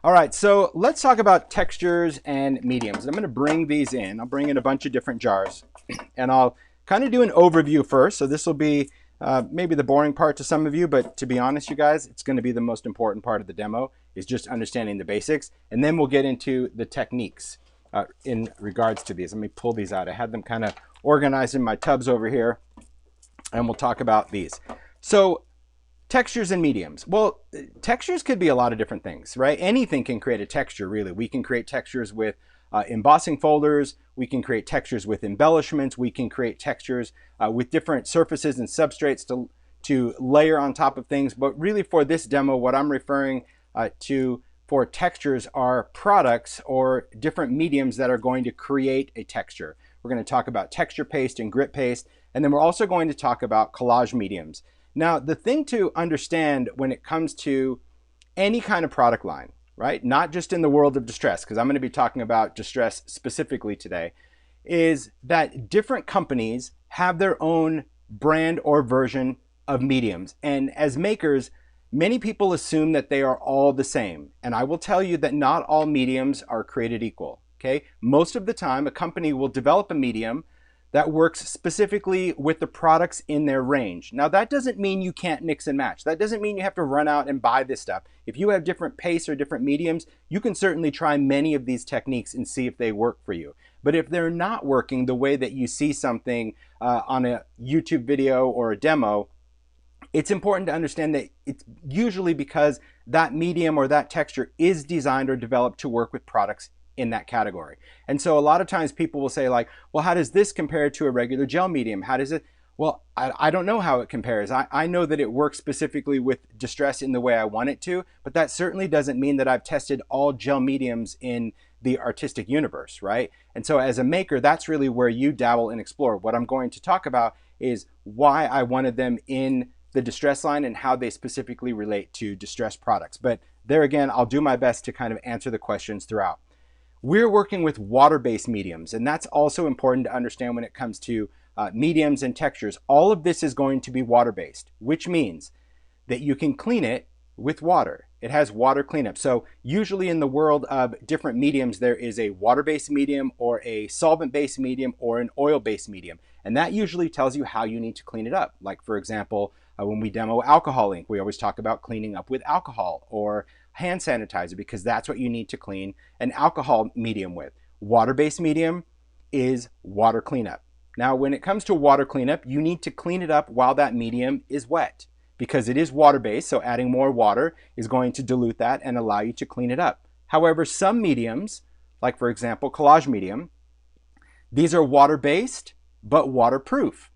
All right, so let's talk about textures and mediums. I'm going to bring these in. I'll bring in a bunch of different jars, and I'll kind of do an overview first. So this will be maybe the boring part to some of you, but to be honest, you guys, it's going to be the most important part of the demo, is just understanding the basics, and then we'll get into the techniques in regards to these. Let me pull these out. I had them kind of organized in my tubs over here, and we'll talk about these. So textures and mediums. Well, textures could be a lot of different things, right? Anything can create a texture, really. We can create textures with embossing folders. We can create textures with embellishments. We can create textures with different surfaces and substrates to layer on top of things. But really for this demo, what I'm referring to for textures are products or different mediums that are going to create a texture. We're going to talk about texture paste and grit paste, and then we're also going to talk about collage mediums. Now, the thing to understand when it comes to any kind of product line, right, not just in the world of distress, because I'm going to be talking about distress specifically today, is that different companies have their own brand or version of mediums. And as makers, many people assume that they are all the same. And I will tell you that not all mediums are created equal, okay? Most of the time, a company will develop a medium that works specifically with the products in their range. Now, that doesn't mean you can't mix and match. That doesn't mean you have to run out and buy this stuff. If you have different pastes or different mediums, you can certainly try many of these techniques and see if they work for you. But if they're not working the way that you see something on a YouTube video or a demo, it's important to understand that it's usually because that medium or that texture is designed or developed to work with products in that category. And so a lot of times people will say like, well, how does this compare to a regular gel medium? How does it? Well, I don't know how it compares. I know that it works specifically with distress in the way I want it to, but that certainly doesn't mean that I've tested all gel mediums in the artistic universe, right? And so as a maker, that's really where you dabble and explore. What I'm going to talk about is why I wanted them in the distress line and how they specifically relate to distress products. But there again, I'll do my best to kind of answer the questions throughout. We're working with water-based mediums, and that's also important to understand when it comes to mediums and textures. All of this is going to be water-based, which means that you can clean it with water. It has water cleanup. So usually in the world of different mediums, there is a water-based medium or a solvent-based medium or an oil-based medium. And that usually tells you how you need to clean it up. Like for example, when we demo alcohol ink, we always talk about cleaning up with alcohol or hand sanitizer, because that's what you need to clean an alcohol medium with. Water-based medium is water cleanup. Now, when it comes to water cleanup, you need to clean it up while that medium is wet, because it is water-based, so adding more water is going to dilute that and allow you to clean it up. However, some mediums, like for example, collage medium, these are water-based, but waterproof.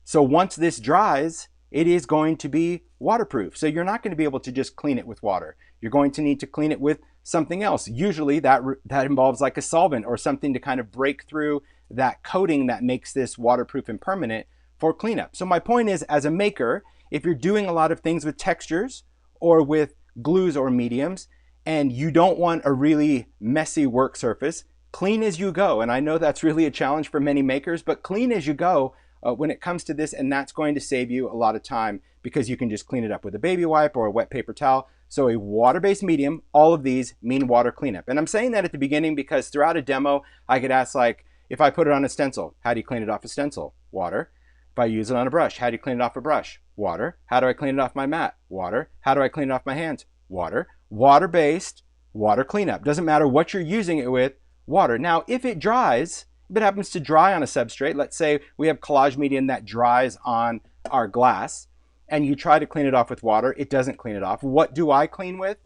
So once this dries, it is going to be waterproof. So you're not going to be able to just clean it with water. You're going to need to clean it with something else. Usually that involves like a solvent or something to kind of break through that coating that makes this waterproof and permanent for cleanup. So my point is, as a maker, if you're doing a lot of things with textures or with glues or mediums, and you don't want a really messy work surface, clean as you go. And I know that's really a challenge for many makers, but clean as you go when it comes to this, and that's going to save you a lot of time because you can just clean it up with a baby wipe or a wet paper towel. So a water-based medium, all of these mean water cleanup. And I'm saying that at the beginning because throughout a demo, I get asked like, if I put it on a stencil, how do you clean it off a stencil? Water. If I use it on a brush, how do you clean it off a brush? Water. How do I clean it off my mat? Water. How do I clean it off my hands? Water. Water-based, water cleanup. Doesn't matter what you're using it with, water. Now, if it dries, if it happens to dry on a substrate, let's say we have collage medium that dries on our glass, and you try to clean it off with water, it doesn't clean it off. What do I clean with?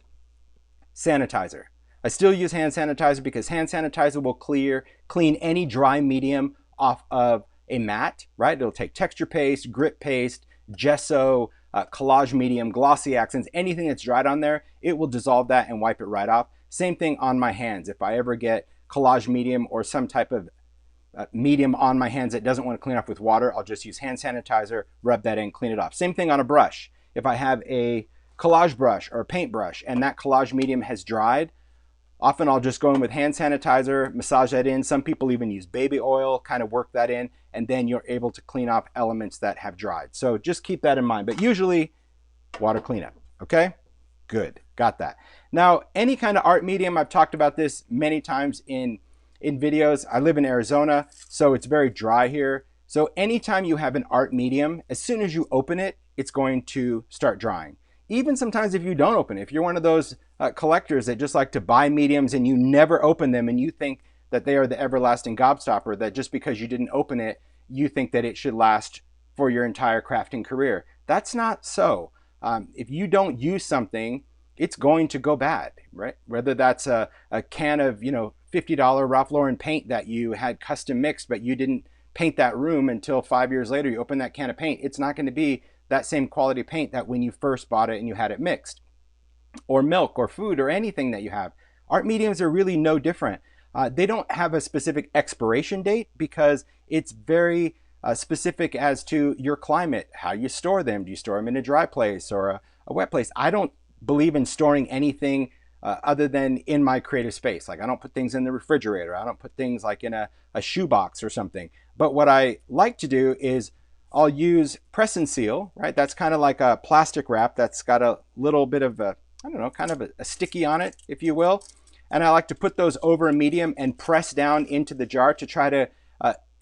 Sanitizer. I still use hand sanitizer because hand sanitizer will clean any dry medium off of a mat, right? It'll take texture paste, grit paste, gesso, collage medium, glossy accents, anything that's dried on there, it will dissolve that and wipe it right off. Same thing on my hands. If I ever get collage medium or some type of medium on my hands that doesn't want to clean off with water, I'll just use hand sanitizer, rub that in, clean it off. Same thing on a brush. If I have a collage brush or a paint brush and that collage medium has dried, often I'll just go in with hand sanitizer, massage that in. Some people even use baby oil, kind of work that in, and then you're able to clean off elements that have dried. So just keep that in mind, but usually water cleanup, okay? Good, got that. Now, any kind of art medium, I've talked about this many times in videos. I live in Arizona, so it's very dry here. So anytime you have an art medium, as soon as you open it, it's going to start drying. Even sometimes if you don't open it, if you're one of those collectors that just like to buy mediums and you never open them and you think that they are the everlasting gobstopper, that just because you didn't open it, you think that it should last for your entire crafting career. That's not so. If you don't use something, it's going to go bad, right? Whether that's a can of, $50 Ralph Lauren paint that you had custom mixed, but you didn't paint that room until 5 years later, you open that can of paint, it's not going to be that same quality paint that when you first bought it and you had it mixed. Or milk or food or anything that you have. Art mediums are really no different. They don't have a specific expiration date because it's very specific as to your climate, how you store them. Do you store them in a dry place or a wet place? I don't believe in storing anything other than in my creative space. Like I don't put things in the refrigerator. I don't put things like in a shoebox or something. But what I like to do is I'll use press and seal, right? That's kind of like a plastic wrap that's got a little bit of a, I don't know, kind of a sticky on it, if you will. And I like to put those over a medium and press down into the jar to try to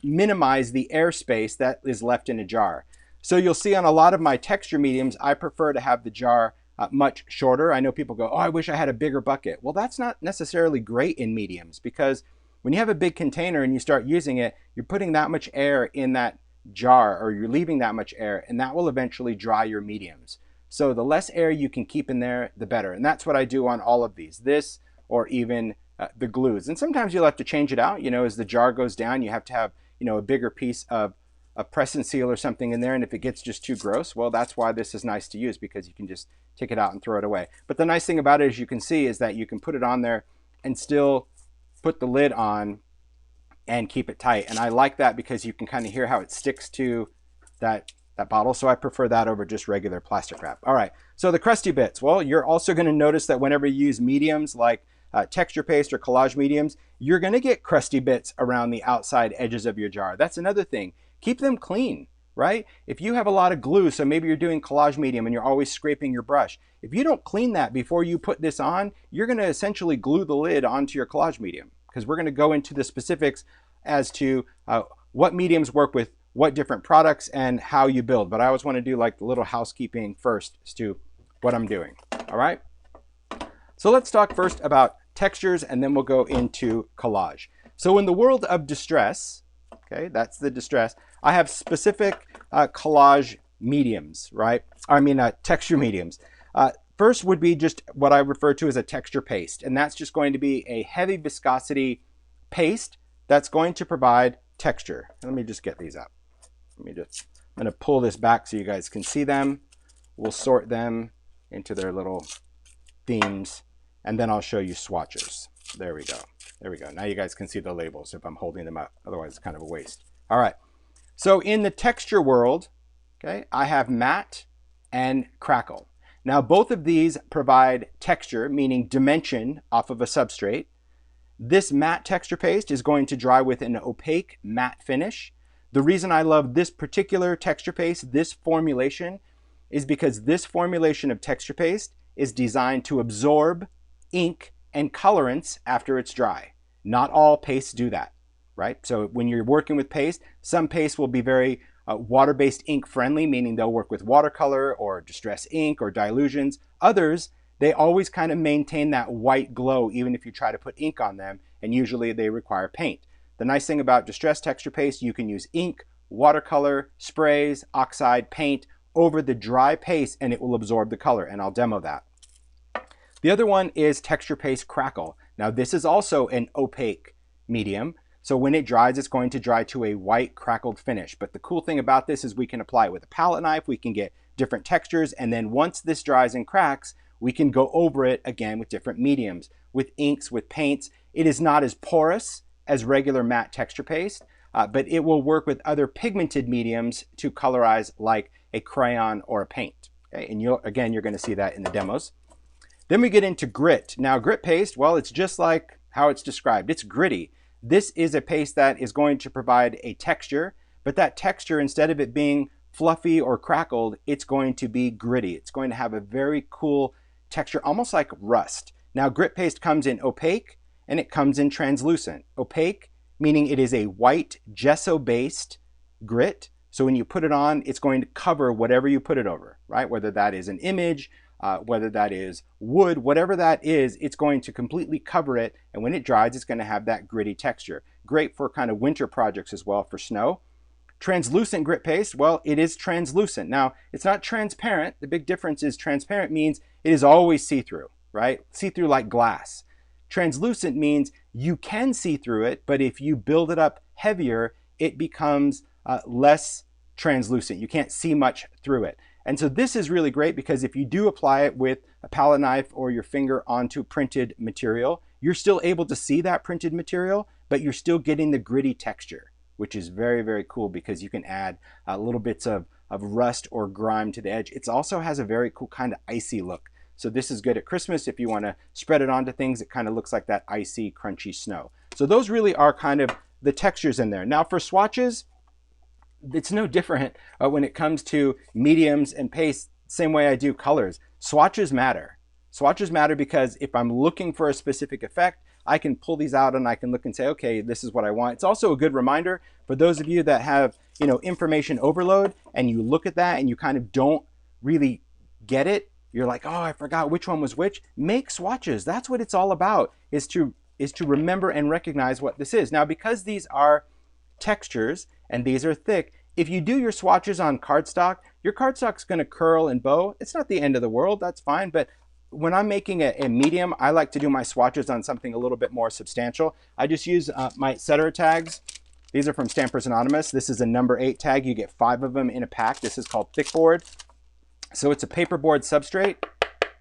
minimize the airspace that is left in a jar. So you'll see on a lot of my texture mediums, I prefer to have the jar much shorter. I know people go, oh, I wish I had a bigger bucket. Well, that's not necessarily great in mediums because when you have a big container and you start using it, you're putting that much air in that jar or you're leaving that much air and that will eventually dry your mediums. So the less air you can keep in there, the better. And that's what I do on all of these, this or even the glues. And sometimes you'll have to change it out. As the jar goes down, you have to have, a bigger piece of a press and seal or something in there. And if it gets just too gross, well, that's why this is nice to use because you can just take it out and throw it away. But the nice thing about it, as you can see, is that you can put it on there and still put the lid on and keep it tight. And I like that because you can kind of hear how it sticks to that bottle. So I prefer that over just regular plastic wrap. All right, so the crusty bits. Well, you're also going to notice that whenever you use mediums like texture paste or collage mediums, you're going to get crusty bits around the outside edges of your jar. That's another thing. Keep them clean, right? If you have a lot of glue, so maybe you're doing collage medium and you're always scraping your brush. If you don't clean that before you put this on, you're going to essentially glue the lid onto your collage medium because we're going to go into the specifics as to what mediums work with what different products and how you build. But I always want to do like the little housekeeping first as to what I'm doing. All right. So let's talk first about textures and then we'll go into collage. So in the world of distress, okay, that's the distress, I have specific collage mediums, right? I mean, texture mediums. First would be just what I refer to as a texture paste. And that's just going to be a heavy viscosity paste that's going to provide texture. Let me just get these up. I'm going to pull this back so you guys can see them. We'll sort them into their little themes, and then I'll show you swatches. There we go. There we go. Now you guys can see the labels if I'm holding them up. Otherwise, it's kind of a waste. All right. So in the texture world, okay, I have matte and crackle. Now, both of these provide texture, meaning dimension off of a substrate. This matte texture paste is going to dry with an opaque matte finish. The reason I love this particular texture paste, this formulation, is because this formulation of texture paste is designed to absorb ink and colorants after it's dry. Not all pastes do that, right? So when you're working with paste, some pastes will be very water-based ink friendly, meaning they'll work with watercolor or distress ink or dilutions. Others, they always kind of maintain that white glow even if you try to put ink on them, and usually they require paint. The nice thing about distress texture paste, you can use ink, watercolor, sprays, oxide, paint over the dry paste and it will absorb the color, and I'll demo that. The other one is texture paste crackle. Now this is also an opaque medium, so when it dries, it's going to dry to a white crackled finish. But the cool thing about this is we can apply it with a palette knife, we can get different textures, and then once this dries and cracks, we can go over it again with different mediums, with inks, with paints. It is not as porous as regular matte texture paste, but it will work with other pigmented mediums to colorize like a crayon or a paint. Okay? And you're going to see that in the demos. Then we get into grit. Now grit paste, well, it's just like how it's described. It's gritty. This is a paste that is going to provide a texture, but that texture, instead of it being fluffy or crackled, it's going to be gritty. It's going to have a very cool texture, almost like rust. Now, grit paste comes in opaque and it comes in translucent. Opaque, meaning it is a white gesso-based grit. So when you put it on, it's going to cover whatever you put it over, right? Whether that is an image, whether that is wood, whatever that is, it's going to completely cover it. And when it dries, it's going to have that gritty texture. Great for kind of winter projects as well, for snow. Translucent grit paste, well, it is translucent. Now, it's not transparent. The big difference is transparent means it is always see-through, right? See-through like glass. Translucent means you can see through it, but if you build it up heavier, it becomes less translucent. You can't see much through it. And so this is really great because if you do apply it with a palette knife or your finger onto printed material, you're still able to see that printed material, but you're still getting the gritty texture, which is very, very cool because you can add little bits of rust or grime to the edge. It also has a very cool kind of icy look. So this is good at Christmas if you want to spread it onto things. It kind of looks like that icy, crunchy snow. So those really are kind of the textures in there. Now for swatches, it's no different when it comes to mediums and paste, same way I do colors. Swatches matter. Swatches matter because if I'm looking for a specific effect, I can pull these out and I can look and say, okay, this is what I want. It's also a good reminder for those of you that have, you know, information overload and you look at that and you kind of don't really get it. You're like, oh, I forgot which one was which. Make swatches. That's what it's all about, is to remember and recognize what this is. Now, because these are textures and these are thick, if you do your swatches on cardstock, your cardstock's going to curl and bow. It's not the end of the world. That's fine. But when I'm making a medium, I like to do my swatches on something a little bit more substantial. I just use my etc. tags. These are from Stampers Anonymous. This is a number 8 tag. You get 5 of them in a pack. This is called thickboard. So it's a paperboard substrate,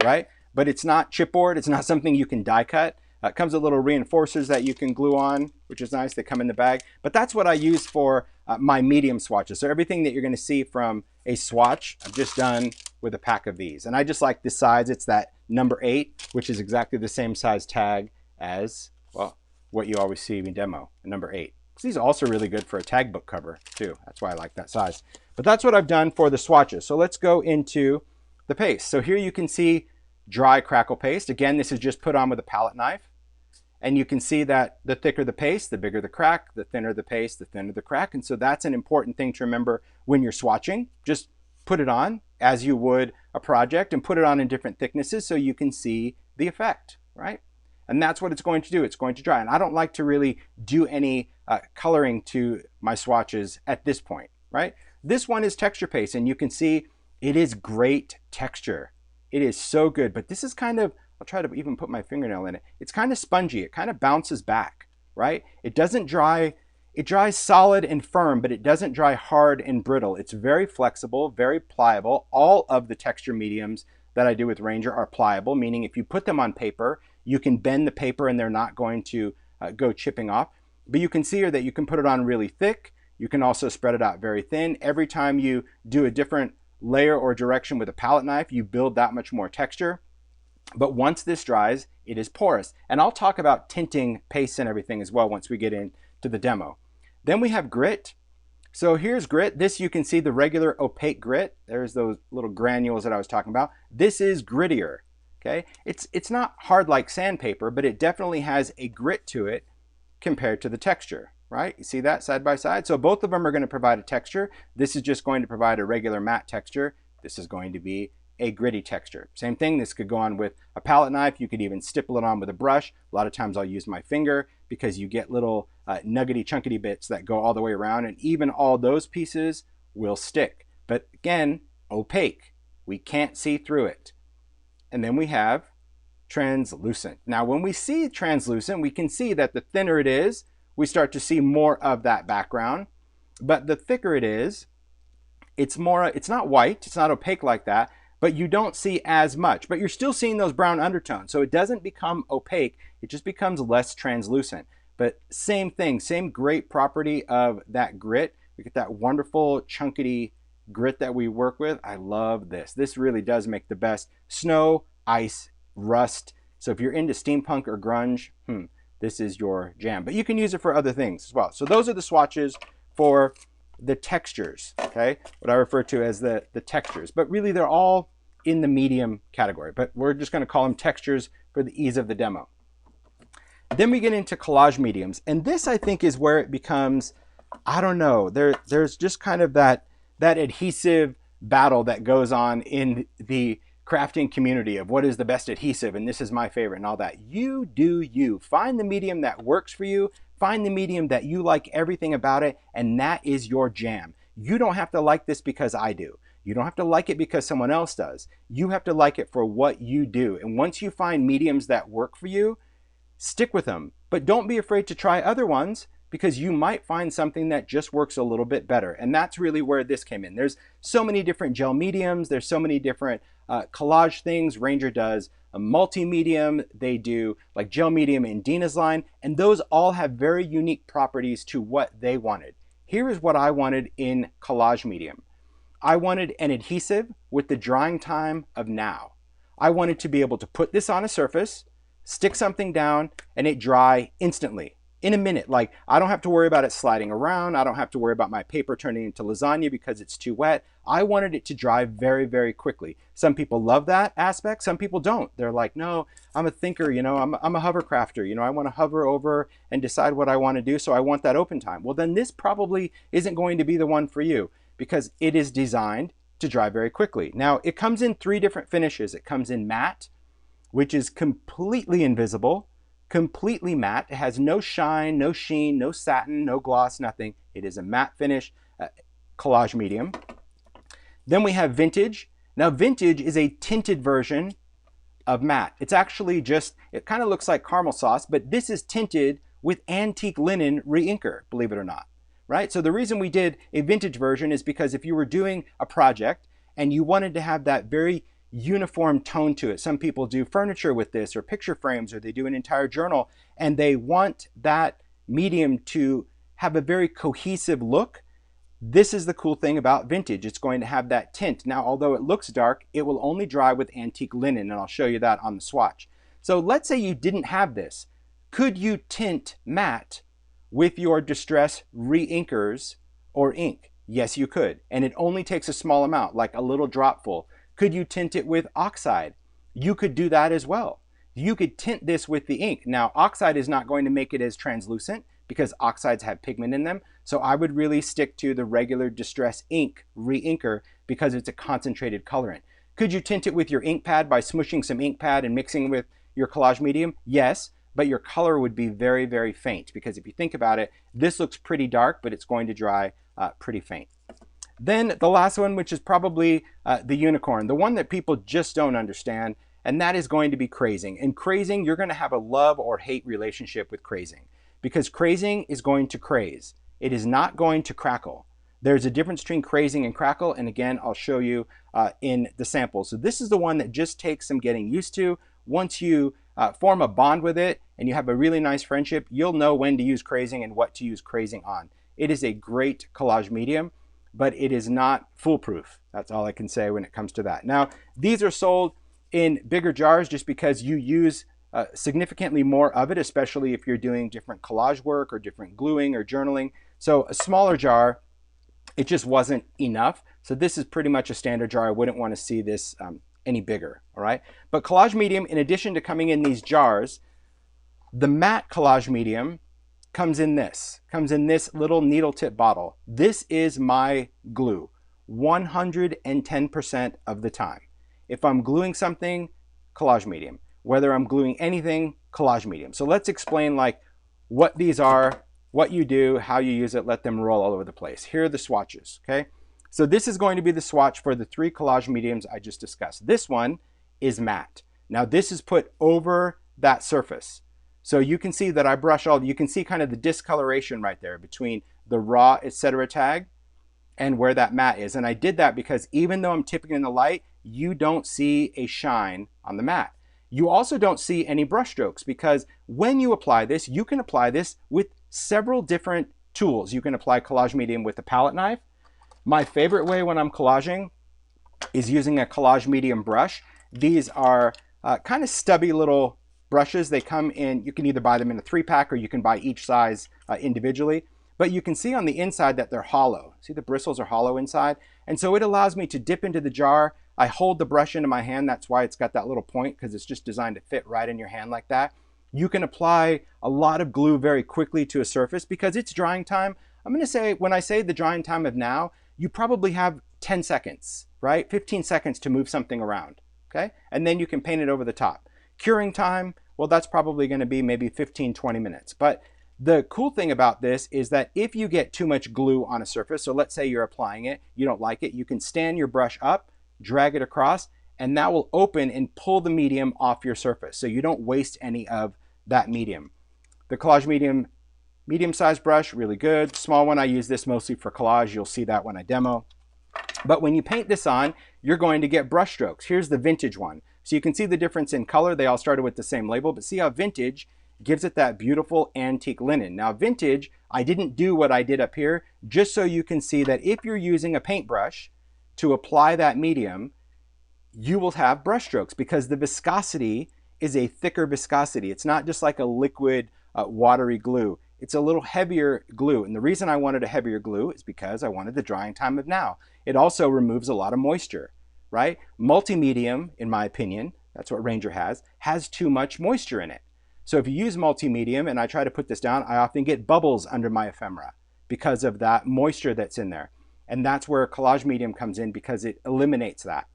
right? But it's not chipboard. It's not something you can die cut. It comes with little reinforcers that you can glue on, which is nice. They come in the bag. But that's what I use for my medium swatches. So everything that you're going to see from a swatch, I've just done with a pack of these. And I just like this size. It's that number 8, which is exactly the same size tag as, well, what you always see in demo, a number 8. These are also really good for a tag book cover too. That's why I like that size. But that's what I've done for the swatches. So let's go into the paste. So here you can see dry Crackle Paste. Again, this is just put on with a palette knife. And you can see that the thicker the paste, the bigger the crack, the thinner the paste, the thinner the crack. And so that's an important thing to remember when you're swatching. Just put it on as you would a project and put it on in different thicknesses so you can see the effect, right? And that's what it's going to do. It's going to dry. And I don't like to really do any coloring to my swatches at this point, right? This one is texture paste, and you can see it is great texture. It is so good, but this is kind of, I'll try to even put my fingernail in it. It's kind of spongy. It kind of bounces back, right? It doesn't dry, it dries solid and firm, but it doesn't dry hard and brittle. It's very flexible, very pliable. All of the texture mediums that I do with Ranger are pliable, meaning if you put them on paper, you can bend the paper and they're not going to go chipping off. But you can see here that you can put it on really thick. You can also spread it out very thin. Every time you do a different layer or direction with a palette knife, you build that much more texture. But once this dries, it is porous. And I'll talk about tinting pastes and everything as well once we get into the demo. Then we have grit. So here's grit. This you can see the regular opaque grit. There's those little granules that I was talking about. This is grittier. Okay, it's not hard like sandpaper, but it definitely has a grit to it compared to the texture, right? You see that side by side? So both of them are going to provide a texture. This is just going to provide a regular matte texture. This is going to be a gritty texture. Same thing, this could go on with a palette knife. You could even stipple it on with a brush. A lot of times I'll use my finger because you get little nuggety chunkety bits that go all the way around, and even all those pieces will stick. But again, opaque. We can't see through it. And then we have translucent. Now when we see translucent, we can see that the thinner it is, we start to see more of that background. But the thicker it is, it's not white, it's not opaque like that, but you don't see as much. But you're still seeing those brown undertones. So it doesn't become opaque, it just becomes less translucent. But same thing, same great property of that grit. We get that wonderful chunkety grit that we work with. I love this. This really does make the best snow, ice, rust. So if you're into steampunk or grunge, this is your jam. But you can use it for other things as well. So those are the swatches for the textures, okay? What I refer to as the textures. But really they're all in the medium category, but we're just going to call them textures for the ease of the demo. Then we get into collage mediums, and this I think is where it becomes, I don't know, there's just kind of that adhesive battle that goes on in the crafting community of what is the best adhesive and this is my favorite and all that. You do you. Find the medium that works for you, find the medium that you like everything about it, and that is your jam. You don't have to like this because I do. You don't have to like it because someone else does. You have to like it for what you do. And once you find mediums that work for you, stick with them, but don't be afraid to try other ones because you might find something that just works a little bit better. And that's really where this came in. There's so many different gel mediums. There's so many different collage things. Ranger does a multi-medium. They do like gel medium in Dina's line. And those all have very unique properties to what they wanted. Here is what I wanted in collage medium. I wanted an adhesive with the drying time of now. I wanted to be able to put this on a surface, stick something down, and it dry instantly, in a minute. Like, I don't have to worry about it sliding around. I don't have to worry about my paper turning into lasagna because it's too wet. I wanted it to dry very, very quickly. Some people love that aspect. Some people don't. They're like, no, I'm a thinker, you know, I'm a hovercrafter. You know, I want to hover over and decide what I want to do, so I want that open time. Well, then this probably isn't going to be the one for you because it is designed to dry very quickly. Now, it comes in 3 different finishes. It comes in matte, which is completely invisible, completely matte. It has no shine, no sheen, no satin, no gloss, nothing. It is a matte finish, collage medium. Then we have vintage. Now vintage is a tinted version of matte. It's actually just, it kind of looks like caramel sauce, but this is tinted with antique linen re-inker, believe it or not, right? So the reason we did a vintage version is because if you were doing a project and you wanted to have that very uniform tone to it. Some people do furniture with this or picture frames, or they do an entire journal, and they want that medium to have a very cohesive look. This is the cool thing about vintage. It's going to have that tint. Now, although it looks dark, it will only dry with antique linen, and I'll show you that on the swatch. So let's say you didn't have this. Could you tint matte with your distress re-inkers or ink? Yes, you could. And it only takes a small amount, like a little dropful. Could you tint it with oxide? You could do that as well. You could tint this with the ink. Now, oxide is not going to make it as translucent because oxides have pigment in them. So I would really stick to the regular Distress ink re-inker because it's a concentrated colorant. Could you tint it with your ink pad by smushing some ink pad and mixing with your collage medium? Yes, but your color would be very, very faint because if you think about it, this looks pretty dark, but it's going to dry pretty faint. Then the last one, which is probably the unicorn, the one that people just don't understand, and that is going to be crazing. And crazing, you're going to have a love or hate relationship with crazing because crazing is going to craze. It is not going to crackle. There's a difference between crazing and crackle, and again, I'll show you in the sample. So this is the one that just takes some getting used to. Once you form a bond with it and you have a really nice friendship, you'll know when to use crazing and what to use crazing on. It is a great collage medium, but it is not foolproof. That's all I can say when it comes to that. Now, these are sold in bigger jars just because you use significantly more of it, especially if you're doing different collage work or different gluing or journaling. So a smaller jar, it just wasn't enough. So this is pretty much a standard jar. I wouldn't want to see this any bigger, all right? But collage medium, in addition to coming in these jars, the matte collage medium comes in this little needle tip bottle. This is my glue 110% of the time. If I'm gluing something, collage medium. Whether I'm gluing anything, collage medium. So let's explain like what these are, what you do, how you use it, let them roll all over the place. Here are the swatches, okay? So this is going to be the swatch for the 3 collage mediums I just discussed. This one is matte. Now this is put over that surface. So you can see that I brush you can see kind of the discoloration right there between the raw, etc. tag and where that matte is. And I did that because even though I'm tipping in the light, you don't see a shine on the matte. You also don't see any brush strokes because when you apply this, you can apply this with several different tools. You can apply collage medium with a palette knife. My favorite way when I'm collaging is using a collage medium brush. These are kind of stubby little brushes. They come in, you can either buy them in a 3-pack or you can buy each size individually. But you can see on the inside that they're hollow. See, the bristles are hollow inside. And so it allows me to dip into the jar, I hold the brush into my hand. That's why it's got that little point, because it's just designed to fit right in your hand like that. You can apply a lot of glue very quickly to a surface because it's drying time. I'm going to say, when I say the drying time of now, you probably have 10 seconds, right? 15 seconds to move something around, okay? And then you can paint it over the top. Curing time, well, that's probably going to be maybe 15, 20 minutes. But the cool thing about this is that if you get too much glue on a surface, so let's say you're applying it, you don't like it, you can stand your brush up, drag it across, and that will open and pull the medium off your surface, so you don't waste any of that medium. The Collage medium-sized brush, really good. Small one, I use this mostly for collage. You'll see that when I demo. But when you paint this on, you're going to get brush strokes. Here's the vintage one. So you can see the difference in color. They all started with the same label, but see how vintage gives it that beautiful antique linen. Now vintage, I didn't do what I did up here, just so you can see that if you're using a paintbrush to apply that medium, you will have brush strokes because the viscosity is a thicker viscosity. It's not just like a liquid watery glue. It's a little heavier glue. And the reason I wanted a heavier glue is because I wanted the drying time of now. It also removes a lot of moisture, right? Multi-medium, in my opinion, that's what Ranger has too much moisture in it. So if you use multi-medium and I try to put this down, I often get bubbles under my ephemera because of that moisture that's in there. And that's where Collage Medium comes in because it eliminates that.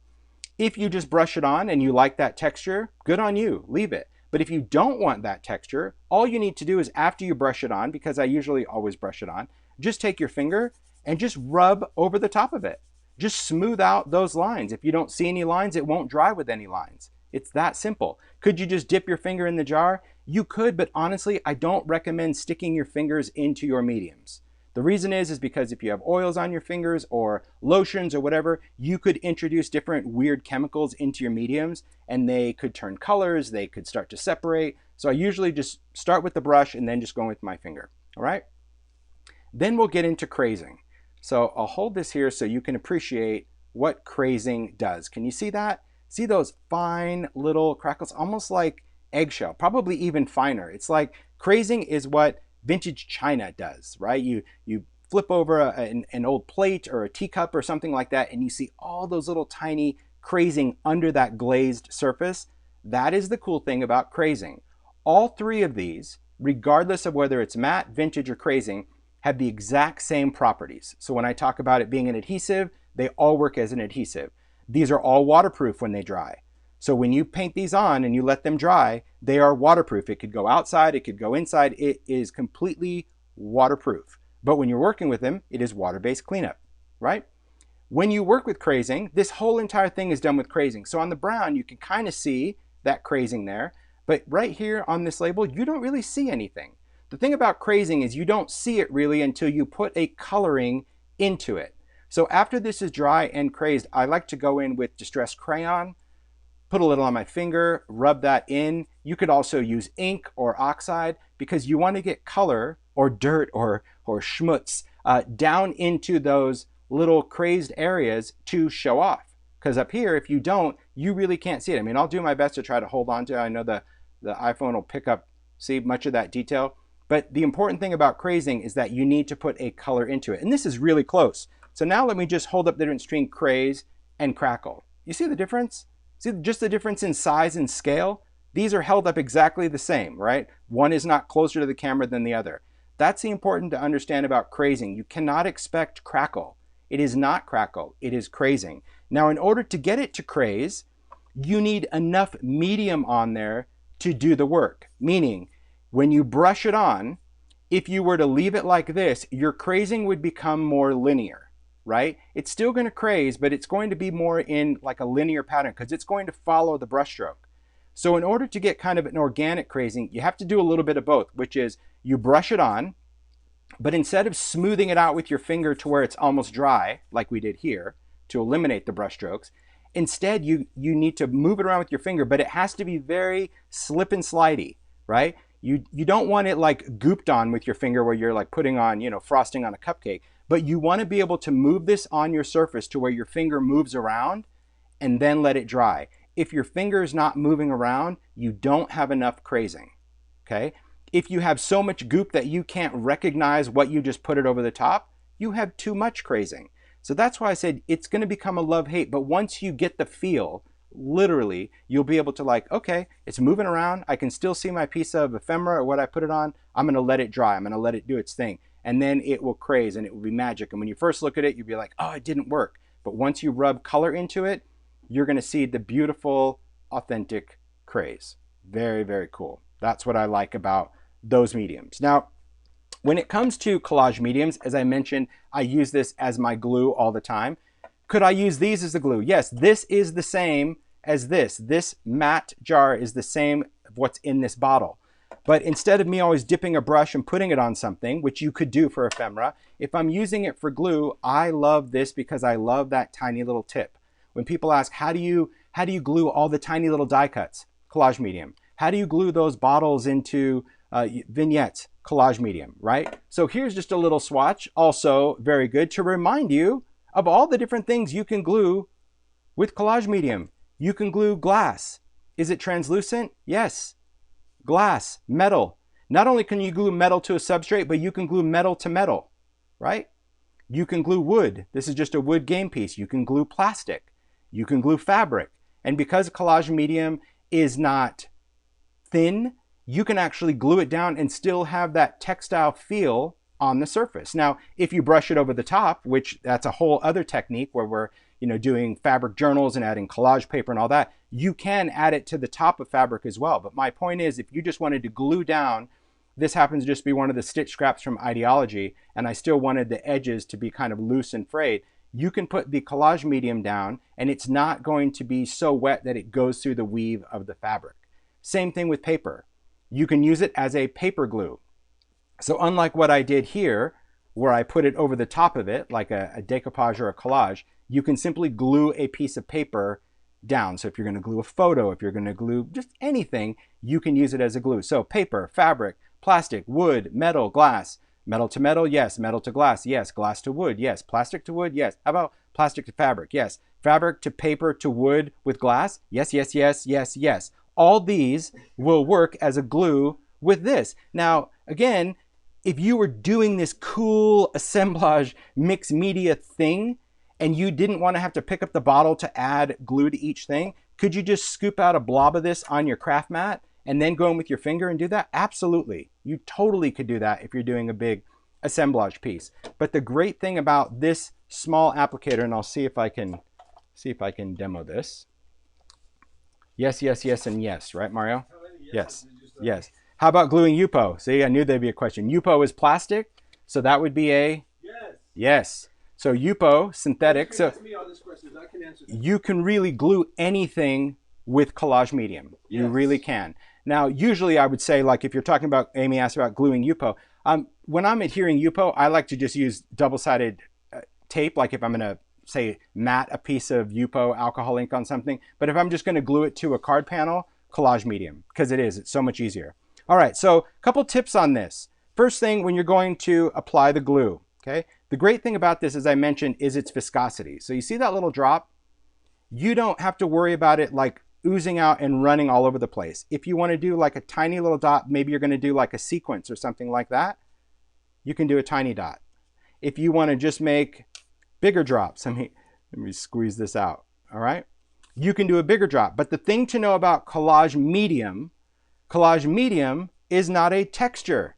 If you just brush it on and you like that texture, good on you, leave it. But if you don't want that texture, all you need to do is after you brush it on, because I usually always brush it on, just take your finger and just rub over the top of it. Just smooth out those lines. If you don't see any lines, it won't dry with any lines. It's that simple. Could you just dip your finger in the jar? You could, but honestly, I don't recommend sticking your fingers into your mediums. The reason is because if you have oils on your fingers or lotions or whatever, you could introduce different weird chemicals into your mediums and they could turn colors, they could start to separate. So I usually just start with the brush and then just go with my finger, all right? Then we'll get into crazing. So I'll hold this here so you can appreciate what crazing does. Can you see that? See those fine little crackles, almost like eggshell, probably even finer. It's like crazing is what vintage china does, right? You flip over an old plate or a teacup or something like that, and you see all those little tiny crazing under that glazed surface. That is the cool thing about crazing. All three of these, regardless of whether it's matte, vintage, or crazing, have the exact same properties. So when I talk about it being an adhesive, they all work as an adhesive. These are all waterproof when they dry. So when you paint these on and you let them dry, they are waterproof. It could go outside, it could go inside. It is completely waterproof. But when you're working with them, it is water-based cleanup, right? When you work with crazing, this whole entire thing is done with crazing. So on the brown, you can kind of see that crazing there. But right here on this label, you don't really see anything. The thing about crazing is you don't see it really until you put a coloring into it. So after this is dry and crazed, I like to go in with distressed crayon, put a little on my finger, rub that in. You could also use ink or oxide because you want to get color or dirt or schmutz down into those little crazed areas to show off. Because up here, if you don't, you really can't see it. I mean, I'll do my best to try to hold on to it. I know the iPhone will pick up, see much of that detail. But the important thing about crazing is that you need to put a color into it. And this is really close. So now let me just hold up the difference between craze and crackle. You see the difference? See just the difference in size and scale? These are held up exactly the same, right? One is not closer to the camera than the other. That's the important to understand about crazing. You cannot expect crackle. It is not crackle, it is crazing. Now in order to get it to craze, you need enough medium on there to do the work. Meaning, when you brush it on, if you were to leave it like this, your crazing would become more linear, right? It's still going to craze, but it's going to be more in like a linear pattern because it's going to follow the brush stroke. So in order to get kind of an organic crazing, you have to do a little bit of both, which is you brush it on, but instead of smoothing it out with your finger to where it's almost dry, like we did here, to eliminate the brush strokes, instead you need to move it around with your finger, but it has to be very slip and slidey, right? You don't want it like gooped on with your finger where you're like putting on, you know, frosting on a cupcake, but you want to be able to move this on your surface to where your finger moves around and then let it dry. If your finger is not moving around, you don't have enough crazing, okay? If you have so much goop that you can't recognize what you just put it over the top, you have too much crazing. So that's why I said it's going to become a love-hate, but once you get the feel, literally, you'll be able to like, okay, it's moving around. I can still see my piece of ephemera or what I put it on. I'm going to let it dry. I'm going to let it do its thing. And then it will craze and it will be magic. And when you first look at it, you'll be like, oh, it didn't work. But once you rub color into it, you're going to see the beautiful, authentic craze. Very, very cool. That's what I like about those mediums. Now, when it comes to collage mediums, as I mentioned, I use this as my glue all the time. Could I use these as the glue? Yes, this is the same as this. This matte jar is the same of what's in this bottle. But instead of me always dipping a brush and putting it on something, which you could do for ephemera, if I'm using it for glue, I love this because I love that tiny little tip. When people ask, how do you glue all the tiny little die cuts? Collage Medium. How do you glue those bottles into vignettes? Collage Medium, right? So here's just a little swatch, also very good, to remind you of all the different things you can glue with Collage Medium. You can glue glass. Is it translucent? Yes. Glass, metal. Not only can you glue metal to a substrate, but you can glue metal to metal, right? You can glue wood. This is just a wood game piece. You can glue plastic. You can glue fabric. And because Collage Medium is not thin, you can actually glue it down and still have that textile feel on the surface. Now, if you brush it over the top, which that's a whole other technique where we're doing fabric journals and adding collage paper and all that, you can add it to the top of fabric as well. But my point is, if you just wanted to glue down, this happens to just be one of the stitch scraps from Ideology, and I still wanted the edges to be kind of loose and frayed, you can put the Collage Medium down and it's not going to be so wet that it goes through the weave of the fabric. Same thing with paper. You can use it as a paper glue. So unlike what I did here, where I put it over the top of it, like a decoupage or a collage, you can simply glue a piece of paper down. So if you're going to glue a photo, if you're going to glue just anything, you can use it as a glue. So paper, fabric, plastic, wood, metal, glass. Metal to metal, yes. Metal to glass, yes. Glass to wood, yes. Plastic to wood, yes. How about plastic to fabric? Yes. Fabric to paper to wood with glass? Yes, yes, yes, yes, yes. All these will work as a glue with this. Now, again, if you were doing this cool assemblage mixed media thing and you didn't want to have to pick up the bottle to add glue to each thing, could you just scoop out a blob of this on your craft mat and then go in with your finger and do that? Absolutely. You totally could do that if you're doing a big assemblage piece. But the great thing about this small applicator, and I'll see if I can demo this. Yes, yes, yes, and yes, right, Mario? Yes, yes. How about gluing Yupo? See, I knew there'd be a question. Yupo is plastic, so that would be a yes. So Yupo, synthetic. So you can really glue anything with Collage Medium. Yes. You really can. Now, usually I would say, like if you're talking about, Amy asked about gluing Yupo, when I'm adhering Yupo, I like to just use double-sided tape, like if I'm going to, say, matte a piece of Yupo alcohol ink on something. But if I'm just going to glue it to a card panel, Collage Medium, because it's so much easier. All right, so a couple tips on this. First thing, when you're going to apply the glue, okay? The great thing about this, as I mentioned, is its viscosity. So you see that little drop? You don't have to worry about it like oozing out and running all over the place. If you want to do like a tiny little dot, maybe you're going to do like a sequence or something like that, you can do a tiny dot. If you want to just make bigger drops, let me squeeze this out, all right? You can do a bigger drop. But the thing to know about Collage Medium is not a texture.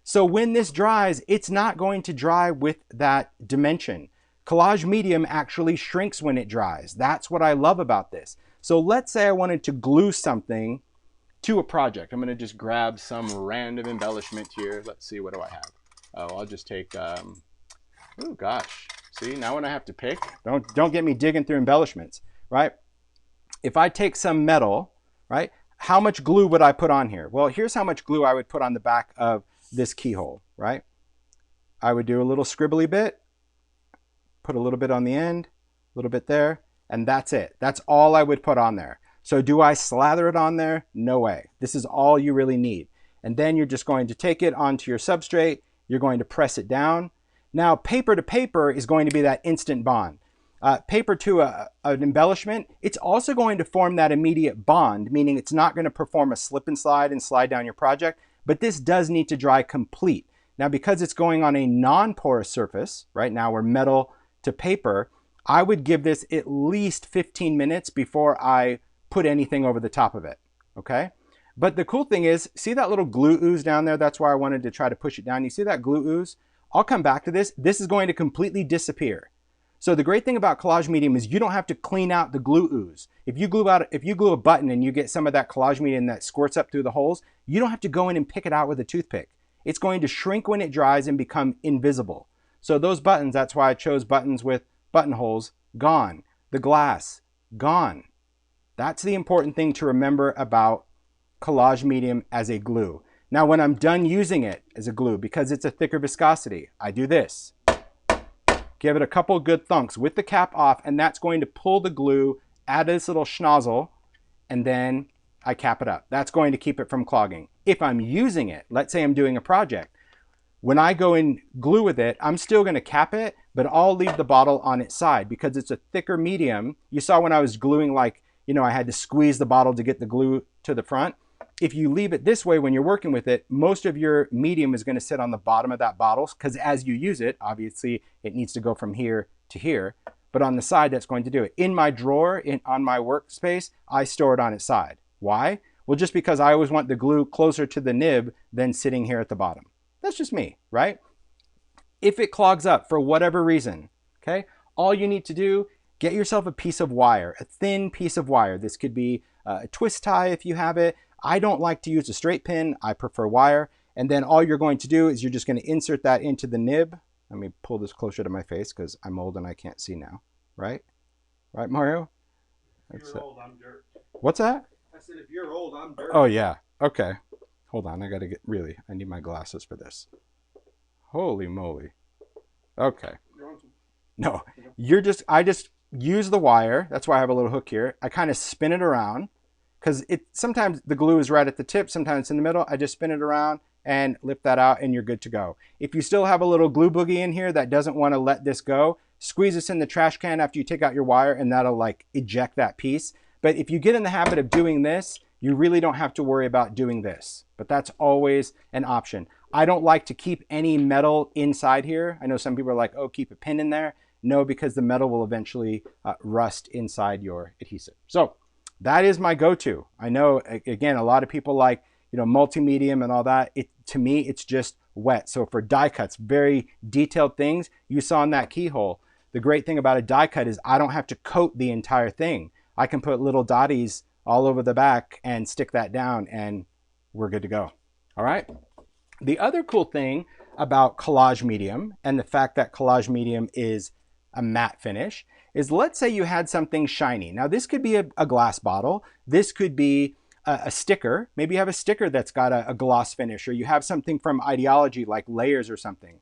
So when this dries, it's not going to dry with that dimension. Collage Medium actually shrinks when it dries. That's what I love about this. So let's say I wanted to glue something to a project. I'm going to just grab some random embellishment here. Let's see, what do I have? Oh, I'll just take, oh gosh. See, now when I have to pick, don't get me digging through embellishments, right? If I take some metal, right, how much glue would I put on here? Well, here's how much glue I would put on the back of this keyhole, right? I would do a little scribbly bit, put a little bit on the end, a little bit there, and that's it. That's all I would put on there. So do I slather it on there? No way. This is all you really need. And then you're just going to take it onto your substrate. You're going to press it down. Now, paper to paper is going to be that instant bond. Paper to an embellishment, it's also going to form that immediate bond, meaning it's not going to perform a slip and slide down your project, but this does need to dry complete. Now, because it's going on a non-porous surface, right now where metal to paper, I would give this at least 15 minutes before I put anything over the top of it, okay? But the cool thing is, see that little glue ooze down there? That's why I wanted to try to push it down. You see that glue ooze? I'll come back to this. This is going to completely disappear. So the great thing about Collage Medium is you don't have to clean out the glue ooze. If you glue a button and you get some of that Collage Medium that squirts up through the holes, you don't have to go in and pick it out with a toothpick. It's going to shrink when it dries and become invisible. So those buttons, that's why I chose buttons with buttonholes, gone. The glass, gone. That's the important thing to remember about Collage Medium as a glue. Now when I'm done using it as a glue, because it's a thicker viscosity, I do this. Give it a couple good thunks with the cap off, and that's going to pull the glue out of this little schnozzle, and then I cap it up. That's going to keep it from clogging. If I'm using it, let's say I'm doing a project, when I go and glue with it, I'm still going to cap it, but I'll leave the bottle on its side because it's a thicker medium. You saw when I was gluing, like, you know, I had to squeeze the bottle to get the glue to the front. If you leave it this way when you're working with it, most of your medium is going to sit on the bottom of that bottle because as you use it, obviously it needs to go from here to here, but on the side that's going to do it. In my drawer, on my workspace, I store it on its side. Why? Well, just because I always want the glue closer to the nib than sitting here at the bottom. That's just me, right? If it clogs up for whatever reason, okay, all you need to do, get yourself a piece of wire, a thin piece of wire. This could be a twist tie if you have it. I don't like to use a straight pin. I prefer wire. And then all you're going to do is you're just going to insert that into the nib. Let me pull this closer to my face because I'm old and I can't see now. Right? Right, Mario? If you're old, I'm dirt. What's that? I said, if you're old, I'm dirt. Oh, yeah. Okay. Hold on. I got to get I need my glasses for this. Holy moly. Okay. No, I just use the wire. That's why I have a little hook here. I kind of spin it around because sometimes the glue is right at the tip, sometimes it's in the middle. I just spin it around and lift that out and you're good to go. If you still have a little glue boogie in here that doesn't want to let this go, squeeze this in the trash can after you take out your wire and that'll like eject that piece. But if you get in the habit of doing this, you really don't have to worry about doing this, but that's always an option. I don't like to keep any metal inside here. I know some people are like, oh, keep a pin in there. No, because the metal will eventually rust inside your adhesive. So that is my go-to. I know, again, a lot of people like, you know, multi-medium and all that. To me, it's just wet. So for die cuts, very detailed things you saw in that keyhole. The great thing about a die cut is I don't have to coat the entire thing. I can put little dotties all over the back and stick that down and we're good to go. All right. The other cool thing about Collage Medium and the fact that Collage Medium is a matte finish is, let's say you had something shiny. Now this could be a glass bottle. This could be a sticker. Maybe you have a sticker that's got a gloss finish, or you have something from Ideology like layers or something.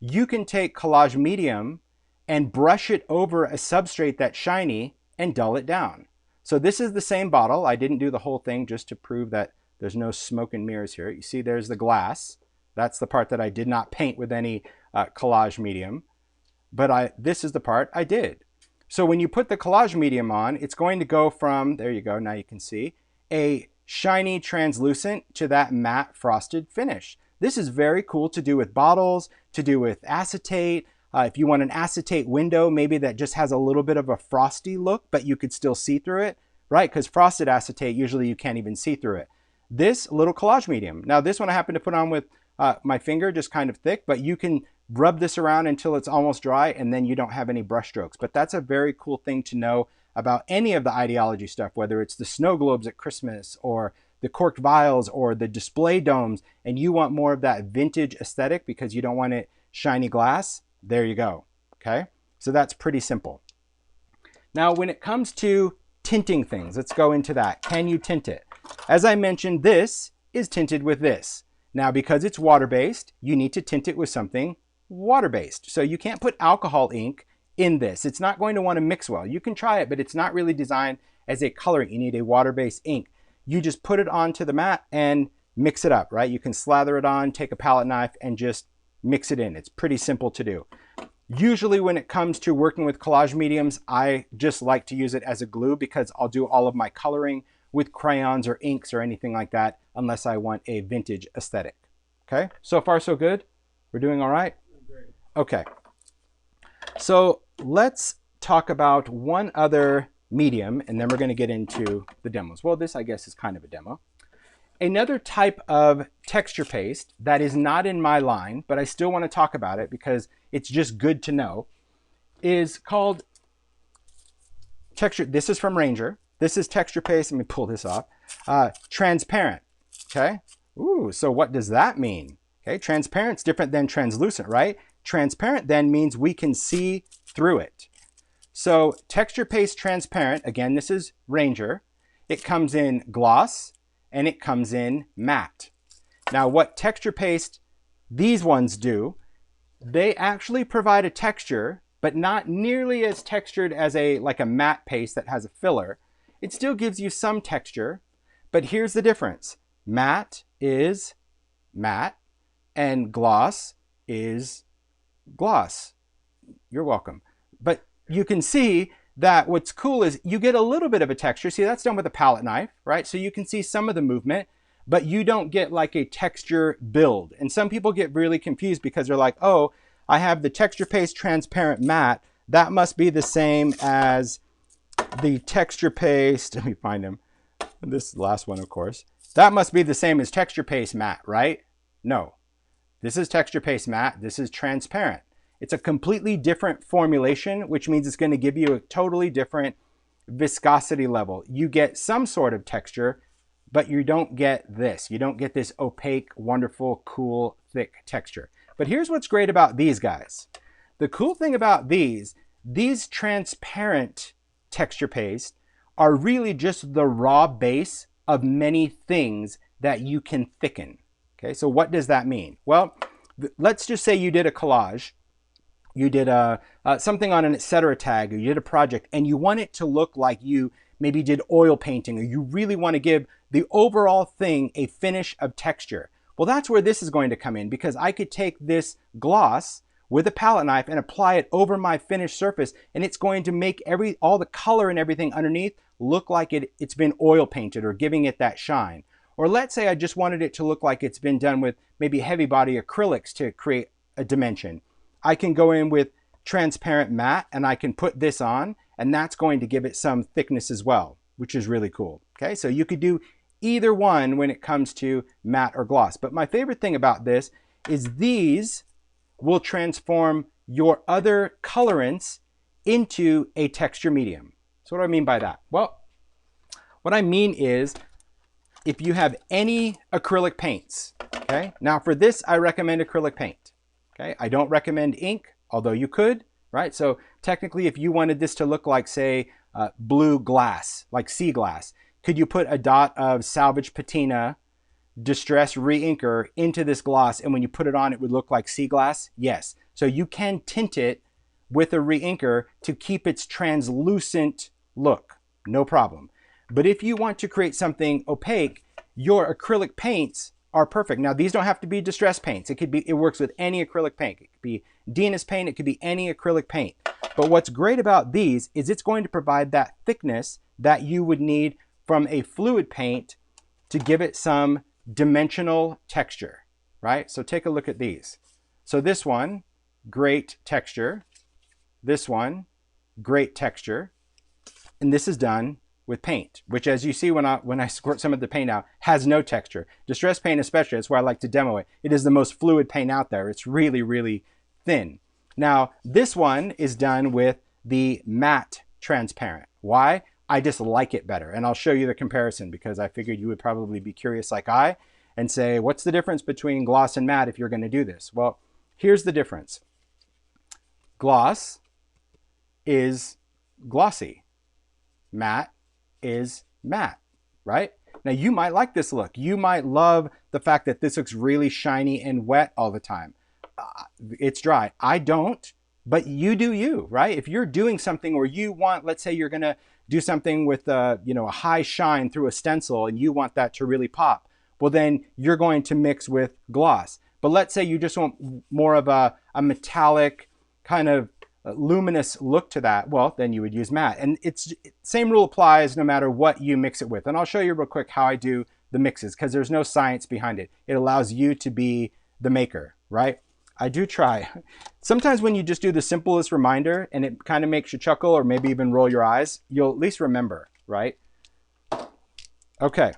You can take Collage Medium and brush it over a substrate that's shiny and dull it down. So this is the same bottle. I didn't do the whole thing just to prove that there's no smoke and mirrors here. You see there's the glass. That's the part that I did not paint with any Collage Medium. But this is the part I did. So when you put the Collage Medium on, it's going to go from, there you go, now you can see, a shiny translucent to that matte frosted finish. This is very cool to do with bottles, to do with acetate. If you want an acetate window, maybe that just has a little bit of a frosty look, but you could still see through it, right? Because frosted acetate, usually you can't even see through it. This little Collage Medium. Now this one I happen to put on with my finger, just kind of thick, but you can rub this around until it's almost dry and then you don't have any brush strokes. But that's a very cool thing to know about any of the Ideology stuff, whether it's the snow globes at Christmas or the corked vials or the display domes, and you want more of that vintage aesthetic because you don't want it shiny glass. There you go. Okay, so that's pretty simple. Now when it comes to tinting things, let's go into that. Can you tint it? As I mentioned, this is tinted with this. Now because it's water-based, you need to tint it with something water-based. So you can't put alcohol ink in this. It's not going to want to mix well. You can try it, but it's not really designed as a coloring. You need a water-based ink. You just put it onto the mat and mix it up, right? You can slather it on, take a palette knife and just mix it in. It's pretty simple to do. Usually when it comes to working with Collage Mediums, I just like to use it as a glue because I'll do all of my coloring with crayons or inks or anything like that unless I want a vintage aesthetic. Okay, so far so good? We're doing all right? Okay. So let's talk about one other medium, and then we're going to get into the demos. Well, this, I guess, is kind of a demo. Another type of texture paste that is not in my line, but I still want to talk about it because it's just good to know, is called texture. This is from Ranger. This is texture paste. Let me pull this off. Transparent. Okay. Ooh, so what does that mean? Okay, transparent's different than translucent, right? Transparent then means we can see through it. So texture paste transparent, again, this is Ranger. It comes in gloss and it comes in matte. Now what texture paste, these ones do, they actually provide a texture, but not nearly as textured as like a matte paste that has a filler. It still gives you some texture, but here's the difference. Matte is matte and gloss is gloss. You're welcome. But you can see that what's cool is you get a little bit of a texture. See, that's done with a palette knife, right? So you can see some of the movement, but you don't get like a texture build. And some people get really confused because they're like, oh, I have the texture paste transparent matte. That must be the same as the texture paste. Let me find them. This last one, of course. That must be the same as texture paste matte, right? No. This is texture paste matte. This is transparent. It's a completely different formulation, which means it's going to give you a totally different viscosity level. You get some sort of texture, but you don't get this. You don't get this opaque, wonderful, cool, thick texture. But here's what's great about these guys. The cool thing about these transparent texture paste are really just the raw base of many things that you can thicken. Okay, so what does that mean? Well, let's just say you did a collage. You did something on an etc. tag, or you did a project, and you want it to look like you maybe did oil painting, or you really want to give the overall thing a finish of texture. Well, that's where this is going to come in, because I could take this gloss with a palette knife and apply it over my finished surface, and it's going to make all the color and everything underneath look like it's been oil painted or giving it that shine. Or let's say I just wanted it to look like it's been done with maybe heavy body acrylics to create a dimension. I can go in with transparent matte and I can put this on, and that's going to give it some thickness as well, which is really cool. Okay, so you could do either one when it comes to matte or gloss. But my favorite thing about this is these will transform your other colorants into a texture medium. So what do I mean by that? Well, what I mean is if you have any acrylic paints, okay? Now for this, I recommend acrylic paint. Okay, I don't recommend ink, although you could, right? So technically, if you wanted this to look like, say, blue glass, like sea glass, could you put a dot of salvage patina, distress re-inker into this gloss, and when you put it on, it would look like sea glass? Yes. So you can tint it with a re-inker to keep its translucent look, no problem. But if you want to create something opaque, your acrylic paints are perfect. Now these don't have to be distress paints. It works with any acrylic paint. It could be Dina's paint, it could be any acrylic paint. But what's great about these is it's going to provide that thickness that you would need from a fluid paint to give it some dimensional texture, right? So take a look at these. So this one, great texture. This one, great texture. And this is done with paint, which, as you see when I squirt some of the paint out, has no texture. Distress paint especially, that's why I like to demo it. It is the most fluid paint out there. It's really, really thin. Now, this one is done with the matte transparent. Why? I just like it better. And I'll show you the comparison because I figured you would probably be curious like I and say, what's the difference between gloss and matte if you're going to do this? Well, here's the difference. Gloss is glossy. Matte is matte, right? Now you might like this look. You might love the fact that this looks really shiny and wet all the time. It's dry. I don't, but you do you, right? If you're doing something where you want, let's say you're gonna do something with a high shine through a stencil and you want that to really pop, well then you're going to mix with gloss. But let's say you just want more of a metallic kind of luminous look to that, well, then you would use matte. And same rule applies no matter what you mix it with. And I'll show you real quick how I do the mixes because there's no science behind it. It allows you to be the maker, right? I do try. Sometimes when you just do the simplest reminder and it kind of makes you chuckle or maybe even roll your eyes, you'll at least remember, right? Okay,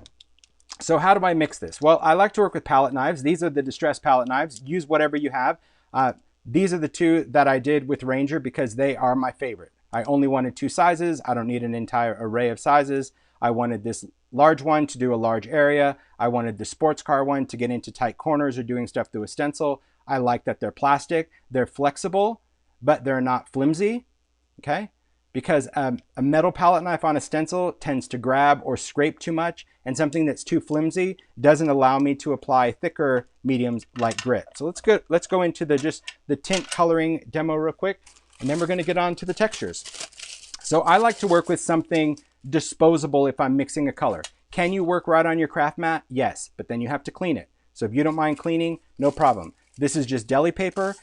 so how do I mix this? Well, I like to work with palette knives. These are the distress palette knives. Use whatever you have. These are the two that I did with Ranger because they are my favorite. I only wanted 2 sizes. I don't need an entire array of sizes. I wanted this large one to do a large area. I wanted the sports car one to get into tight corners or doing stuff through a stencil. I like that they're plastic. They're flexible, but they're not flimsy, okay? Because a metal palette knife on a stencil tends to grab or scrape too much, and something that's too flimsy doesn't allow me to apply thicker mediums like grit. So let's go into just the tint coloring demo real quick, and then we're going to get on to the textures. So I like to work with something disposable if I'm mixing a color. Can you work right on your craft mat? Yes, but then you have to clean it. So if you don't mind cleaning, no problem. This is just deli paper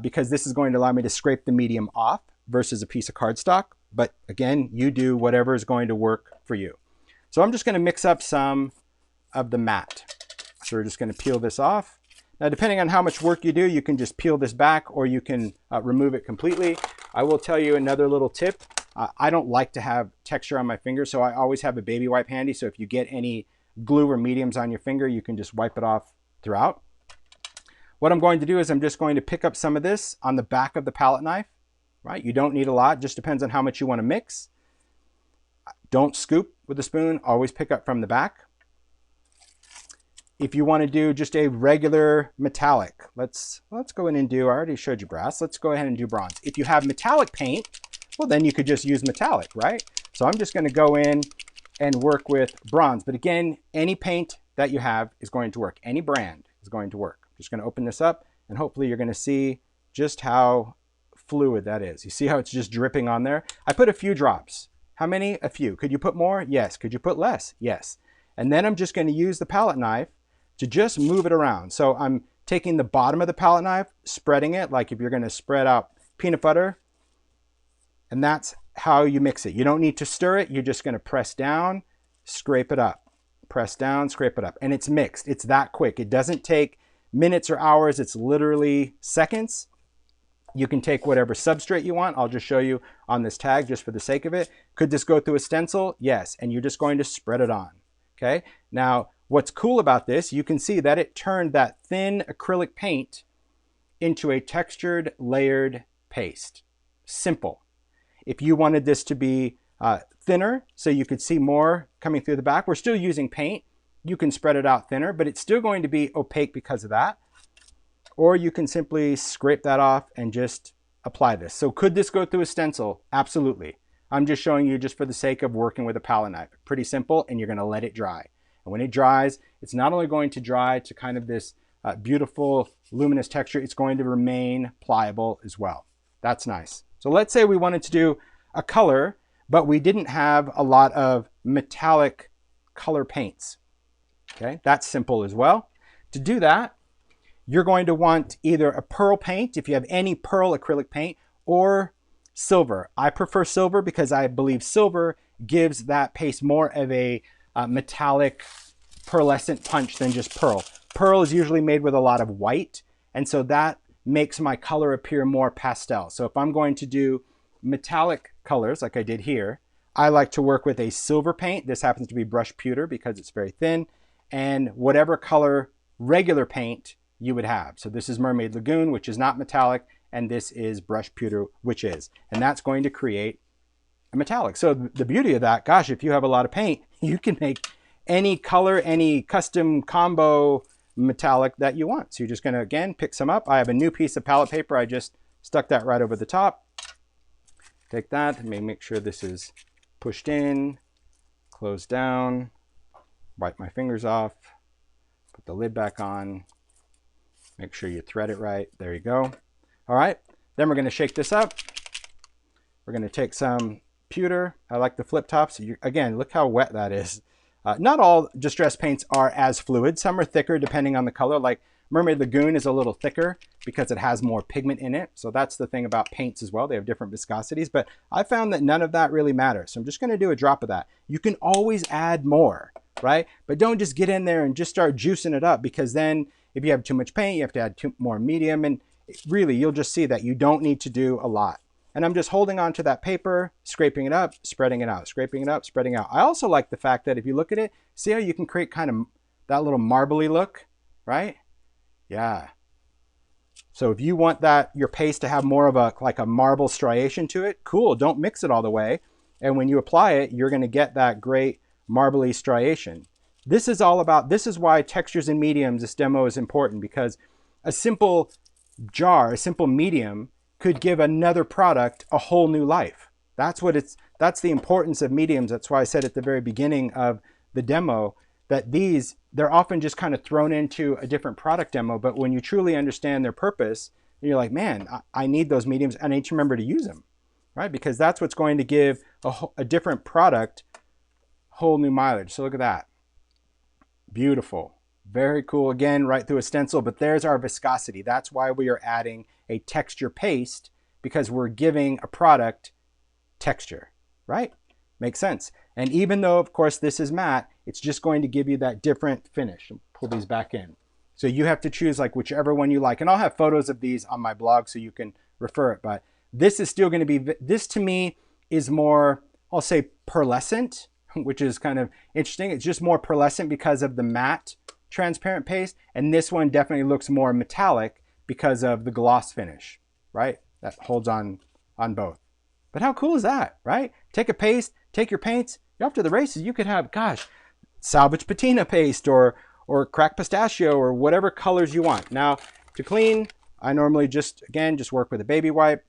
because this is going to allow me to scrape the medium off versus a piece of cardstock. But again, you do whatever is going to work for you. So I'm just going to mix up some of the matte. So we're just going to peel this off. Now, depending on how much work you do, you can just peel this back or you can remove it completely. I will tell you another little tip. I don't like to have texture on my finger, so I always have a baby wipe handy. So if you get any glue or mediums on your finger, you can just wipe it off throughout. What I'm going to do is I'm just going to pick up some of this on the back of the palette knife. Right? You don't need a lot, just depends on how much you want to mix. Don't scoop with a spoon, always pick up from the back. If you want to do just a regular metallic, let's go in and do, I already showed you brass, let's go ahead and do bronze. If you have metallic paint, well then you could just use metallic, right? So I'm just going to go in and work with bronze. But again, any paint that you have is going to work. Any brand is going to work. I'm just going to open this up and hopefully you're going to see just how fluid that is. You see how it's just dripping on there? I put a few drops. How many? A few. Could you put more? Yes. Could you put less? Yes. And then I'm just going to use the palette knife to just move it around. So I'm taking the bottom of the palette knife, spreading it like if you're going to spread out peanut butter, and that's how you mix it. You don't need to stir it. You're just going to press down, scrape it up, press down, scrape it up, and it's mixed. It's that quick. It doesn't take minutes or hours. It's literally seconds. You can take whatever substrate you want. I'll just show you on this tag just for the sake of it. Could this go through a stencil? Yes, and you're just going to spread it on, okay? Now, what's cool about this, you can see that it turned that thin acrylic paint into a textured, layered paste. Simple. If you wanted this to be thinner, so you could see more coming through the back, we're still using paint. You can spread it out thinner, but it's still going to be opaque because of that. Or you can simply scrape that off and just apply this. So could this go through a stencil? Absolutely. I'm just showing you just for the sake of working with a palette knife. Pretty simple, and you're going to let it dry. And when it dries, it's not only going to dry to kind of this beautiful luminous texture, it's going to remain pliable as well. That's nice. So let's say we wanted to do a color, but we didn't have a lot of metallic color paints. Okay, that's simple as well. To do that, you're going to want either a pearl paint, if you have any pearl acrylic paint, or silver. I prefer silver because I believe silver gives that paste more of a metallic pearlescent punch than just pearl. Pearl is usually made with a lot of white, and so that makes my color appear more pastel. So if I'm going to do metallic colors like I did here, I like to work with a silver paint. This happens to be brushed pewter because it's very thin, and whatever color regular paint you would have. So this is Mermaid Lagoon, which is not metallic, and this is brushed pewter, which is. And that's going to create a metallic. So the beauty of that, gosh, if you have a lot of paint, you can make any color, any custom combo metallic that you want. So you're just going to, again, pick some up. I have a new piece of palette paper. I just stuck that right over the top. Take that, and make sure this is pushed in, close down, wipe my fingers off, put the lid back on. Make sure you thread it right. There you go. All right. Then we're going to shake this up. We're going to take some pewter. I like the flip tops. Again, look how wet that is. Not all distress paints are as fluid. Some are thicker depending on the color. Like Mermaid Lagoon is a little thicker because it has more pigment in it. So that's the thing about paints as well. They have different viscosities, but I found that none of that really matters. So I'm just going to do a drop of that. You can always add more, right? But don't just get in there and just start juicing it up, because then if you have too much paint, you have to add more medium, and really, you'll just see that you don't need to do a lot. And I'm just holding onto that paper, scraping it up, spreading it out, scraping it up, spreading out. I also like the fact that if you look at it, see how you can create kind of that little marbly look, right? Yeah. So if you want that, your paste to have more of a, like a marble striation to it, cool, don't mix it all the way. And when you apply it, you're gonna get that great marbly striation. This is all about, this is why textures and mediums, this demo is important, because a simple jar, a simple medium could give another product a whole new life. That's the importance of mediums. That's why I said at the very beginning of the demo that they're often just kind of thrown into a different product demo, but when you truly understand their purpose, you're like, man, I need those mediums. I need to remember to use them, right? Because that's what's going to give a different product whole new mileage. So look at that. Beautiful. Very cool. Again, right through a stencil, but there's our viscosity. That's why we are adding a texture paste, because we're giving a product texture, right? Makes sense. And even though, of course, this is matte, it's just going to give you that different finish. I'll pull these back in. So you have to choose like whichever one you like. And I'll have photos of these on my blog so you can refer it. But this is still going to be, this to me is more, I'll say pearlescent, which is kind of interesting. It's just more pearlescent because of the matte transparent paste. And this one definitely looks more metallic because of the gloss finish, right? That holds on both. But how cool is that, right? Take a paste, take your paints, you're off to the races. You could have, gosh, salvage patina paste or cracked pistachio or whatever colors you want. Now, to clean, I normally just work with a baby wipe.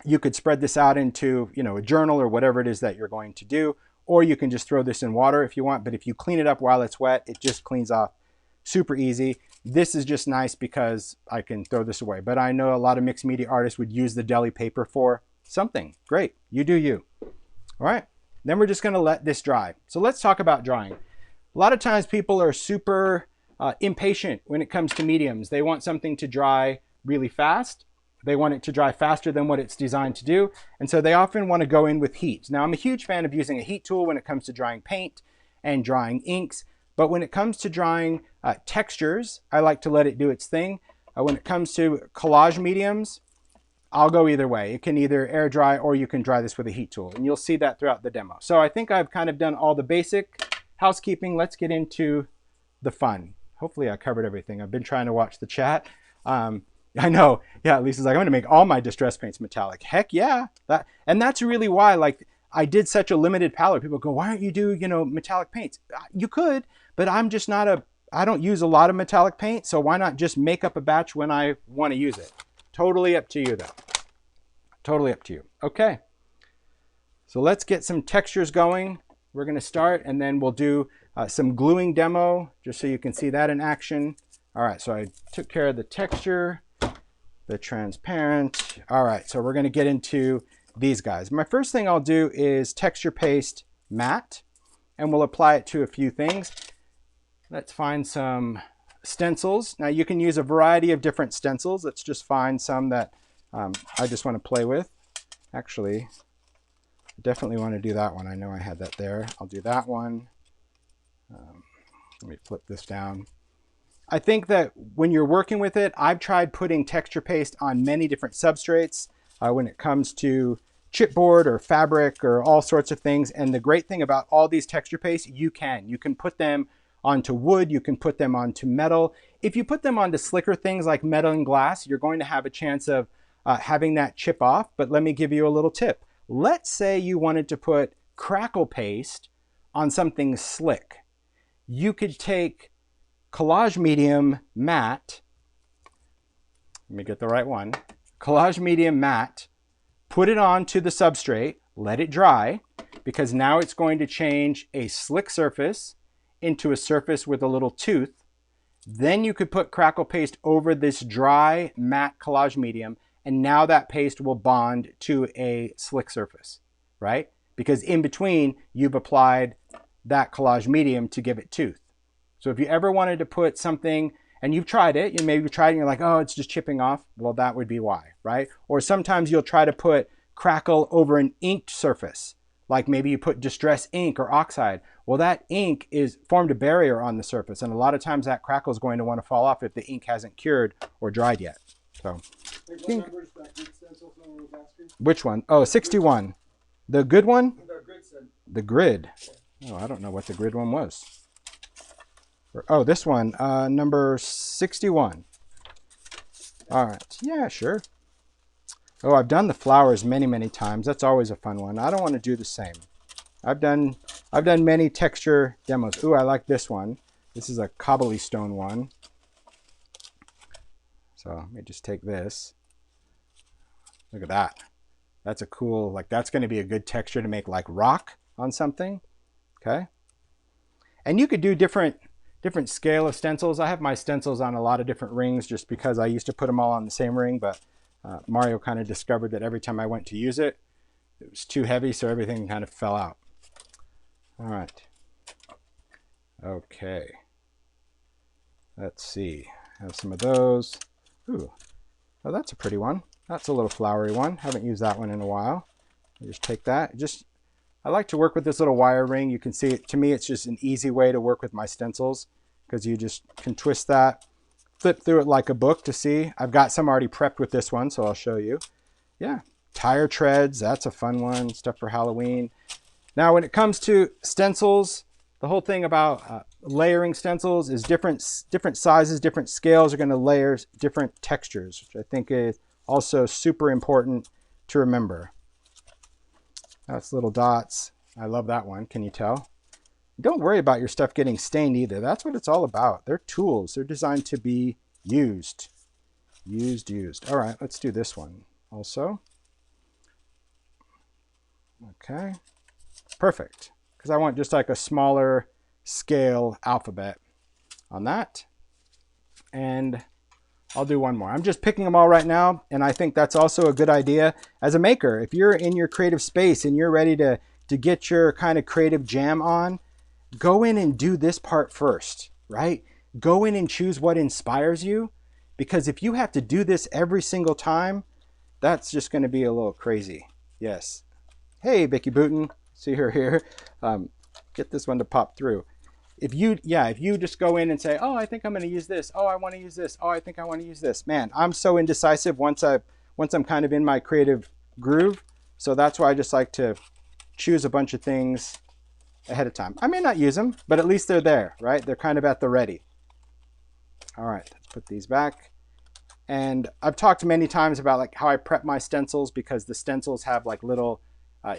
You could spread this out into, a journal or whatever it is that you're going to do, or you can just throw this in water if you want. But if you clean it up while it's wet, it just cleans off super easy. This is just nice because I can throw this away. But I know a lot of mixed media artists would use the deli paper for something. Great, you do you. All right, then we're just gonna let this dry. So let's talk about drying. A lot of times people are super impatient when it comes to mediums. They want something to dry really fast. They want it to dry faster than what it's designed to do. And so they often want to go in with heat. Now, I'm a huge fan of using a heat tool when it comes to drying paint and drying inks. But when it comes to drying textures, I like to let it do its thing. When it comes to collage mediums, I'll go either way. It can either air dry or you can dry this with a heat tool. And you'll see that throughout the demo. So I think I've kind of done all the basic housekeeping. Let's get into the fun. Hopefully I covered everything. I've been trying to watch the chat. I know, yeah, Lisa's like, I'm gonna make all my distress paints metallic. Heck yeah. And that's really why, like, I did such a limited palette. People go, why don't you do, metallic paints? You could, but I'm just not I don't use a lot of metallic paint, so why not just make up a batch when I want to use it? Totally up to you though. Totally up to you. Okay. So let's get some textures going. We're gonna start and then we'll do some gluing demo, just so you can see that in action. All right, so I took care of the texture, the transparent. All right, so we're gonna get into these guys. My first thing I'll do is texture paste matte, and we'll apply it to a few things. Let's find some stencils. Now you can use a variety of different stencils. Let's just find some that I just want to play with. Actually, I definitely want to do that one. I know I had that there. I'll do that one. Let me flip this down. I think that when you're working with it, I've tried putting texture paste on many different substrates when it comes to chipboard or fabric or all sorts of things. And the great thing about all these texture pastes, you can put them onto wood, you can put them onto metal. If you put them onto slicker things like metal and glass, you're going to have a chance of having that chip off. But let me give you a little tip. Let's say you wanted to put Crackle Paste on something slick. You could take Collage Medium Matte, let me get the right one, Collage Medium Matte, put it onto the substrate, let it dry, because now it's going to change a slick surface into a surface with a little tooth. Then you could put Crackle Paste over this dry matte Collage Medium, and now that paste will bond to a slick surface, right? Because in between, you've applied that Collage Medium to give it tooth. So if you ever wanted to put something, and you've tried it, maybe you've tried it and you're like, oh, it's just chipping off. Well, that would be why, right? Or sometimes you'll try to put Crackle over an inked surface. Like maybe you put distress ink or oxide. Well, that ink is formed a barrier on the surface. And a lot of times that Crackle is going to want to fall off if the ink hasn't cured or dried yet. So, Hey, what number is that grid stencil someone was asking? which one? Oh, 61. The good one? The grid stencil. The grid. Oh, I don't know what the grid one was. Oh, this one, number 61. All right. Yeah, sure. Oh, I've done the flowers many, many times. That's always a fun one. I don't want to do the same. I've done many texture demos. Ooh, I like this one. This is a cobblestone one. So let me just take this. Look at that. That's a cool, like that's going to be a good texture to make like rock on something. Okay. And you could do different scale of stencils. I have my stencils on a lot of different rings just because I used to put them all on the same ring, but Mario kind of discovered that every time I went to use it, it was too heavy, so everything kind of fell out. All right. Okay. Let's see. Have some of those. Ooh. Oh, that's a pretty one. That's a little flowery one. Haven't used that one in a while. I'll just take that. I like to work with this little wire ring. You can see it. To me, it's just an easy way to work with my stencils because you just can twist that, flip through it like a book to see. I've got some already prepped with this one, so I'll show you. Yeah, tire treads. That's a fun one. Stuff for Halloween. Now, when it comes to stencils, the whole thing about layering stencils is different sizes, different scales are going to layer different textures, which I think is also super important to remember. That's little dots. I love that one. Can you tell? Don't worry about your stuff getting stained either. That's what it's all about. They're tools. They're designed to be used. Used. All right, let's do this one also. Okay. Perfect. Because I want just like a smaller scale alphabet on that. And I'll do one more. I'm just picking them all right now, and I think that's also a good idea as a maker. If you're in your creative space and you're ready to get your kind of creative jam on, go in and do this part first, right? Go in and choose what inspires you, because if you have to do this every single time, that's just going to be a little crazy. Yes. Hey, Vicky Booten. See her here. Get this one to pop through. If you just go in and say, oh, I think I'm going to use this. Oh, I want to use this. Oh, I think I want to use this. Man, I'm so indecisive once I'm kind of in my creative groove. So that's why I just like to choose a bunch of things ahead of time. I may not use them, but at least they're there, right? They're kind of at the ready. All right, let's put these back. And I've talked many times about like how I prep my stencils, because the stencils have like little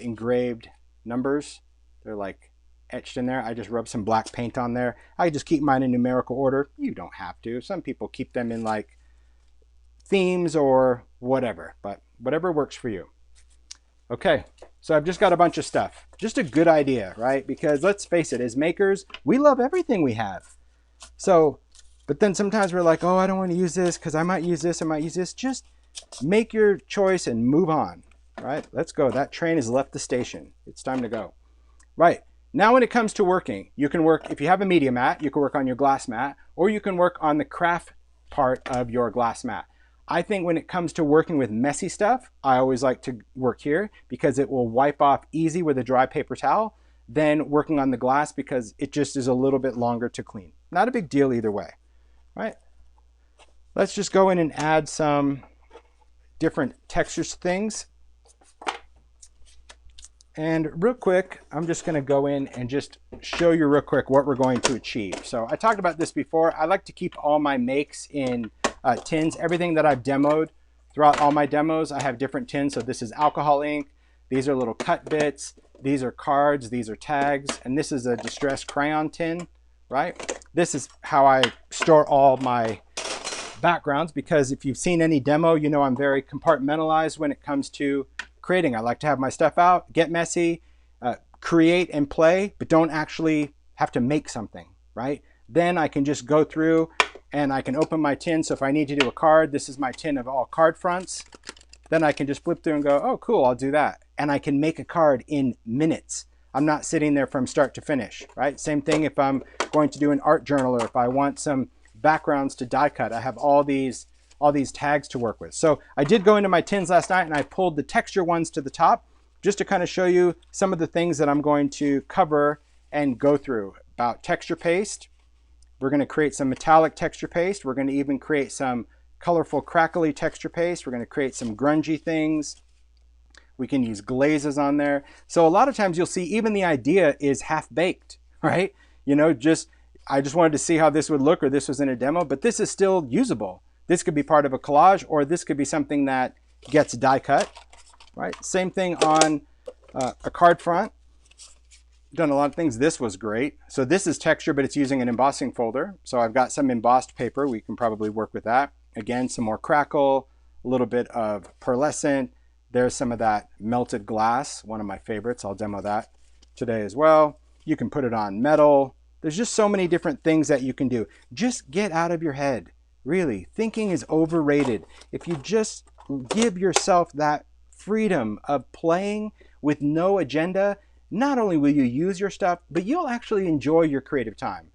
engraved numbers. They're like etched in there. I just rub some black paint on there. I just keep mine in numerical order. You don't have to. Some people keep them in like themes or whatever, but whatever works for you. Okay, so I've just got a bunch of stuff. Just a good idea, right? Because let's face it, as makers, we love everything we have. So, but then sometimes we're like, oh, I don't want to use this because I might use this, I might use this. Just make your choice and move on, right? Let's go. That train has left the station. It's time to go. Right. Now when it comes to working, you can work, if you have a media mat, you can work on your glass mat, or you can work on the craft part of your glass mat. I think when it comes to working with messy stuff, I always like to work here because it will wipe off easy with a dry paper towel than working on the glass, because it just is a little bit longer to clean. Not a big deal either way, right? Let's just go in and add some different textures to things. And real quick, I'm just going to go in and just show you real quick what we're going to achieve. So I talked about this before. I like to keep all my makes in tins. Everything that I've demoed throughout all my demos, I have different tins. So this is alcohol ink. These are little cut bits. These are cards. These are tags. And this is a distressed crayon tin, right? This is how I store all my backgrounds, because if you've seen any demo, you know I'm very compartmentalized when it comes to creating. I like to have my stuff out, get messy, create and play, but don't actually have to make something, right? Then I can just go through and I can open my tin. So if I need to do a card, this is my tin of all card fronts. Then I can just flip through and go, oh, cool, I'll do that. And I can make a card in minutes. I'm not sitting there from start to finish, right? Same thing if I'm going to do an art journal, or if I want some backgrounds to die cut. I have all these tags to work with. So I did go into my tins last night and I pulled the texture ones to the top just to kind of show you some of the things that I'm going to cover and go through about texture paste. We're going to create some metallic texture paste. We're going to even create some colorful, crackly texture paste. We're going to create some grungy things. We can use glazes on there. So a lot of times you'll see even the idea is half-baked, right? You know, I just wanted to see how this would look, or this was in a demo, but this is still usable. This could be part of a collage, or this could be something that gets die cut, right? Same thing on a card front. Done a lot of things. This was great. So this is texture, but it's using an embossing folder. So I've got some embossed paper. We can probably work with that. Again, some more crackle, a little bit of pearlescent. There's some of that melted glass, one of my favorites. I'll demo that today as well. You can put it on metal. There's just so many different things that you can do. Just get out of your head. Really, thinking is overrated. If you just give yourself that freedom of playing with no agenda, not only will you use your stuff, but you'll actually enjoy your creative time.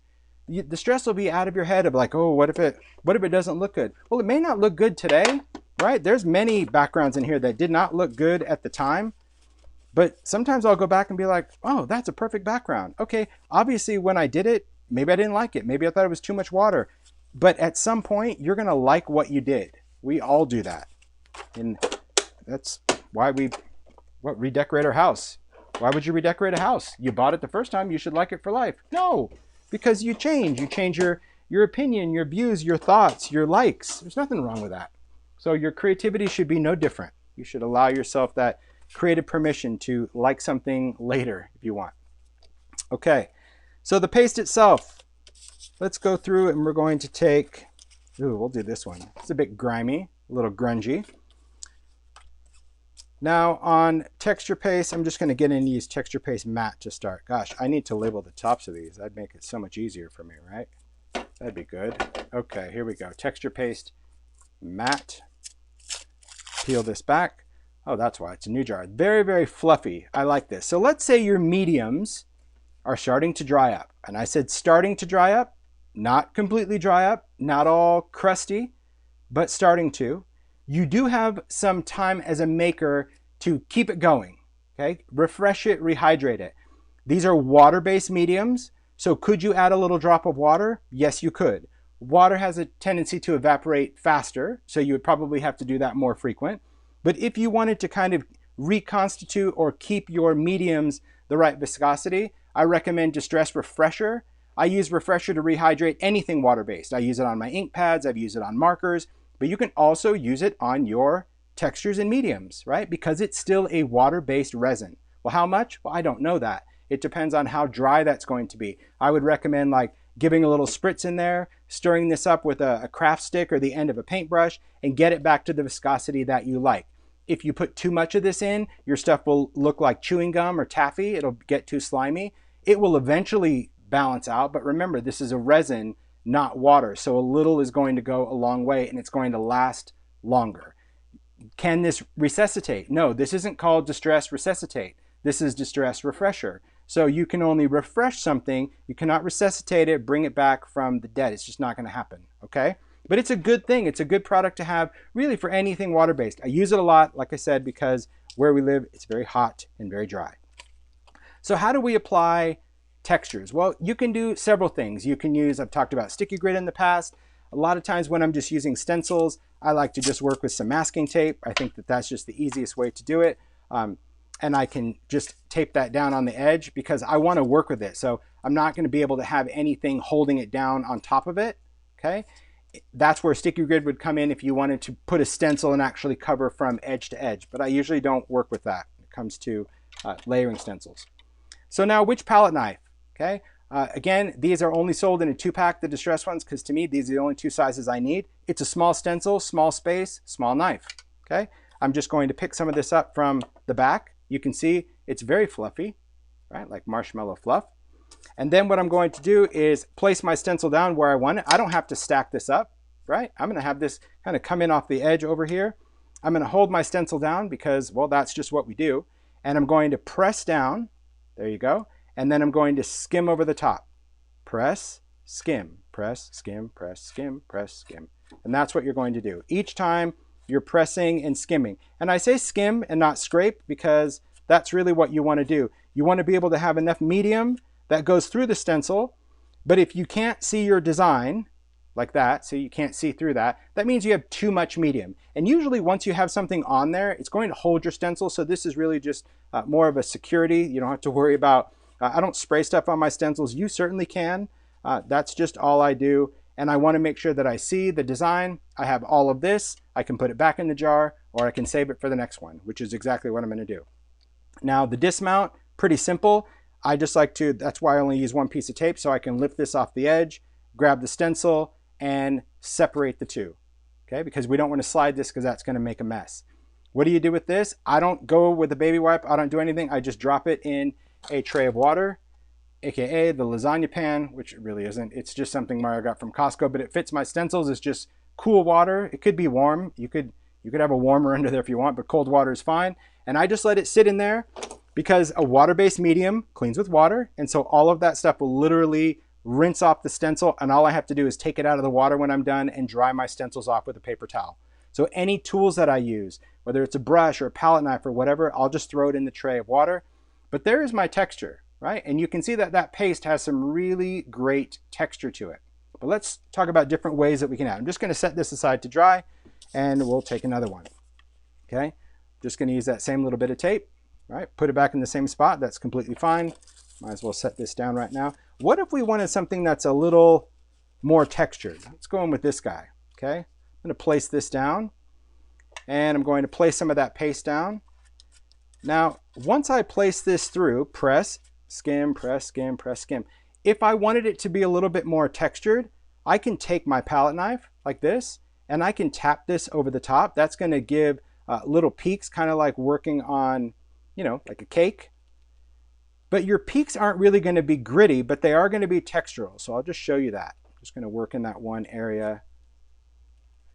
The stress will be out of your head of like, oh, what if it doesn't look good? Well, it may not look good today, right? There's many backgrounds in here that did not look good at the time, but sometimes I'll go back and be like, oh, that's a perfect background. Okay, obviously when I did it, maybe I didn't like it. Maybe I thought it was too much water. But at some point, you're gonna like what you did. We all do that. And that's why we redecorate our house. Why would you redecorate a house? You bought it the first time, you should like it for life. No, because you change. You change your opinion, your views, your thoughts, your likes. There's nothing wrong with that. So your creativity should be no different. You should allow yourself that creative permission to like something later if you want. Okay, so the paste itself, let's go through and we're going to take, we'll do this one. It's a bit grimy, a little grungy. Now on texture paste, I'm just going to get in and use texture paste matte to start. Gosh, I need to label the tops of these. That'd make it so much easier for me, right? That'd be good. Okay, here we go. Texture paste matte. Peel this back. Oh, that's why it's a new jar. Very, very fluffy. I like this. So let's say your mediums are starting to dry up. And I said starting to dry up, not completely dry up, not all crusty, but starting to. You do have some time as a maker to keep it going, okay? Refresh it, rehydrate it. These are water-based mediums, so could you add a little drop of water? Yes, you could. Water has a tendency to evaporate faster, so you would probably have to do that more frequent. But if you wanted to kind of reconstitute or keep your mediums the right viscosity, I recommend Distress Refresher. I use Refresher to rehydrate anything water-based. I use it on my ink pads, I've used it on markers, but you can also use it on your textures and mediums, right? Because it's still a water-based resin. Well, how much? Well, I don't know that. It depends on how dry that's going to be. I would recommend like giving a little spritz in there, stirring this up with a craft stick or the end of a paintbrush, and get it back to the viscosity that you like. If you put too much of this in, your stuff will look like chewing gum or taffy. It'll get too slimy. It will eventually balance out, but remember, this is a resin, not water. So a little is going to go a long way and it's going to last longer. Can this resuscitate? No, this isn't called Distress Resuscitate. This is Distress Refresher. So you can only refresh something. You cannot resuscitate it, bring it back from the dead. It's just not going to happen, okay? But it's a good thing. It's a good product to have really for anything water-based. I use it a lot, like I said, because where we live, it's very hot and very dry. So how do we apply textures? Well, you can do several things. You can use, I've talked about sticky grid in the past. A lot of times when I'm just using stencils, I like to just work with some masking tape. I think that that's just the easiest way to do it. And I can just tape that down on the edge because I want to work with it. So I'm not going to be able to have anything holding it down on top of it, okay? That's where sticky grid would come in if you wanted to put a stencil and actually cover from edge to edge. But I usually don't work with that when it comes to layering stencils. So now which palette knife? Okay, again, these are only sold in a 2-pack, the Distress ones, because to me, these are the only 2 sizes I need. It's a small stencil, small space, small knife. Okay, I'm just going to pick some of this up from the back. You can see it's very fluffy, right, like marshmallow fluff. And then what I'm going to do is place my stencil down where I want it. I don't have to stack this up, right? I'm going to have this kind of come in off the edge over here. I'm going to hold my stencil down because, well, that's just what we do. And I'm going to press down. There you go. And then I'm going to skim over the top. Press, skim, press, skim, press, skim, press, skim. And that's what you're going to do. Each time you're pressing and skimming. And I say skim and not scrape because that's really what you want to do. You want to be able to have enough medium that goes through the stencil, but if you can't see your design, like that, so you can't see through that, that means you have too much medium. And usually once you have something on there, it's going to hold your stencil. So this is really just more of a security. You don't have to worry about, I don't spray stuff on my stencils. You certainly can. That's just all I do. And I want to make sure that I see the design. I have all of this. I can put it back in the jar, or I can save it for the next one, which is exactly what I'm going to do. Now the dismount, pretty simple. I just like to, that's why I only use one piece of tape, so I can lift this off the edge, grab the stencil, and separate the two, okay? Because we don't want to slide this because that's going to make a mess. What do you do with this? I don't go with a baby wipe. I don't do anything. I just drop it in a tray of water, AKA the lasagna pan, which it really isn't. It's just something Mario got from Costco, but it fits my stencils. It's just cool water. It could be warm. You could have a warmer under there if you want, but cold water is fine. And I just let it sit in there because a water-based medium cleans with water. And so all of that stuff will literally rinse off the stencil, and all I have to do is take it out of the water when I'm done and dry my stencils off with a paper towel. So any tools that I use, whether it's a brush or a palette knife or whatever, I'll just throw it in the tray of water. But there is my texture, right? And you can see that that paste has some really great texture to it. But let's talk about different ways that we can add. I'm just going to set this aside to dry, and we'll take another one. Okay, just going to use that same little bit of tape, right? Put it back in the same spot. That's completely fine. Might as well set this down right now. What if we wanted something that's a little more textured? Let's go in with this guy, okay? I'm going to place this down, and I'm going to place some of that paste down. Now, once I place this through, press, skim, press, skim, press, skim. If I wanted it to be a little bit more textured, I can take my palette knife like this, and I can tap this over the top. That's going to give little peaks, kind of like working on, you know, like a cake. But your peaks aren't really going to be gritty, but they are going to be textural. So I'll just show you that. I'm just going to work in that one area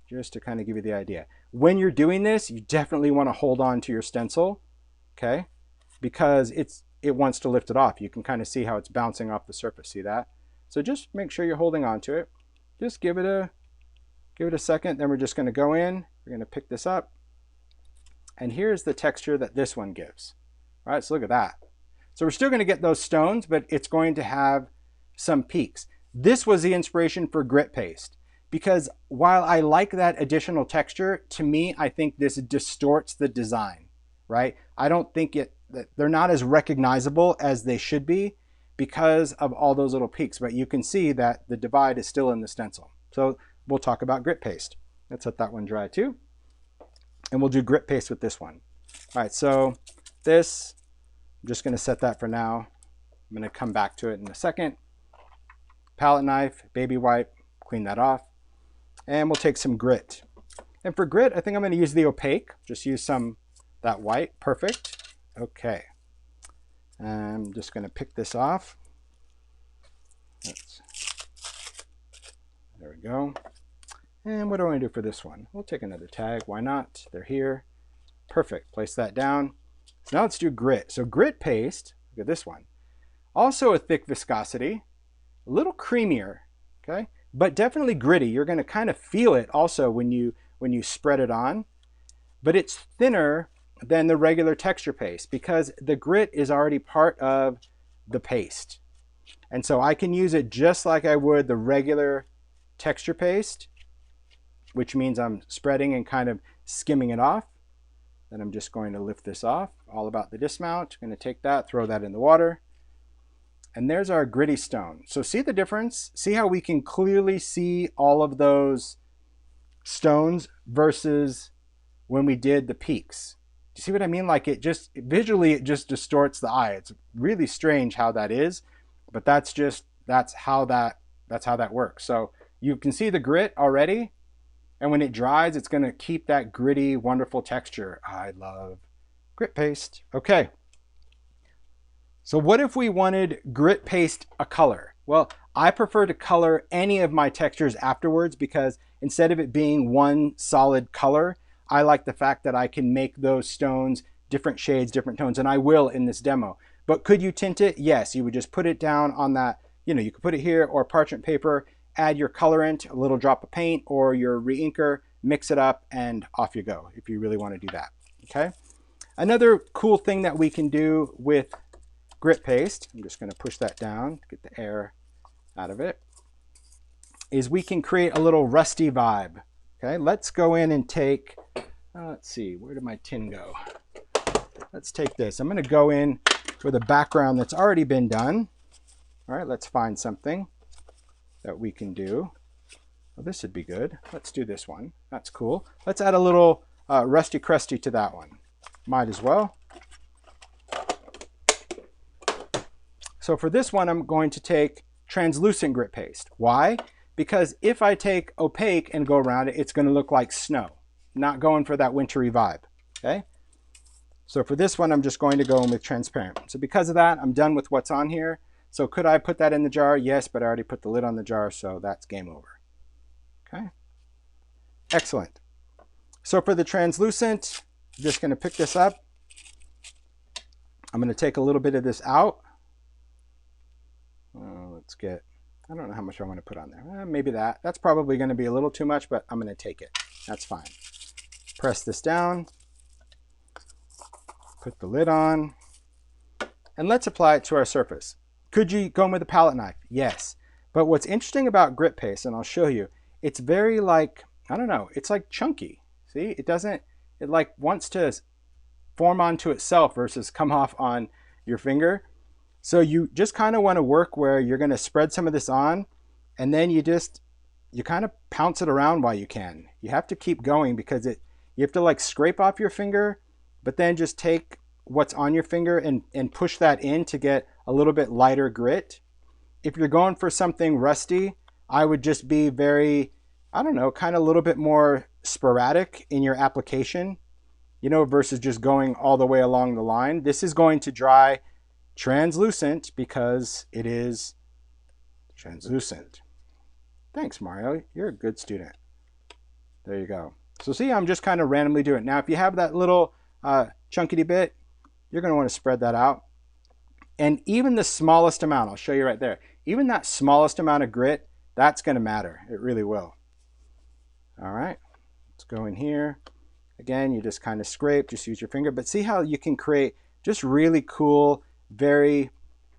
just to kind of give you the idea. When you're doing this, you definitely want to hold on to your stencil, okay? Because it wants to lift it off. You can kind of see how it's bouncing off the surface. See that? So just make sure you're holding on to it. Just give it a second. Then we're just going to go in. We're going to pick this up. And here's the texture that this one gives. All right, so look at that. So we're still going to get those stones, but it's going to have some peaks. This was the inspiration for grit paste, because while I like that additional texture, to me, I think this distorts the design, right? I don't think they're not as recognizable as they should be because of all those little peaks, but you can see that the divide is still in the stencil. So we'll talk about grit paste. Let's let that one dry too. And we'll do grit paste with this one. All right, so this, I'm just going to set that for now. I'm going to come back to it in a second. Palette knife, baby wipe, clean that off. And we'll take some grit. And for grit, I think I'm going to use the opaque. Just use that white. Perfect. Okay. I'm just going to pick this off. There we go. And what do I want to do for this one? We'll take another tag. Why not? They're here. Perfect. Place that down. So now let's do grit. So grit paste, look at this one. Also a thick viscosity, a little creamier, okay? But definitely gritty. You're going to kind of feel it also when you spread it on. But it's thinner than the regular texture paste because the grit is already part of the paste. And so I can use it just like I would the regular texture paste, which means I'm spreading and kind of skimming it off. Then I'm just going to lift this off. All about the dismount. I'm going to take that, throw that in the water. And there's our gritty stone. So see the difference? See how we can clearly see all of those stones versus when we did the peaks. Do you see what I mean? Like it just, visually it just distorts the eye. It's really strange how that is, but that's how that works. So you can see the grit already. And when it dries, it's going to keep that gritty, wonderful texture. I love grit paste. Okay. So what if we wanted grit paste a color? Well, I prefer to color any of my textures afterwards because instead of it being one solid color, I like the fact that I can make those stones different shades, different tones, and I will in this demo. But could you tint it? Yes, you would just put it down on that, you could put it here or parchment paper, add your colorant, a little drop of paint or your re-inker, mix it up, and off you go if you really want to do that, okay? Another cool thing that we can do with grit paste, I'm just going to push that down, get the air out of it, is we can create a little rusty vibe. Okay, let's go in and take, let's see, where did my tin go? Let's take this. I'm going to go in with a background that's already been done. All right, let's find something that we can do. Well, this would be good. Let's do this one. That's cool. Let's add a little rusty crusty to that one. Might as well. So for this one, I'm going to take translucent grit paste. Why? Because if I take opaque and go around it, it's going to look like snow. Not going for that wintry vibe. Okay? So for this one, I'm just going to go in with transparent. So because of that, I'm done with what's on here. So could I put that in the jar? Yes, but I already put the lid on the jar, so that's game over. Okay? Excellent. So for the translucent, I'm just going to pick this up. I'm going to take a little bit of this out. Let's get, I don't know how much I want to put on there. Maybe that. That's probably going to be a little too much, but I'm going to take it. That's fine. Press this down. Put the lid on. And let's apply it to our surface. Could you go in with a palette knife? Yes. But what's interesting about grit paste, and I'll show you, it's very like, I don't know, it's like chunky. See, it doesn't, it like wants to form onto itself versus come off on your finger. So you just kind of want to work where you're going to spread some of this on, and then you kind of pounce it around while you can. You have to keep going because you have to like scrape off your finger, but then just take what's on your finger and push that in to get a little bit lighter grit. If you're going for something rusty, I would just be very, I don't know, kind of a little bit more sporadic in your application, you know, versus just going all the way along the line. This is going to dry translucent because it is translucent. Thanks, Mario. You're a good student. There you go. So see, I'm just kind of randomly doing it. Now, if you have that little chunkity bit, you're going to want to spread that out. And even the smallest amount, I'll show you right there, even that smallest amount of grit, that's going to matter. It really will. All right, let's go in here. Again, you just kind of scrape, just use your finger. But see how you can create just really cool, very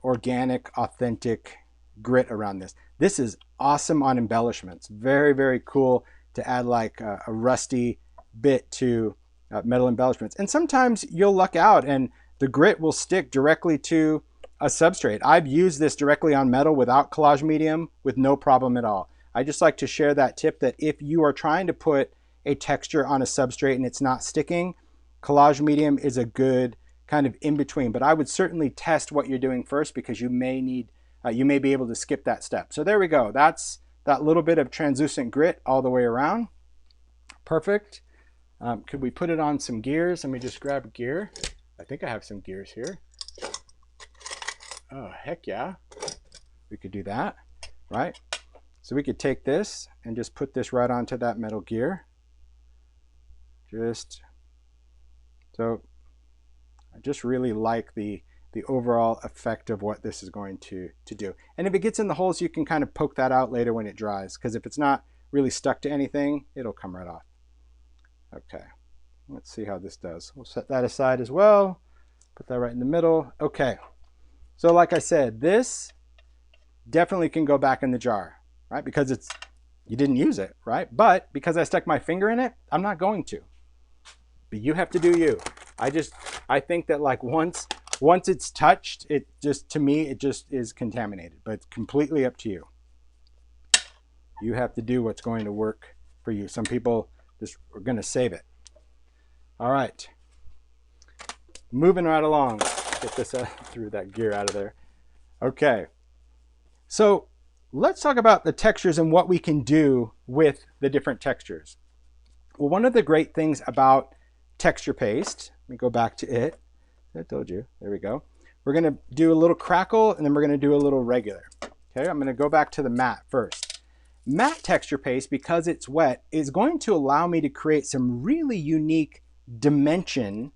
organic, authentic grit around this. This is awesome on embellishments. Very, very cool to add like a rusty bit to metal embellishments. And sometimes you'll luck out and the grit will stick directly to a substrate. I've used this directly on metal without Collage Medium with no problem at all. I just like to share that tip that if you are trying to put a texture on a substrate and it's not sticking, Collage Medium is a good kind of in between. But I would certainly test what you're doing first because you may need, you may be able to skip that step. So there we go. That's that little bit of translucent grit all the way around. Perfect. Could we put it on some gears? Let me just grab a gear. I think I have some gears here. Oh, heck yeah. We could do that, right? So we could take this and just put this right onto that metal gear. So I just really like the overall effect of what this is going to do. And if it gets in the holes, you can kind of poke that out later when it dries, because if it's not really stuck to anything, it'll come right off. Okay, let's see how this does. We'll set that aside as well. Put that right in the middle. Okay, so like I said, this definitely can go back in the jar, right? Because you didn't use it, right? But because I stuck my finger in it, I'm not going to. But you have to do you. I think that like once it's touched, it just, to me, it just is contaminated, but it's completely up to you. You have to do what's going to work for you. Some people just are going to save it. All right. Moving right along. Get this through that gear out of there. Okay. So let's talk about the textures and what we can do with the different textures. Well, one of the great things about texture paste, let me go back to it. I told you. There we go. We're going to do a little crackle and then we're going to do a little regular. Okay, I'm going to go back to the matte first. Matte texture paste, because it's wet, is going to allow me to create some really unique dimension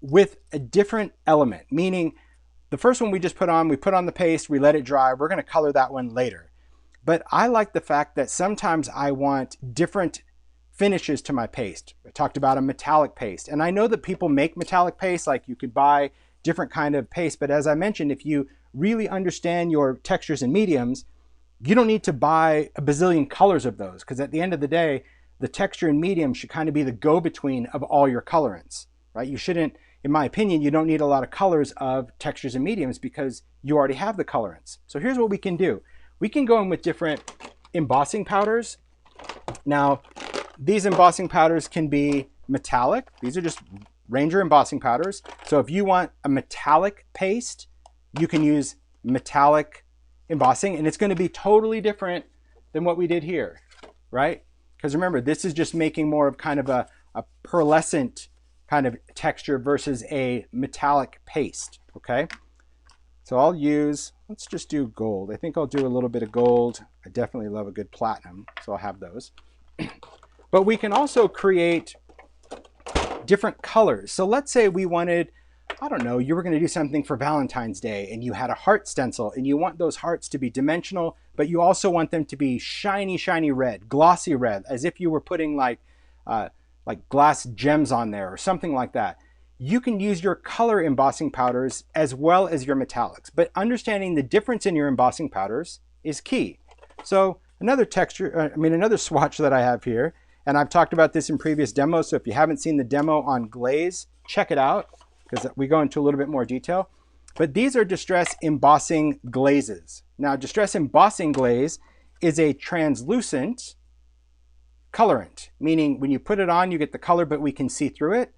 with a different element. Meaning, the first one we just put on the paste, we let it dry. We're going to color that one later. But I like the fact that sometimes I want different finishes to my paste. I talked about a metallic paste, and I know that people make metallic paste, like you could buy different kind of paste, but as I mentioned, if you really understand your textures and mediums, You don't need to buy a bazillion colors of those, because at the end of the day, the texture and medium should kind of be the go-between of all your colorants, right? You shouldn't, in my opinion, you don't need a lot of colors of textures and mediums because you already have the colorants. So here's what we can do. We can go in with different embossing powders. Now, these embossing powders can be metallic. These are just Ranger embossing powders. So if you want a metallic paste, you can use metallic embossing, and it's going to be totally different than what we did here, right? Because remember, this is just making more of kind of a pearlescent kind of texture versus a metallic paste, okay? So I'll use, let's just do gold. I think I'll do a little bit of gold. I definitely love a good platinum, so I'll have those. But we can also create different colors. So let's say we wanted, I don't know, you were going to do something for Valentine's Day and you had a heart stencil and you want those hearts to be dimensional, but you also want them to be shiny, shiny red, glossy red, as if you were putting like glass gems on there or something like that. You can use your color embossing powders as well as your metallics, but understanding the difference in your embossing powders is key. So another another swatch that I have here, and I've talked about this in previous demos, so if you haven't seen the demo on Glaze, check it out, because we go into a little bit more detail. But these are Distress Embossing Glazes. Now, Distress Embossing Glaze is a translucent colorant, meaning when you put it on, you get the color, but we can see through it.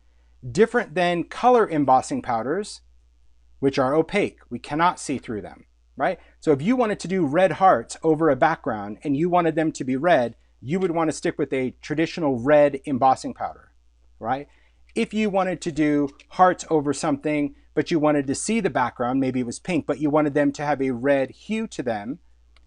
Different than color embossing powders, which are opaque. We cannot see through them, right? So if you wanted to do red hearts over a background and you wanted them to be red, you would want to stick with a traditional red embossing powder, right? If you wanted to do hearts over something, but you wanted to see the background, maybe it was pink, but you wanted them to have a red hue to them,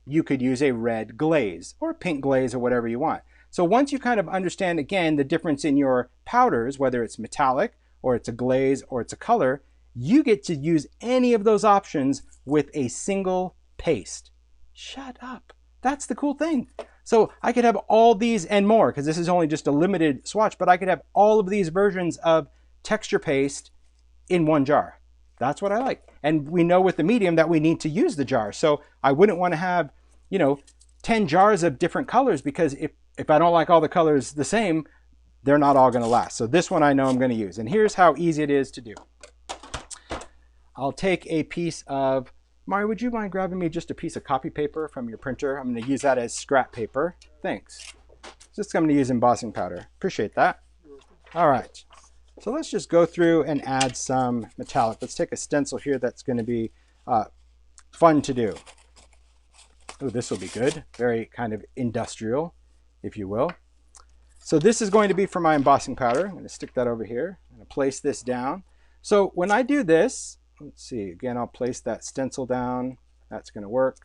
you could use a red glaze or pink glaze or whatever you want. So once you kind of understand, again, the difference in your powders, whether it's metallic or it's a glaze or it's a color, you get to use any of those options with a single paste. Shut up. That's the cool thing. So I could have all these and more, because this is only just a limited swatch, but I could have all of these versions of texture paste in one jar. That's what I like. And we know with the medium that we need to use the jar. So I wouldn't want to have, 10 jars of different colors, because if I don't like all the colors the same, they're not all going to last. So this one I know I'm going to use. And here's how easy it is to do. I'll take a piece of, Mari, would you mind grabbing me just a piece of copy paper from your printer? I'm going to use that as scrap paper. Thanks. Just I'm going to use embossing powder. Appreciate that. All right. So let's just go through and add some metallic. Let's take a stencil here that's going to be fun to do. Oh, this will be good. Very kind of industrial, if you will. So this is going to be for my embossing powder. I'm going to stick that over here. I'm going to place this down. So when I do this, let's see, again, I'll place that stencil down. That's going to work.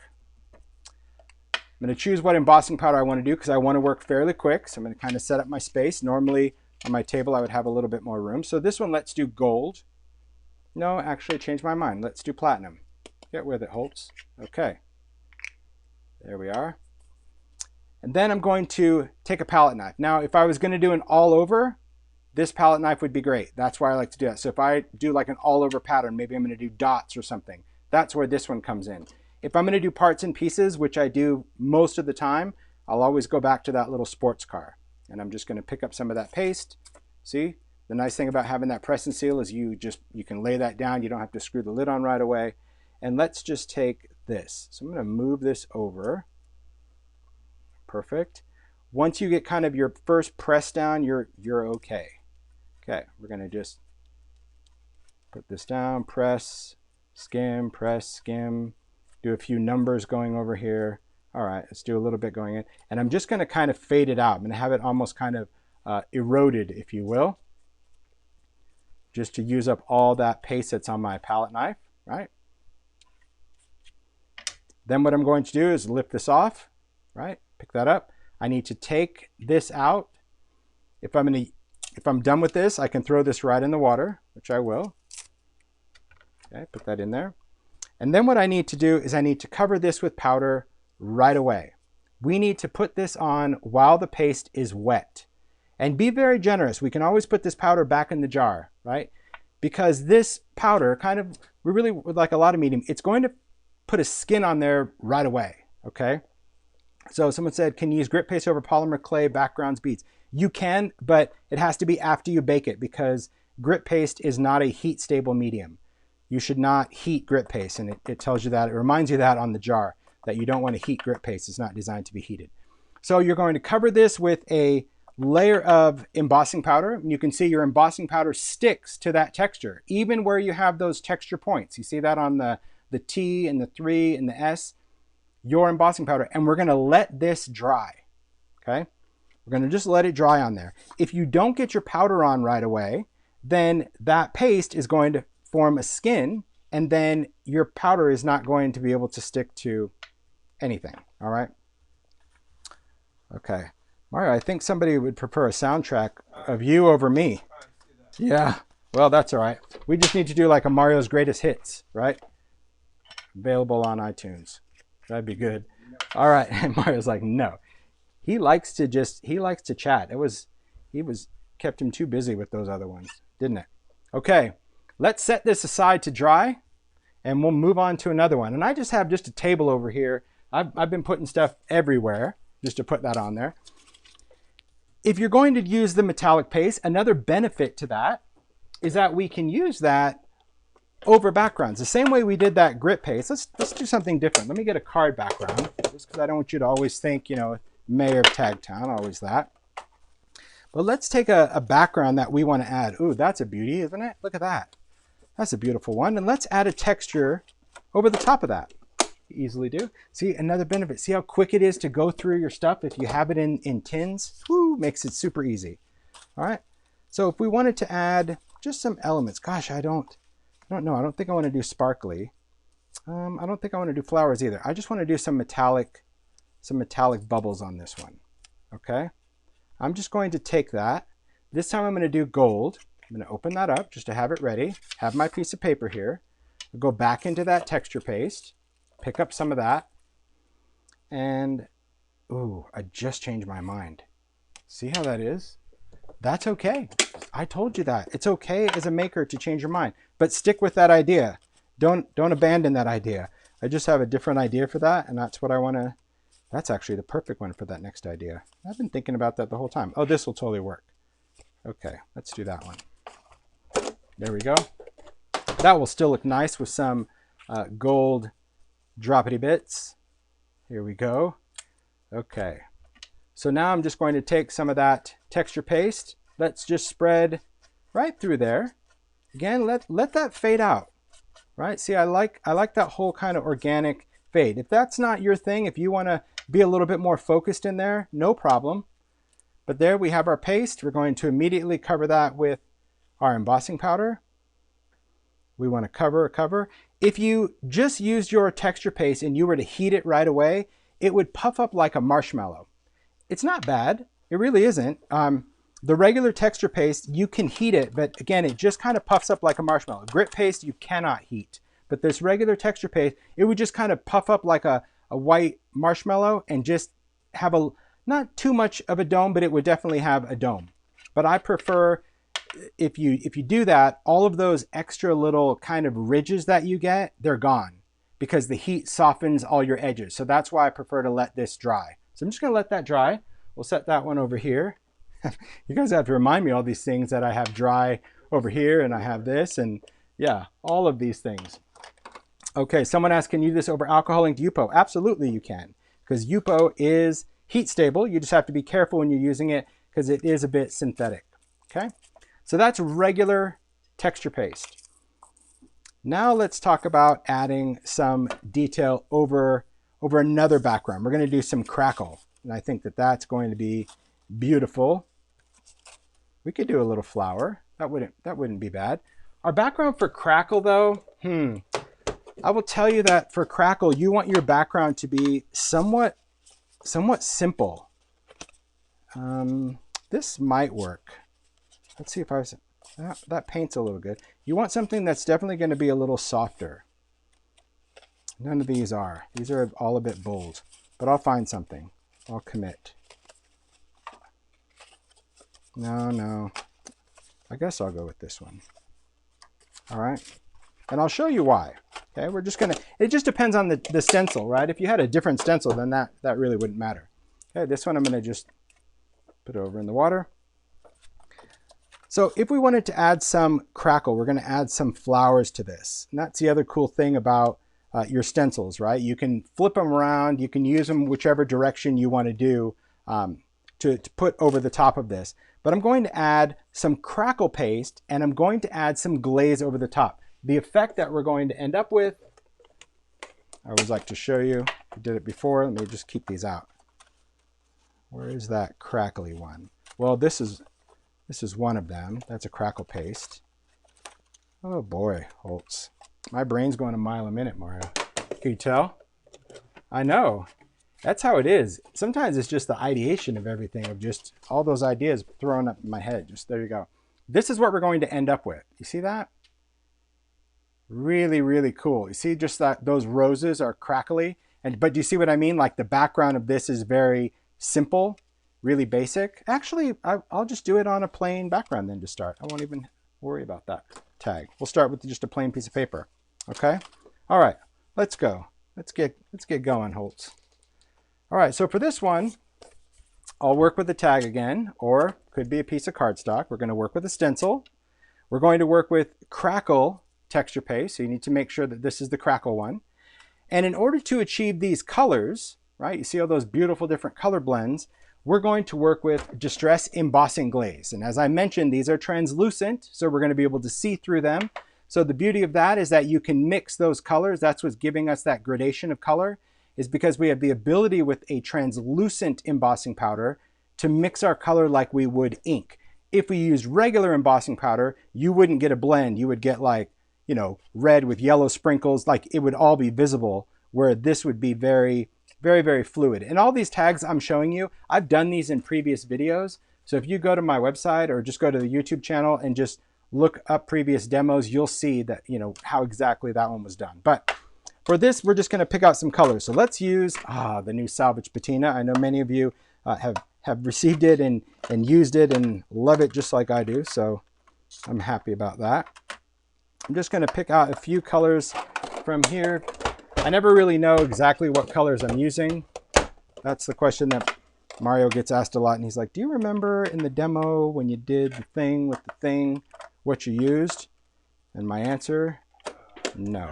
I'm going to choose what embossing powder I want to do, because I want to work fairly quick. So I'm going to kind of set up my space. Normally on my table I would have a little bit more room. So this one, let's do gold. No, actually I changed my mind. Let's do platinum. Get with it, Holtz. Okay. There we are. And then I'm going to take a palette knife. Now, if I was going to do an all over, this palette knife would be great. That's why I like to do that. So if I do like an all over pattern, maybe I'm going to do dots or something. That's where this one comes in. If I'm going to do parts and pieces, which I do most of the time, I'll always go back to that little sports car. And I'm just going to pick up some of that paste. See, the nice thing about having that press and seal is you can lay that down. You don't have to screw the lid on right away. And let's just take this. So I'm going to move this over. Perfect. Once you get kind of your first press down, you're okay. Okay, we're going to just put this down, press, skim, do a few numbers going over here. All right, let's do a little bit going in. And I'm just going to kind of fade it out. I'm going to have it almost kind of eroded, if you will, just to use up all that paste that's on my palette knife, right? Then what I'm going to do is lift this off, right? Pick that up. I need to take this out. If I'm done with this, I can throw this right in the water, which I will. Okay, put that in there. And then what I need to do is I need to cover this with powder right away. We need to put this on while the paste is wet. And be very generous. We can always put this powder back in the jar, right? Because this powder we really would like a lot of medium. It's going to put a skin on there right away, okay? So someone said, can you use grit paste over polymer clay backgrounds beads? You can, but it has to be after you bake it because grit paste is not a heat stable medium. You should not heat grit paste, and it tells you that, it reminds you that on the jar, that you don't want to heat grit paste. It's not designed to be heated. So you're going to cover this with a layer of embossing powder. And you can see your embossing powder sticks to that texture, even where you have those texture points. You see that on the T and the 3 and the S, your embossing powder. And we're gonna let this dry, okay? We're gonna just let it dry on there. If you don't get your powder on right away, then that paste is going to form a skin, and then your powder is not going to be able to stick to anything, all right? Okay, Mario, I think somebody would prefer a soundtrack of you over me. Yeah, well, that's all right. We just need to do like a Mario's Greatest Hits, right? Available on iTunes. That'd be good. All right, and Mario's like, no. He likes to chat. Kept him too busy with those other ones, didn't it? Okay, let's set this aside to dry, and we'll move on to another one. And I just have a table over here. I've been putting stuff everywhere just to put that on there. If you're going to use the metallic paste, another benefit to that is that we can use that over backgrounds. The same way we did that grit paste. Let's do something different. Let me get a card background, just because I don't want you to always think, you know, Mayor of Tagtown, always that. But let's take a background that we want to add. Ooh, that's a beauty, isn't it? Look at that. That's a beautiful one. And let's add a texture over the top of that. Easily do. See, another benefit. See how quick it is to go through your stuff if you have it in tins? Woo, makes it super easy. All right. So if we wanted to add just some elements, gosh, I don't know. I don't think I want to do sparkly. I don't think I want to do flowers either. I just want to do some metallic bubbles on this one. Okay. I'm just going to take that. This time I'm going to do gold. I'm going to open that up just to have it ready. Have my piece of paper here. I'll go back into that texture paste. Pick up some of that. And, ooh, I just changed my mind. See how that is? That's okay. I told you that. It's okay as a maker to change your mind, but stick with that idea. Don't abandon that idea. I just have a different idea for that, and that's what I want to, that's actually the perfect one for that next idea. I've been thinking about that the whole time. Oh, this will totally work. Okay, let's do that one. There we go. That will still look nice with some gold droppity bits. Here we go. Okay. So now I'm just going to take some of that texture paste. Let's just spread right through there. Again, let that fade out. Right? See, I like that whole kind of organic fade. If that's not your thing, if you want to be a little bit more focused in there, no problem. But there we have our paste. We're going to immediately cover that with our embossing powder. We want to cover. If you just used your texture paste and you were to heat it right away, it would puff up like a marshmallow. It's not bad. It really isn't. The regular texture paste, you can heat it, but again, it just kind of puffs up like a marshmallow. Grit paste, you cannot heat. But this regular texture paste, it would just kind of puff up like a white marshmallow and just have not too much of a dome, but it would definitely have a dome. But I prefer, if you do that, all of those extra little kind of ridges that you get, they're gone because the heat softens all your edges. So that's why I prefer to let this dry. So I'm just gonna let that dry. We'll set that one over here. You guys have to remind me all these things that I have dry over here and I have this and yeah, all of these things. Okay, someone asked, can you do this over alcohol ink Yupo? Absolutely you can, because Yupo is heat stable. You just have to be careful when you're using it because it is a bit synthetic, okay? So that's regular texture paste. Now let's talk about adding some detail over another background. We're gonna do some crackle, and I think that that's going to be beautiful. We could do a little flower. That wouldn't be bad. Our background for crackle though, I will tell you that for crackle, you want your background to be somewhat simple. This might work. Let's see if that paints a little good. You want something that's definitely going to be a little softer. None of these are. These are all a bit bold, but I'll find something. I'll commit. No. I guess I'll go with this one. All right. And I'll show you why. Okay, we're just gonna, it just depends on the stencil, right? If you had a different stencil, then that really wouldn't matter. Okay, this one I'm gonna just put over in the water. So if we wanted to add some crackle, we're gonna add some flowers to this. And that's the other cool thing about your stencils, right? You can flip them around, you can use them whichever direction you wanna do to put over the top of this. But I'm going to add some crackle paste and I'm going to add some glaze over the top. The effect that we're going to end up with, I always like to show you, I did it before, let me just keep these out. Where is that crackly one? Well, this is one of them. That's a crackle paste. Oh boy, Holtz. My brain's going a mile a minute, Mario. Can you tell? I know. That's how it is. Sometimes it's just the ideation of everything, of just all those ideas thrown up in my head. Just there you go. This is what we're going to end up with. You see that? Really, really cool. You see just that those roses are crackly, but do you see what I mean? Like the background of this is very simple, really basic. Actually, I'll just do it on a plain background then to start. I won't even worry about that tag. We'll start with just a plain piece of paper. Okay. All right. Let's go. Let's get going, Holtz. All right. So for this one, I'll work with the tag again, or could be a piece of cardstock. We're going to work with a stencil. We're going to work with Crackle texture paste, so you need to make sure that this is the crackle one. And in order to achieve these colors, right, you see all those beautiful different color blends, we're going to work with Distress Embossing Glaze. And as I mentioned, these are translucent, so we're going to be able to see through them. So the beauty of that is that you can mix those colors. That's what's giving us that gradation of color, is because we have the ability with a translucent embossing powder to mix our color like we would ink. If we use regular embossing powder, you wouldn't get a blend. You would get like, you know, red with yellow sprinkles, like it would all be visible, where this would be very, very, very fluid. And all these tags I'm showing you, I've done these in previous videos. So if you go to my website or just go to the YouTube channel and just look up previous demos, you'll see that, you know, how exactly that one was done. But for this, we're just gonna pick out some colors. So let's use the new Salvage Patina. I know many of you have received it and used it and love it just like I do. So I'm happy about that. I'm just going to pick out a few colors from here. I never really know exactly what colors I'm using. That's the question that Mario gets asked a lot. And he's like, do you remember in the demo when you did the thing with the thing, what you used? And my answer, no.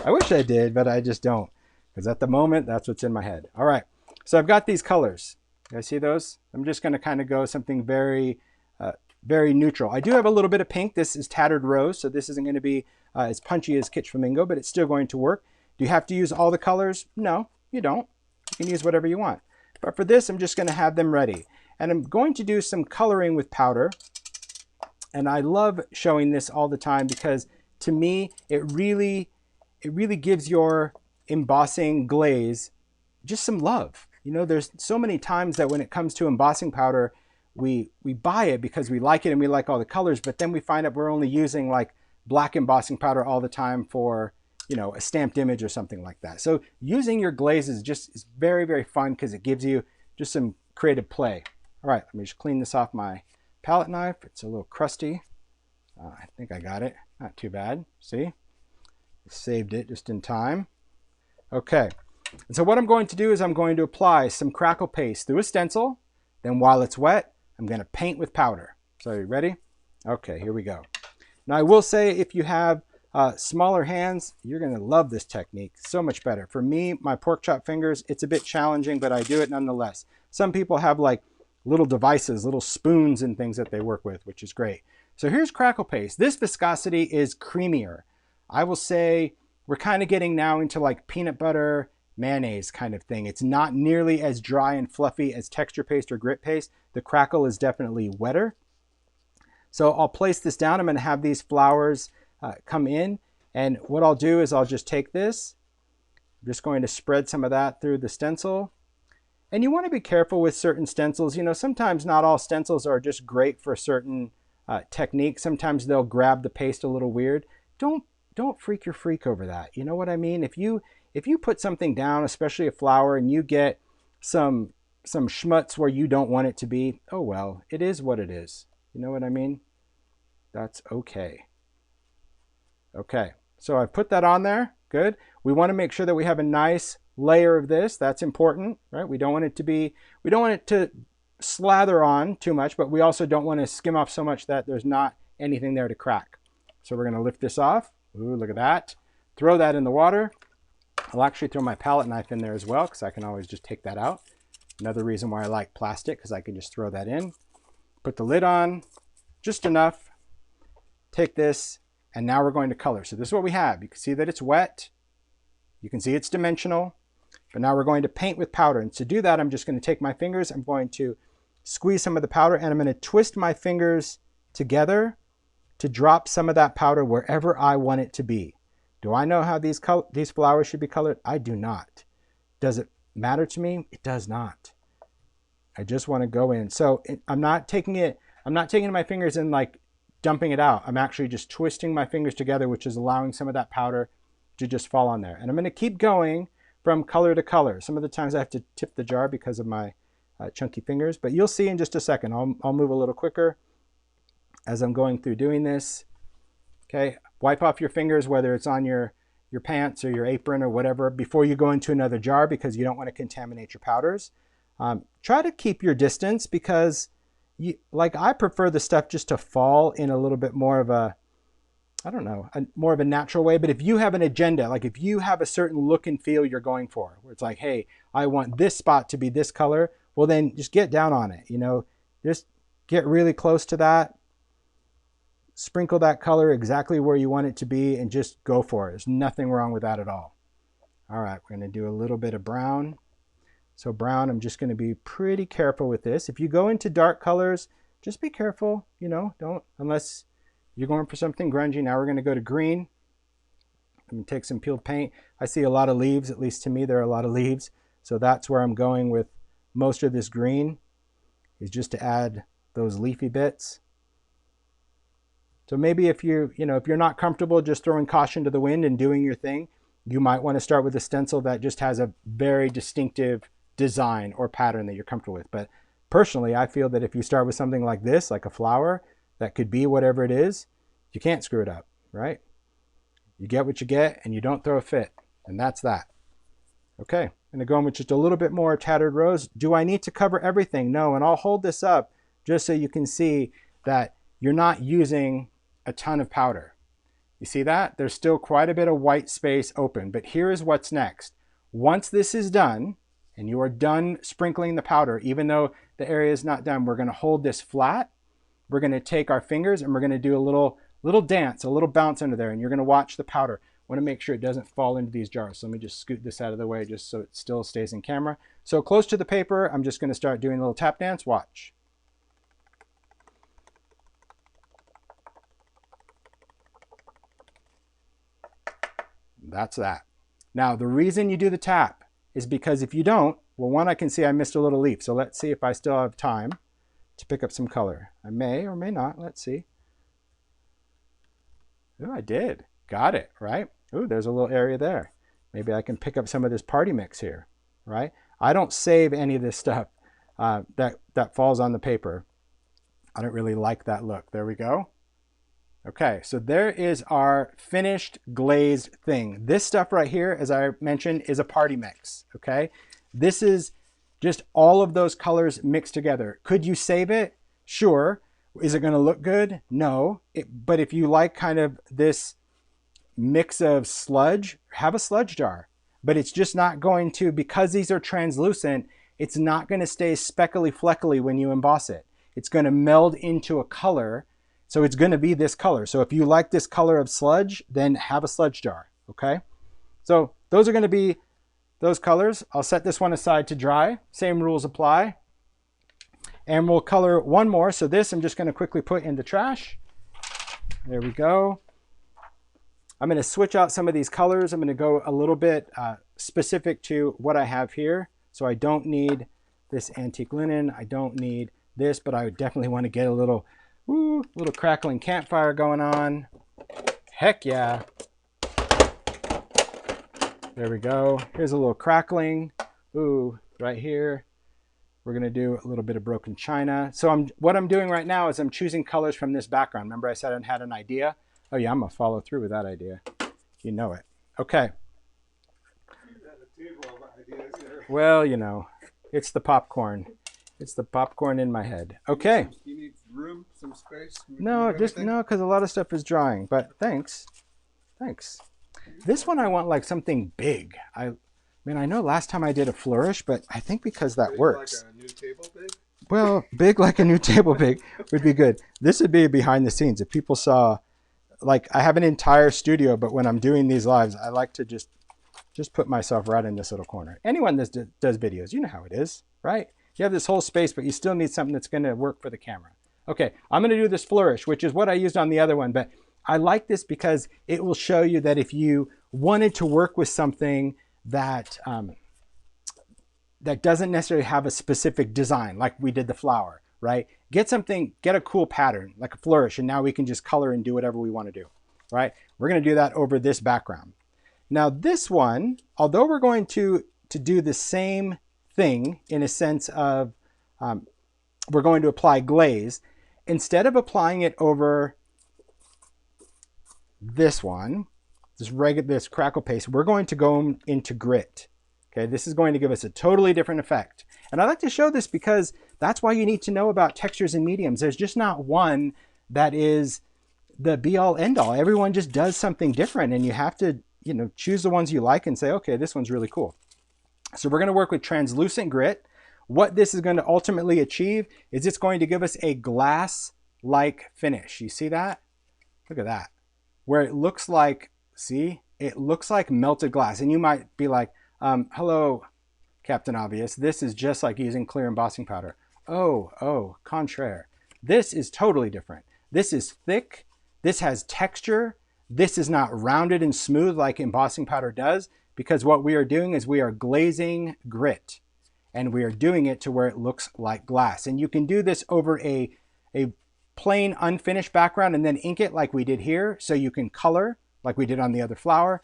I wish I did, but I just don't. Because at the moment, that's what's in my head. All right. So I've got these colors. You guys see those? I'm just going to kind of go something very neutral. I do have a little bit of pink. This is Tattered Rose, so this isn't going to be as punchy as Kitsch Flamingo, but it's still going to work. Do you have to use all the colors? No, you don't. You can use whatever you want. But for this, I'm just going to have them ready. And I'm going to do some coloring with powder. And I love showing this all the time because to me, it really gives your embossing glaze just some love. You know, there's so many times that when it comes to embossing powder, we buy it because we like it and we like all the colors, but then we find out we're only using like black embossing powder all the time for, you know, a stamped image or something like that. So using your glaze is very, very fun because it gives you just some creative play. All right, let me just clean this off my palette knife. It's a little crusty. I think I got it. Not too bad. See? Saved it just in time. Okay. And so what I'm going to do is I'm going to apply some Crackle Paste through a stencil. Then while it's wet, I'm going to paint with powder. So you ready? Okay, here we go. Now I will say if you have smaller hands, you're going to love this technique so much better. For me, my pork chop fingers, it's a bit challenging, but I do it nonetheless. Some people have like little devices, little spoons and things that they work with, which is great. So here's Crackle Paste. This viscosity is creamier. I will say we're kind of getting now into like peanut butter, mayonnaise kind of thing. It's not nearly as dry and fluffy as texture paste or grit paste. The crackle is definitely wetter. So I'll place this down. I'm going to have these flowers come in. And what I'll do is I'll just take this. I'm just going to spread some of that through the stencil. And you want to be careful with certain stencils. You know, sometimes not all stencils are just great for certain techniques. Sometimes they'll grab the paste a little weird. Don't freak your freak over that. You know what I mean? If you put something down, especially a flower, and you get some schmutz where you don't want it to be, oh well, it is what it is. You know what I mean? That's okay. Okay, So I put that on there. Good. We want to make sure that we have a nice layer of this. That's important, right? We don't want it to slather on too much, but we also don't want to skim off so much that there's not anything there to crack. So we're going to lift this off. Ooh, look at that. Throw that in the water. I'll actually throw my palette knife in there as well because I can always just take that out. Another reason why I like plastic, because I can just throw that in. Put the lid on, just enough. Take this, and now we're going to color. So this is what we have. You can see that it's wet. You can see it's dimensional. But now we're going to paint with powder. And to do that, I'm just going to take my fingers. I'm going to squeeze some of the powder, and I'm going to twist my fingers together to drop some of that powder wherever I want it to be. Do I know how these flowers should be colored? I do not. Does it matter to me? It does not. I just want to go in. So I'm not taking my fingers and like dumping it out. I'm actually just twisting my fingers together, which is allowing some of that powder to just fall on there. And I'm going to keep going from color to color. Some of the times I have to tip the jar because of my chunky fingers, but you'll see in just a second. I'll move a little quicker as I'm going through doing this. Okay, wipe off your fingers, whether it's on your pants or your apron or whatever, before you go into another jar because you don't want to contaminate your powders. Try to keep your distance because I prefer the stuff just to fall in a little bit more of a, I don't know, more of a natural way. But if you have an agenda, like if you have a certain look and feel you're going for, where it's like, hey, I want this spot to be this color, well then just get down on it, just get really close to that. Sprinkle that color exactly where you want it to be and just go for it. There's nothing wrong with that at all. All right, we're going to do a little bit of brown. So brown, I'm just going to be pretty careful with this. If you go into dark colors, just be careful, don't, unless you're going for something grungy. Now we're going to go to green. I'm going to take some peeled paint. I see a lot of leaves, at least to me there are a lot of leaves. So that's where I'm going with most of this green, is just to add those leafy bits. So maybe if you're not comfortable just throwing caution to the wind and doing your thing, you might want to start with a stencil that just has a very distinctive design or pattern that you're comfortable with. But personally, I feel that if you start with something like this, like a flower, that could be whatever it is, you can't screw it up, right? You get what you get and you don't throw a fit, and that's that. Okay, I'm gonna go in with just a little bit more tattered rose. Do I need to cover everything? No, and I'll hold this up just so you can see that you're not using a ton of powder. You see that? There's still quite a bit of white space open, but here is what's next. Once this is done, and you are done sprinkling the powder, even though the area is not done, we're gonna hold this flat. We're gonna take our fingers and we're gonna do a little dance, a little bounce under there, and you're gonna watch the powder. I wanna make sure it doesn't fall into these jars. So let me just scoot this out of the way just so it still stays in camera. So close to the paper, I'm just gonna start doing a little tap dance, watch. That's that. Now, the reason you do the tap is because if you don't, well, one, I can see I missed a little leaf. So let's see if I still have time to pick up some color. I may or may not. Let's see. Oh, I did. Got it, right? Oh, there's a little area there. Maybe I can pick up some of this party mix here, right? I don't save any of this stuff that falls on the paper. I don't really like that look. There we go. Okay, so there is our finished glazed thing. This stuff right here, as I mentioned, is a party mix, okay? This is just all of those colors mixed together. Could you save it? Sure. Is it gonna look good? No. But if you like kind of this mix of sludge, have a sludge jar. But it's just not going to, because these are translucent, it's not gonna stay speckly fleckly when you emboss it. It's gonna meld into a color. So it's going to be this color. So if you like this color of sludge, then have a sludge jar, okay? So those are going to be those colors. I'll set this one aside to dry. Same rules apply. And we'll color one more. So this I'm just going to quickly put in the trash. There we go. I'm going to switch out some of these colors. I'm going to go a little bit specific to what I have here. So I don't need this antique linen. I don't need this, but I would definitely want to get a little crackling campfire going on. Heck yeah. There we go. Here's a little crackling. Ooh, right here. We're gonna do a little bit of broken china. So what I'm doing right now is I'm choosing colors from this background. Remember I said I had an idea? Oh yeah, I'm gonna follow through with that idea. You know it. Okay. You got a table of ideas here. Well, you know, it's the popcorn. It's the popcorn in my head. Okay. You need room, some space? No, just no, because a lot of stuff is drying. But thanks. Thanks. This one I want like something big. I mean, I know last time I did a flourish, but I think because that works. Like a new table big? Well, big like a new table big would be good. This would be behind the scenes. If people saw, like, I have an entire studio, but when I'm doing these lives, I like to just put myself right in this little corner. Anyone that does videos, you know how it is, right? You have this whole space, but you still need something that's going to work for the camera. Okay, I'm going to do this flourish, which is what I used on the other one, but I like this because it will show you that if you wanted to work with something that that doesn't necessarily have a specific design, like we did the flower, right? Get a cool pattern, like a flourish, and now we can just color and do whatever we want to do, right? We're going to do that over this background. Now this one, although we're going to do the same thing in a sense of we're going to apply glaze, instead of applying it over this one, this Crackle Paste, we're going to go into grit. Okay, this is going to give us a totally different effect. And I like to show this because that's why you need to know about textures and mediums. There's just not one that is the be all end all. Everyone just does something different, and you have to, you know, choose the ones you like and say, okay, this one's really cool. So we're going to work with translucent grit. What this is going to ultimately achieve is it's going to give us a glass-like finish. You see that? Look at that. Where it looks like, see, it looks like melted glass. And you might be like, hello, Captain Obvious. This is just like using clear embossing powder. Oh, contraire. This is totally different. This is thick. This has texture. This is not rounded and smooth like embossing powder does, because what we are doing is we are glazing grit, and we are doing it to where it looks like glass. And you can do this over a plain unfinished background and then ink it like we did here, so you can color like we did on the other flower.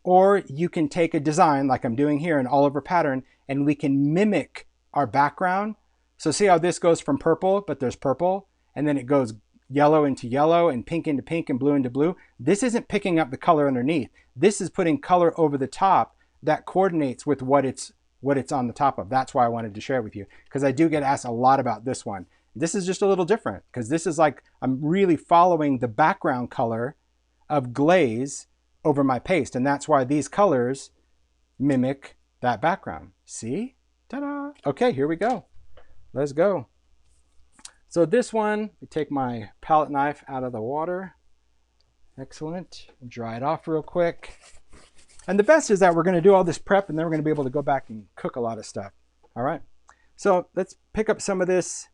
Or you can take a design like I'm doing here, an all over pattern, and we can mimic our background. So see how this goes from purple, but there's purple, and then it goes yellow into yellow and pink into pink and blue into blue. This isn't picking up the color underneath. This is putting color over the top that coordinates with what it's on the top of. That's why I wanted to share it with you, because I do get asked a lot about this one. This is just a little different because this is like I'm really following the background color of glaze over my paste, and that's why these colors mimic that background. See? Ta-da! Okay, here we go. Let's go. So this one, I take my palette knife out of the water. Excellent. Dry it off real quick. And the best is that we're going to do all this prep, and then we're going to be able to go back and cook a lot of stuff. All right. So let's pick up some of this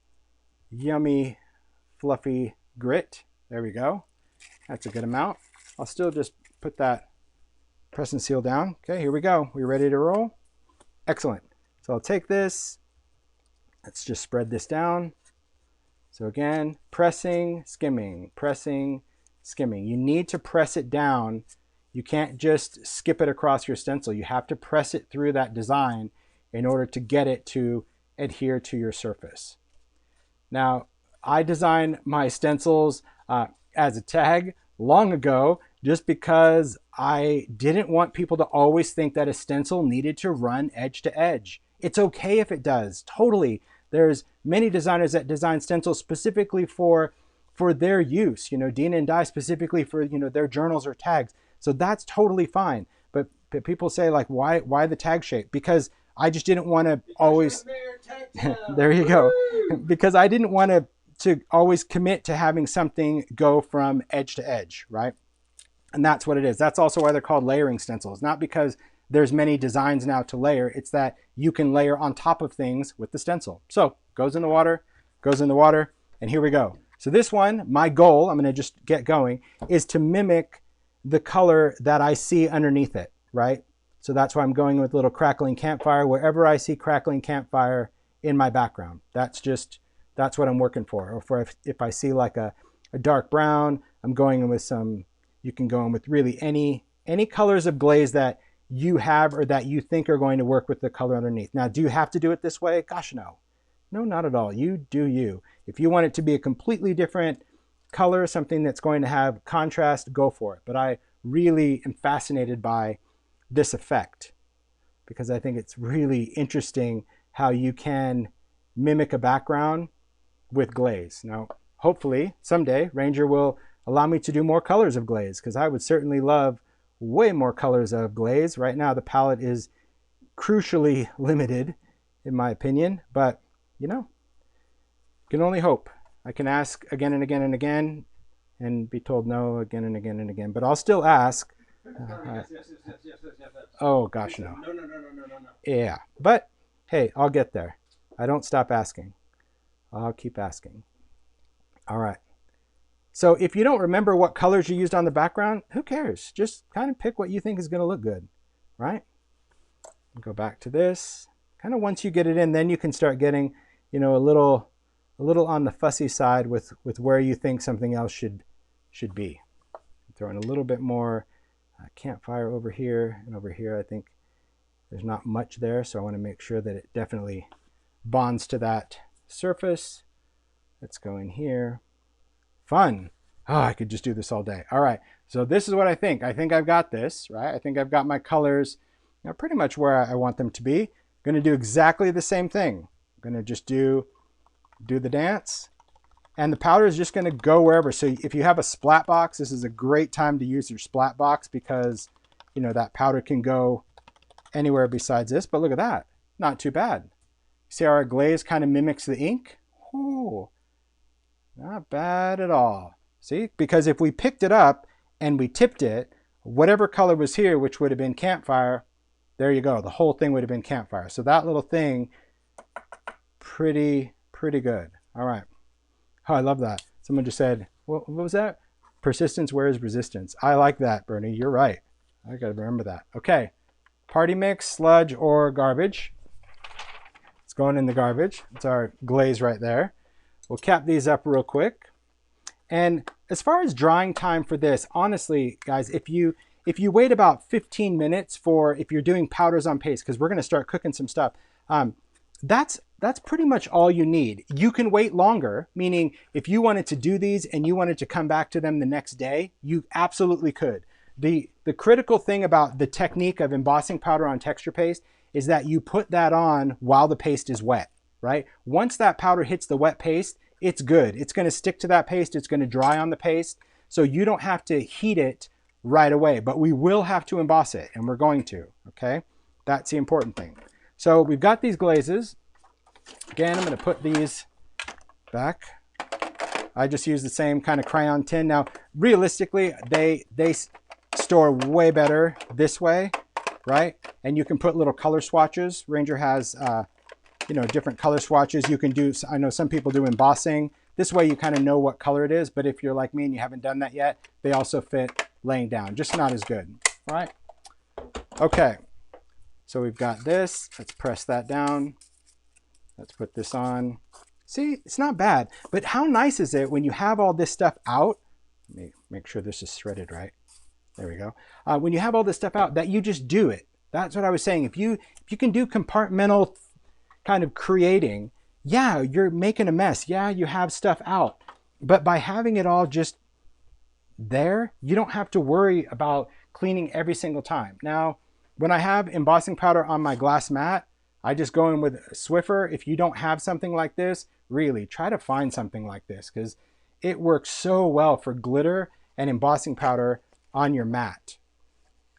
yummy, fluffy grit. There we go. That's a good amount. I'll still just put that press and seal down. Okay, here we go. We ready to roll? Excellent. So I'll take this. Let's just spread this down. So again, pressing, skimming, pressing, skimming. You need to press it down. You can't just skip it across your stencil. You have to press it through that design in order to get it to adhere to your surface. Now, I designed my stencils as a tag long ago just because I didn't want people to always think that a stencil needed to run edge to edge. It's okay if it does, totally. There's many designers that design stencils specifically for their use, you know, Dina and Di specifically for, you know, their journals or tags. So that's totally fine. But people say like, why the tag shape? Because I just didn't want to always, there you go. Because I didn't want to always commit to having something go from edge to edge, right? And that's what it is. That's also why they're called layering stencils. Not because there's many designs now to layer. It's that you can layer on top of things with the stencil. So goes in the water, and here we go. So this one, my goal, I'm going to just get going, is to mimic the color that I see underneath it, right? So that's why I'm going with a little crackling campfire. Wherever I see crackling campfire in my background, that's what I'm working for. Or for if I see like a dark brown, I'm going in with some, you can go in with really any colors of glaze that you have or that you think are going to work with the color underneath. Now, do you have to do it this way? Gosh, no. No, not at all. You do you. If you want it to be a completely different color, something that's going to have contrast, go for it. But I really am fascinated by this effect because I think it's really interesting how you can mimic a background with glaze. Now, hopefully someday Ranger will allow me to do more colors of glaze because I would certainly love way more colors of glaze. Right now the palette is crucially limited in my opinion, but you know, can only hope. I can ask again and again and again and be told no again and again and again, but I'll still ask. Oh gosh, no. No. Yeah, but hey, I'll get there. I don't stop asking. I'll keep asking. All right. So if you don't remember what colors you used on the background, who cares? Just kind of pick what you think is going to look good, right? Go back to this. Kind of once you get it in, then you can start getting, you know, a little on the fussy side with where you think something else should be. Throw in a little bit more campfire over here and over here. I think there's not much there, so I want to make sure that it definitely bonds to that surface. Let's go in here. Fun. Oh, I could just do this all day. All right, so this is what I think. I think I've got this, right? I think I've got my colors pretty much where I want them to be. I'm going to do exactly the same thing. I'm going to just do the dance, and the powder is just going to go wherever. So if you have a splat box, this is a great time to use your splat box because, you know, that powder can go anywhere besides this. But look at that. Not too bad. See how our glaze kind of mimics the ink? Oh, not bad at all. See, because if we picked it up and we tipped it, whatever color was here, which would have been campfire, there you go. The whole thing would have been campfire. So that little thing, pretty good. All right. Oh, I love that. Someone just said, what was that? Persistence wears resistance. I like that, Bernie. You're right. I got to remember that. Okay. Party mix, sludge, or garbage. It's going in the garbage. It's our glaze right there. We'll cap these up real quick. And as far as drying time for this, honestly, guys, if you wait about 15 minutes for, if you're doing powders on paste, because we're going to start cooking some stuff, that's pretty much all you need. You can wait longer, meaning if you wanted to do these and you wanted to come back to them the next day, you absolutely could. The critical thing about the technique of embossing powder on texture paste is that you put that on while the paste is wet, right? Once that powder hits the wet paste, it's good. It's going to stick to that paste. It's going to dry on the paste. So you don't have to heat it right away, but we will have to emboss it, and we're going to, okay? That's the important thing. So we've got these glazes. Again, I'm going to put these back. I just use the same kind of crayon tin. Now, realistically, they store way better this way, right? And you can put little color swatches. Ranger has, you know, different color swatches. You can do, I know some people do embossing. This way you kind of know what color it is, but if you're like me and you haven't done that yet, they also fit laying down, just not as good, all right? Okay, so we've got this. Let's press that down. Let's put this on. See, it's not bad, but how nice is it when you have all this stuff out? Let me make sure this is threaded right. There we go. When you have all this stuff out, that you just do it. That's what I was saying. If you can do compartmental kind of creating, yeah, you're making a mess. Yeah, you have stuff out. But by having it all just there, you don't have to worry about cleaning every single time. Now, when I have embossing powder on my glass mat, I just go in with a Swiffer. If you don't have something like this, really try to find something like this because it works so well for glitter and embossing powder on your mat.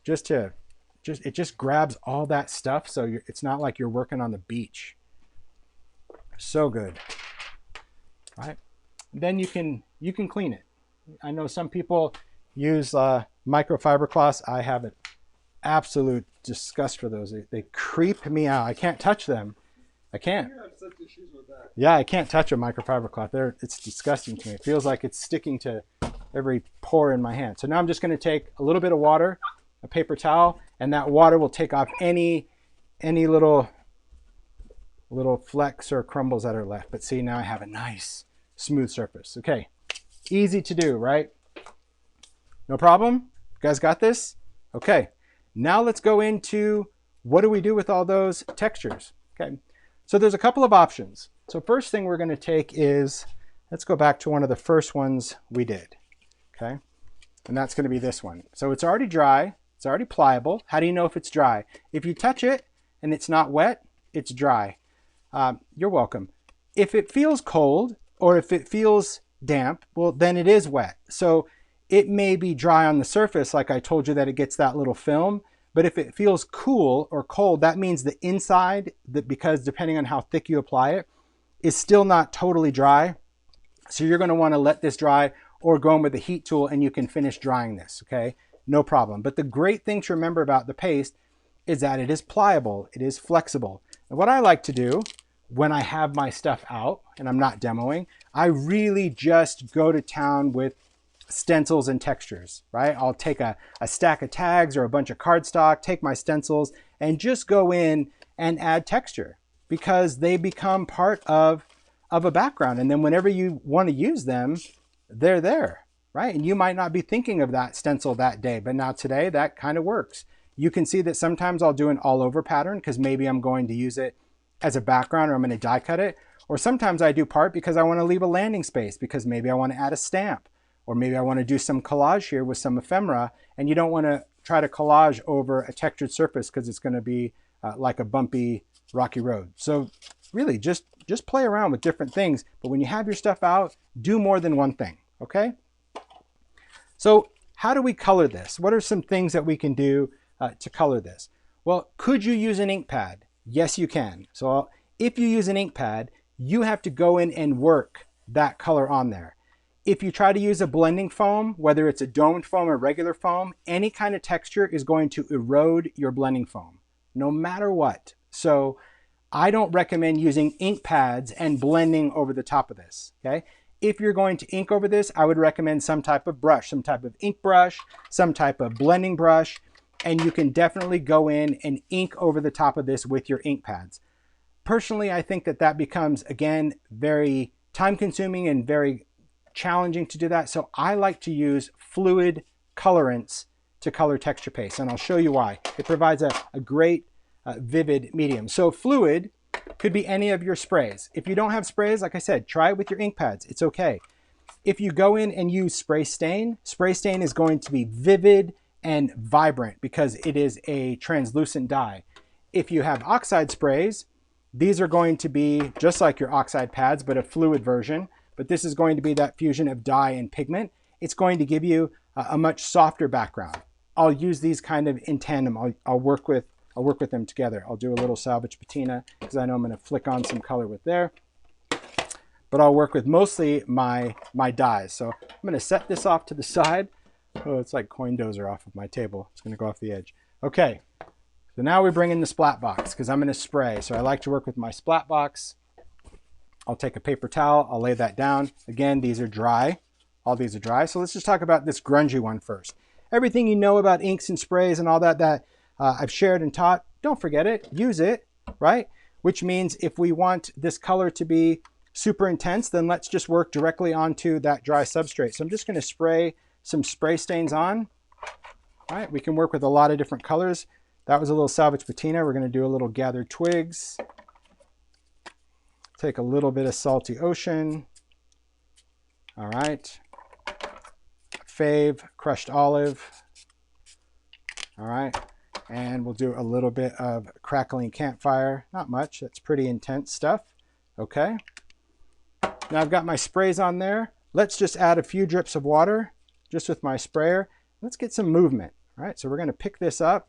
It just grabs all that stuff, so it's not like you're working on the beach. So good. All right. Then you can clean it. I know some people use microfiber cloths. I have an absolute disgust for those. They creep me out. I can't touch them. I can't. You have such issues with that. Yeah, I can't touch a microfiber cloth. It's disgusting to me. It feels like it's sticking to every pore in my hand. So now I'm just going to take a little bit of water, a paper towel, and that water will take off any little flecks or crumbles that are left. But see, now I have a nice smooth surface. Okay, easy to do, right? No problem? You guys got this? Okay, now let's go into what do we do with all those textures? Okay, so there's a couple of options. So first thing we're going to take is, let's go back to one of the first ones we did. Okay, And that's going to be this one. So it's already dry. It's already pliable. How do you know if it's dry? If you touch it and it's not wet, it's dry. You're welcome. If it feels cold or if it feels damp, well, then it is wet. So it may be dry on the surface, like I told you that it gets that little film. But if it feels cool or cold, that means the inside, because depending on how thick you apply it, is still not totally dry. So you're going to want to let this dry or go in with a heat tool and you can finish drying this, okay? No problem. But the great thing to remember about the paste is that it is pliable, it is flexible. And what I like to do when I have my stuff out and I'm not demoing, I really just go to town with stencils and textures, right? I'll take a stack of tags or a bunch of cardstock, take my stencils and just go in and add texture because they become part of a background. And then whenever you want to use them, they're there, right? And you might not be thinking of that stencil that day, but now today that kind of works. You can see that sometimes I'll do an all over pattern because maybe I'm going to use it as a background or I'm going to die cut it. Or sometimes I do part because I want to leave a landing space because maybe I want to add a stamp. Or maybe I want to do some collage here with some ephemera, and you don't want to try to collage over a textured surface because it's going to be like a bumpy, rocky road. So really just play around with different things, but when you have your stuff out, do more than one thing, okay? So how do we color this? What are some things that we can do to color this? Well, could you use an ink pad? Yes, you can. So if you use an ink pad, you have to go in and work that color on there. If you try to use a blending foam, whether it's a domed foam or regular foam, any kind of texture is going to erode your blending foam, no matter what. So I don't recommend using ink pads and blending over the top of this, okay? If you're going to ink over this, I would recommend some type of brush, some type of ink brush, some type of blending brush, and you can definitely go in and ink over the top of this with your ink pads. Personally, I think that that becomes, again, very time-consuming and very challenging to do that. So I like to use fluid colorants to color texture paste, and I'll show you why. It provides a great vivid medium. So fluid could be any of your sprays. If you don't have sprays, like I said, try it with your ink pads. It's okay. If you go in and use spray stain is going to be vivid and vibrant because it is a translucent dye. If you have oxide sprays, these are going to be just like your oxide pads, but a fluid version. But this is going to be that fusion of dye and pigment. It's going to give you a much softer background. I'll use these kind of in tandem. I'll work with them together. I'll do a little salvage patina because I know I'm going to flick on some color with there. But I'll work with mostly my dyes. So I'm going to set this off to the side. Oh, it's like coin dozer off of my table. It's going to go off the edge. Okay, so now we bring in the splat box because I'm going to spray. So I like to work with my splat box. I'll take a paper towel, I'll lay that down. Again, these are dry. All these are dry. So let's just talk about this grungy one first. Everything you know about inks and sprays and all that I've shared and taught, don't forget it, use it, right? Which means if we want this color to be super intense, then let's just work directly onto that dry substrate. So I'm just going to spray some spray stains on. All right, we can work with a lot of different colors. That was a little salvage patina. We're going to do a little gathered twigs. Take a little bit of salty ocean. All right. Fave, crushed olive. All right. And we'll do a little bit of crackling campfire. Not much. That's pretty intense stuff. Okay. Now I've got my sprays on there. Let's just add a few drips of water just with my sprayer. Let's get some movement. All right. So we're going to pick this up.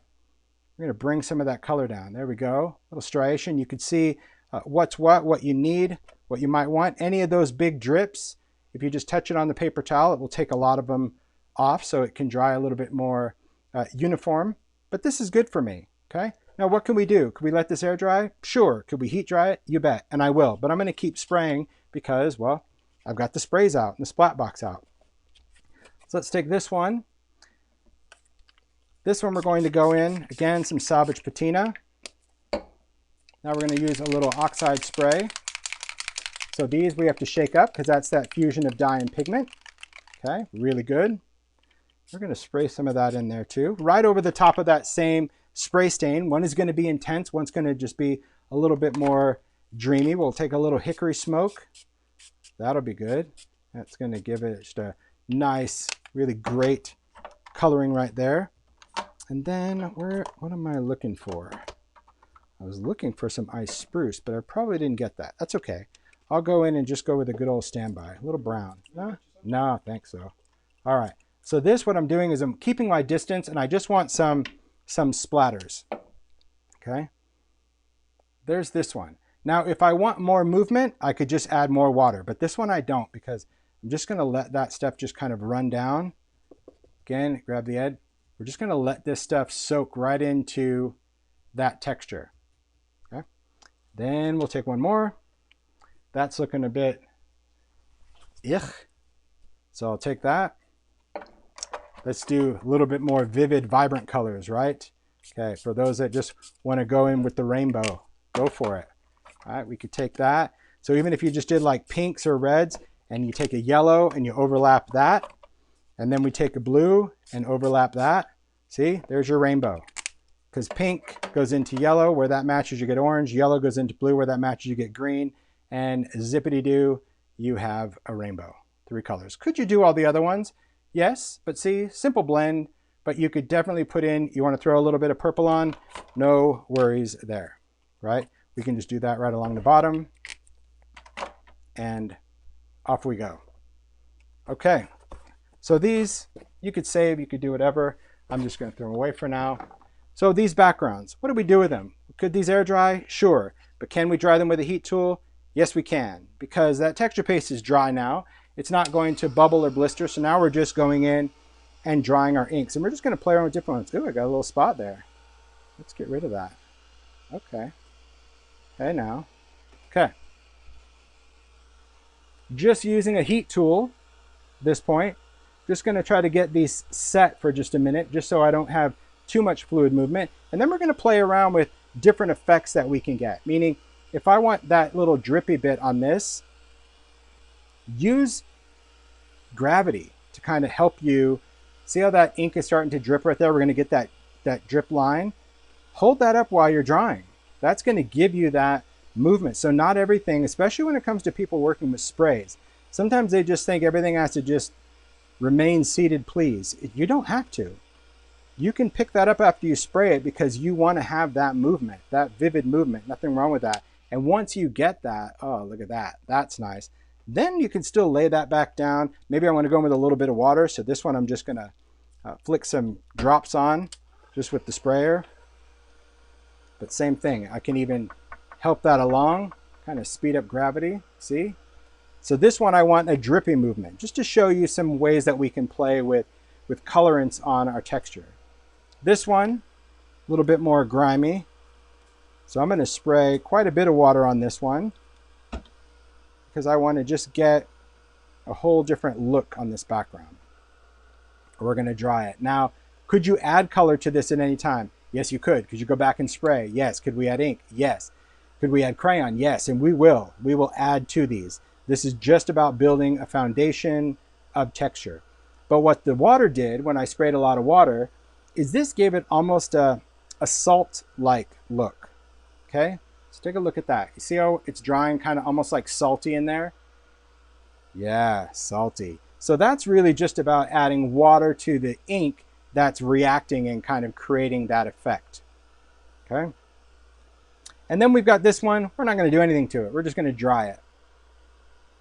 We're going to bring some of that color down. There we go. A little striation. You can see what's what you need, what you might want. Any of those big drips, if you just touch it on the paper towel, it will take a lot of them off so it can dry a little bit more uniform. But this is good for me, okay? Now what can we do? Could we let this air dry? Sure. Could we heat dry it? You bet, and I will. But I'm going to keep spraying because, well, I've got the sprays out and the splat box out. So let's take this one. This one we're going to go in, again, some salvage patina. Now we're going to use a little oxide spray. So these we have to shake up because that's that fusion of dye and pigment. Okay, really good. We're going to spray some of that in there too, right over the top of that same spray stain. One is going to be intense, one's going to just be a little bit more dreamy. We'll take a little hickory smoke. That'll be good. That's going to give it just a nice, really great coloring right there. And then what am I looking for? I was looking for some ice spruce, but I probably didn't get that. That's okay. I'll go in and just go with a good old standby. A little brown. No, I think so. All right. So this, what I'm doing is I'm keeping my distance, and I just want some splatters. Okay. There's this one. Now, if I want more movement, I could just add more water, but this one I don't, because I'm just going to let that stuff just kind of run down. Again, grab the edge. We're just going to let this stuff soak right into that texture. Okay. Then we'll take one more. That's looking a bit ugh. So I'll take that. Let's do a little bit more vivid, vibrant colors, right? Okay, for those that just want to go in with the rainbow, go for it. All right, we could take that. So even if you just did like pinks or reds, and you take a yellow and you overlap that, and then we take a blue and overlap that. See, there's your rainbow. Because pink goes into yellow, where that matches you get orange. Yellow goes into blue, where that matches you get green. And zippity-doo, you have a rainbow. 3 colors. Could you do all the other ones? Yes, but see, simple blend. But you could definitely put in, you want to throw a little bit of purple on, no worries there, right? We can just do that right along the bottom, and off we go. Okay, so these, you could save, you could do whatever. I'm just going to throw them away for now. So these backgrounds, what do we do with them? Could these air dry? Sure. But can we dry them with a heat tool? Yes, we can, because that texture paste is dry now. It's not going to bubble or blister, so now we're just going in and drying our inks. And we're just going to play around with different ones. Ooh, I got a little spot there. Let's get rid of that. Okay. Okay, now. Okay. Just using a heat tool at this point. Just going to try to get these set for just a minute, just so I don't have too much fluid movement. And then we're going to play around with different effects that we can get. Meaning, if I want that little drippy bit on this, use gravity to kind of help you. See how that ink is starting to drip right there? We're going to get that drip line. Hold that up while you're drying. That's going to give you that movement. So not everything, especially when it comes to people working with sprays, sometimes they just think everything has to just remain seated, please. You don't have to. You can pick that up after you spray it because you want to have that movement, that vivid movement. Nothing wrong with that. And once you get that, oh, look at that. That's nice. Then you can still lay that back down. Maybe I want to go in with a little bit of water. So this one I'm just going to flick some drops on just with the sprayer. But same thing. I can even help that along, kind of speed up gravity. See? So this one I want a drippy movement, just to show you some ways that we can play with colorants on our texture. This one, a little bit more grimy. So I'm going to spray quite a bit of water on this one, because I want to just get a whole different look on this background. We're going to dry it. Now, could you add color to this at any time? Yes, you could. Could you go back and spray? Yes. Could we add ink? Yes. Could we add crayon? Yes. And we will. We will add to these. This is just about building a foundation of texture. But what the water did when I sprayed a lot of water is this gave it almost a salt-like look. Okay? So take a look at that. You see how it's drying kind of almost like salty in there? Yeah, salty. So that's really just about adding water to the ink that's reacting and kind of creating that effect. Okay? And then we've got this one. We're not going to do anything to it. We're just going to dry it.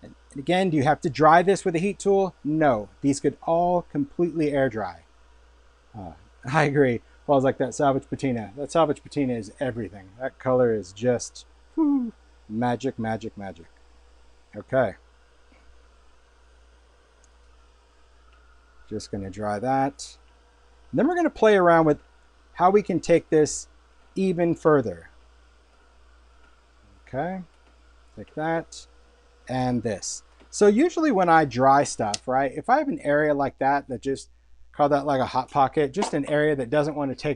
And again, do you have to dry this with a heat tool? No. These could all completely air dry. I agree. Well, it's like that salvage patina. That salvage patina is everything. That color is just whew, magic, magic, magic. Okay. Just going to dry that. And then we're going to play around with how we can take this even further. Okay. Take that and this. So usually when I dry stuff, right, if I have an area like that just call that like a hot pocket, just an area that doesn't want to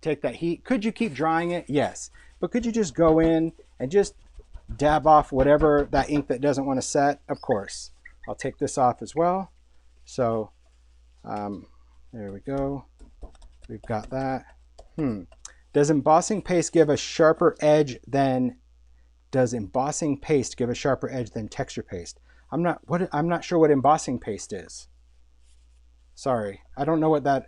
take that heat. Could you keep drying it? Yes. But could you just go in and just dab off whatever that ink that doesn't want to set? Of course. I'll take this off as well. So there we go. We've got that. Does embossing paste give a sharper edge than texture paste? I'm not sure what embossing paste is. Sorry, I don't know what that.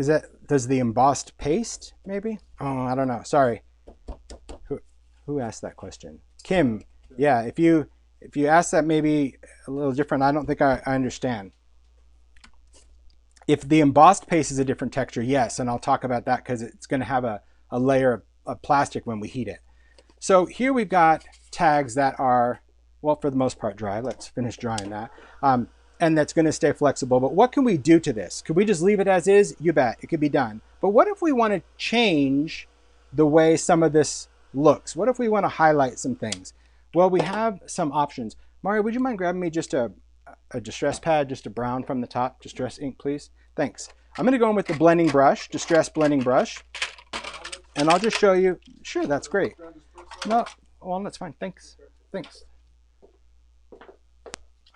does the embossed paste maybe? Oh, I don't know. Sorry. Who asked that question? Kim. Yeah, if you ask that maybe a little different, I don't think I understand. If the embossed paste is a different texture, yes, and I'll talk about that because it's going to have a layer of plastic when we heat it. So here we've got tags that are, well, for the most part dry. Let's finish drying that. And that's going to stay flexible. But what can we do to this? Could we just leave it as is? You bet, it could be done. But what if we want to change the way some of this looks? What if we want to highlight some things? Well, we have some options. Mario, would you mind grabbing me just a distress pad, just a brown from the top, distress ink, please? Thanks. I'm going to go in with the blending brush, distress blending brush, and I'll just show you. Sure, that's great. No, well, that's fine. Thanks. Thanks.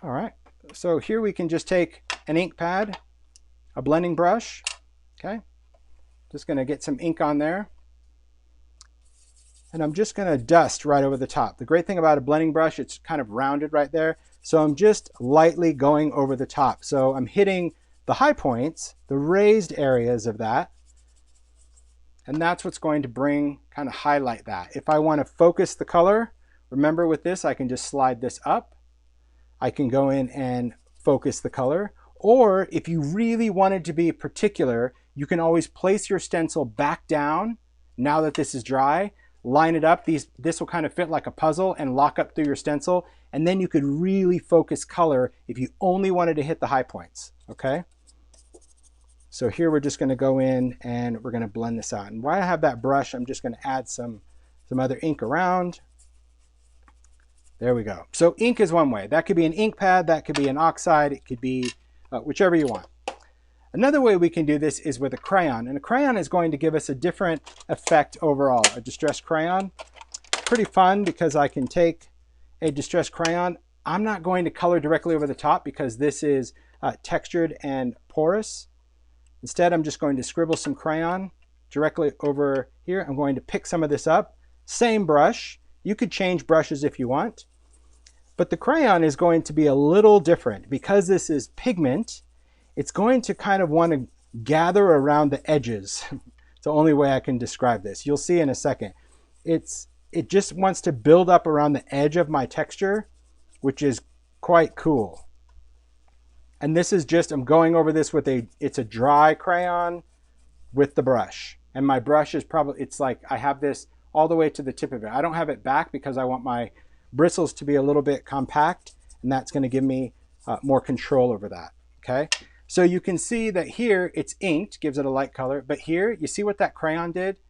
All right. So here we can just take an ink pad, a blending brush. Okay. Just going to get some ink on there. And I'm just going to dust right over the top. The great thing about a blending brush, it's kind of rounded right there. So I'm just lightly going over the top. So I'm hitting the high points, the raised areas of that. And that's what's going to kind of highlight that. If I want to focus the color, remember with this, I can just slide this up. I can go in and focus the color. Or if you really wanted to be particular, you can always place your stencil back down now that this is dry. Line it up. This will kind of fit like a puzzle and lock up through your stencil. And then you could really focus color if you only wanted to hit the high points. Okay. So here we're just going to go in and we're going to blend this out. And while I have that brush, I'm just going to add some other ink around. There we go. So ink is one way. That could be an ink pad, that could be an oxide, it could be whichever you want. Another way we can do this is with a crayon, and a crayon is going to give us a different effect overall. A distressed crayon, pretty fun because I can take a distressed crayon. I'm not going to color directly over the top because this is textured and porous. Instead, I'm just going to scribble some crayon directly over here. I'm going to pick some of this up. Same brush. You could change brushes if you want. But the crayon is going to be a little different. Because this is pigment, it's going to kind of want to gather around the edges. It's the only way I can describe this. You'll see in a second. It just wants to build up around the edge of my texture, which is quite cool. And this is just, I'm going over this with it's a dry crayon with the brush. And my brush is probably, it's like I have this all the way to the tip of it. I don't have it back because I want my bristles to be a little bit compact, and that's going to give me more control over that. Okay. So you can see that here it's inked, gives it a light color, but here you see what that crayon did? Do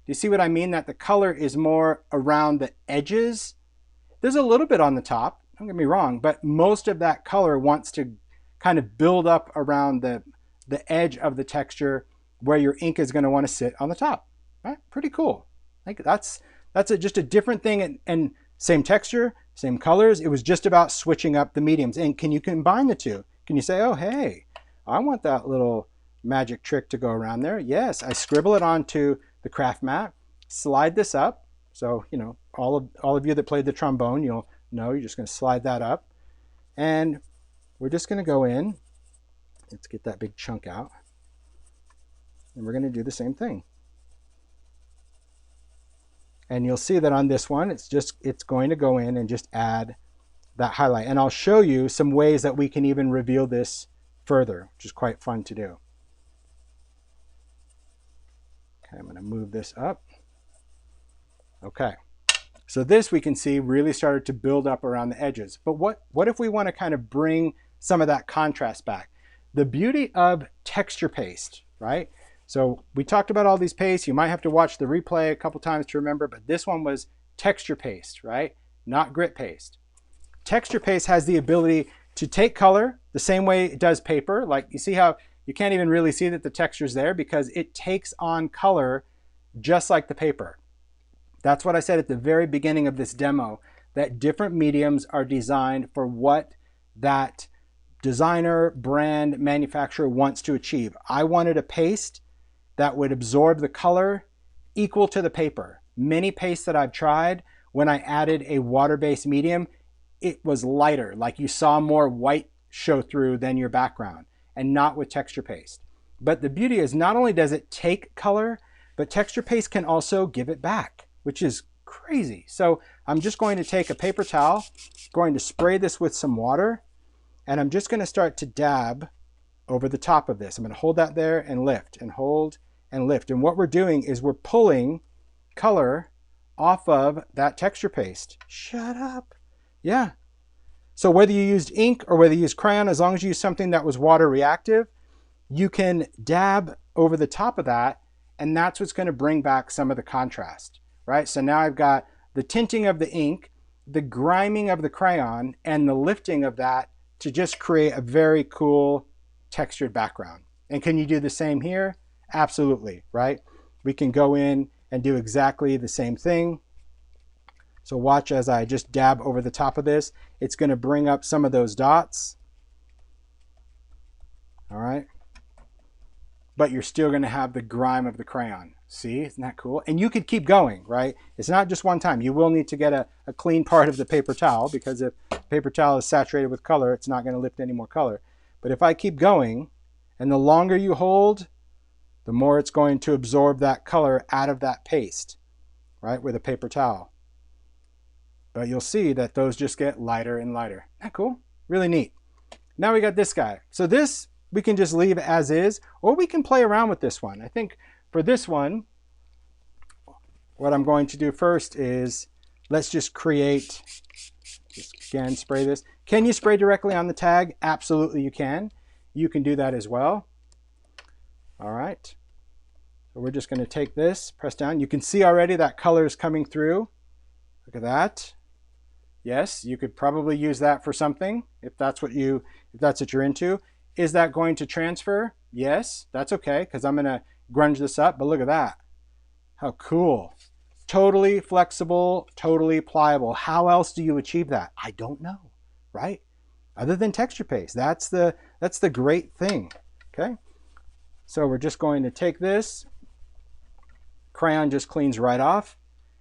you see what I mean? That the color is more around the edges. There's a little bit on the top, don't get me wrong, but most of that color wants to kind of build up around the edge of the texture where your ink is going to want to sit on the top. Right? Pretty cool. I think that's just a different thing, and same texture, same colors. It was just about switching up the mediums. And can you combine the two? Can you say, oh, hey, I want that little magic trick to go around there? Yes, I scribble it onto the craft mat, slide this up. So, you know, all of you that played the trombone, you'll know you're just going to slide that up. And we're just going to go in. Let's get that big chunk out. And we're going to do the same thing. And you'll see that on this one, it's going to go in and just add that highlight. And I'll show you some ways that we can even reveal this further, which is quite fun to do. Okay, I'm going to move this up. Okay, so this we can see really started to build up around the edges. But what if we want to kind of bring some of that contrast back? The beauty of texture paste, right? So we talked about all these pastes. You might have to watch the replay a couple times to remember, but this one was texture paste, right? Not grit paste. Texture paste has the ability to take color the same way it does paper. Like you see how you can't even really see that the texture's there because it takes on color just like the paper. That's what I said at the very beginning of this demo, that different mediums are designed for what that designer, brand, manufacturer wants to achieve. I wanted a paste that would absorb the color equal to the paper. Many pastes that I've tried, when I added a water-based medium, it was lighter, like you saw more white show through than your background, and not with texture paste. But the beauty is not only does it take color, but Texture Paste can also give it back, which is crazy. So I'm just going to take a paper towel, going to spray this with some water, and I'm just going to start to dab over the top of this. I'm going to hold that there and lift and hold and lift. And what we're doing is we're pulling color off of that Texture Paste. Shut up. Yeah. So whether you used ink or whether you used crayon, as long as you use something that was water reactive, you can dab over the top of that, and that's what's going to bring back some of the contrast, right? So now I've got the tinting of the ink, the griming of the crayon, and the lifting of that to just create a very cool textured background. And can you do the same here? Absolutely, right? We can go in and do exactly the same thing. So watch as I just dab over the top of this. It's going to bring up some of those dots. All right. But you're still going to have the grime of the crayon. See, isn't that cool? And you could keep going, right? It's not just one time. You will need to get a clean part of the paper towel, because if paper towel is saturated with color, it's not going to lift any more color. But if I keep going, and the longer you hold, the more it's going to absorb that color out of that paste, right, with a paper towel. But you'll see that those just get lighter and lighter. Isn't that cool? Really neat. Now we got this guy. So this we can just leave as is, or we can play around with this one. I think for this one, what I'm going to do first is let's just create, just again, spray this. Can you spray directly on the tag? Absolutely you can. You can do that as well. All right. So we're just going to take this, press down. You can see already that color is coming through. Look at that. Yes, you could probably use that for something if that's what you're into. Is that going to transfer? Yes, that's okay, because I'm going to grunge this up, but look at that. How cool. Totally flexible, totally pliable. How else do you achieve that? I don't know, right? Other than Texture Paste. That's the great thing, okay? So we're just going to take this. Crayon just cleans right off.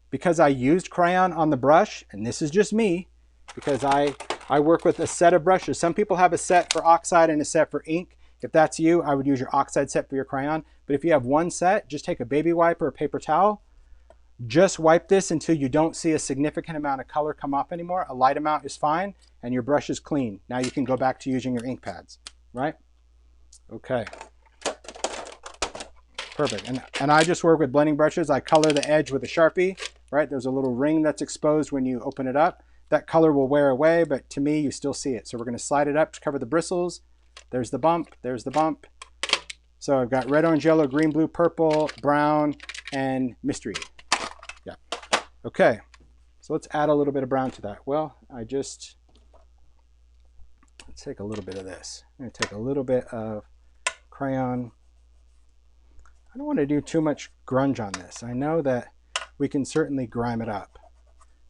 Because I used crayon on the brush, and this is just me, because I work with a set of brushes. Some people have a set for oxide and a set for ink. If that's you, I would use your oxide set for your crayon. But if you have one set, just take a baby wipe or a paper towel. Just wipe this until you don't see a significant amount of color come off anymore. A light amount is fine, and your brush is clean. Now you can go back to using your ink pads, right? Okay. Perfect. And I just work with blending brushes. I color the edge with a Sharpie, right? There's a little ring that's exposed when you open it up. That color will wear away, but to me, you still see it. So we're going to slide it up to cover the bristles. There's the bump. There's the bump. So I've got red, orange, yellow, green, blue, purple, brown, and mystery. Yeah. Okay. So let's add a little bit of brown to that. Well, let's take a little bit of this. I'm going to take a little bit of crayon. I don't want to do too much grunge on this. I know that we can certainly grime it up,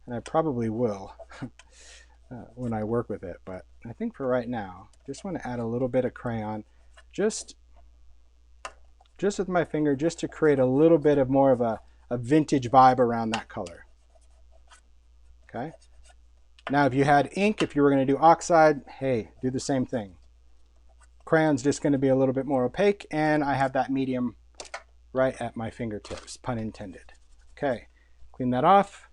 and I probably will when I work with it, but I think for right now, just want to add a little bit of crayon, just with my finger, just to create a little bit of more of a vintage vibe around that color. Okay. Now, if you had ink, if you were going to do oxide, hey, do the same thing. Crayon's just going to be a little bit more opaque, and I have that medium right at my fingertips, pun intended. Okay, clean that off,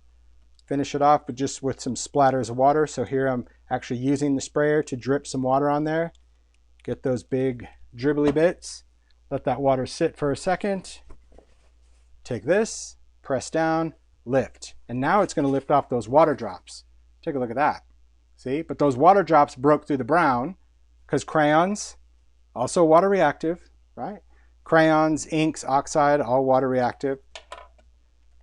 finish it off with some splatters of water. So here I'm actually using the sprayer to drip some water on there. Get those big dribbly bits. Let that water sit for a second. Take this, press down, lift. And now it's going to lift off those water drops. Take a look at that. See, but those water drops broke through the brown because crayons, also water reactive, right? Crayons, inks, oxide, all water reactive.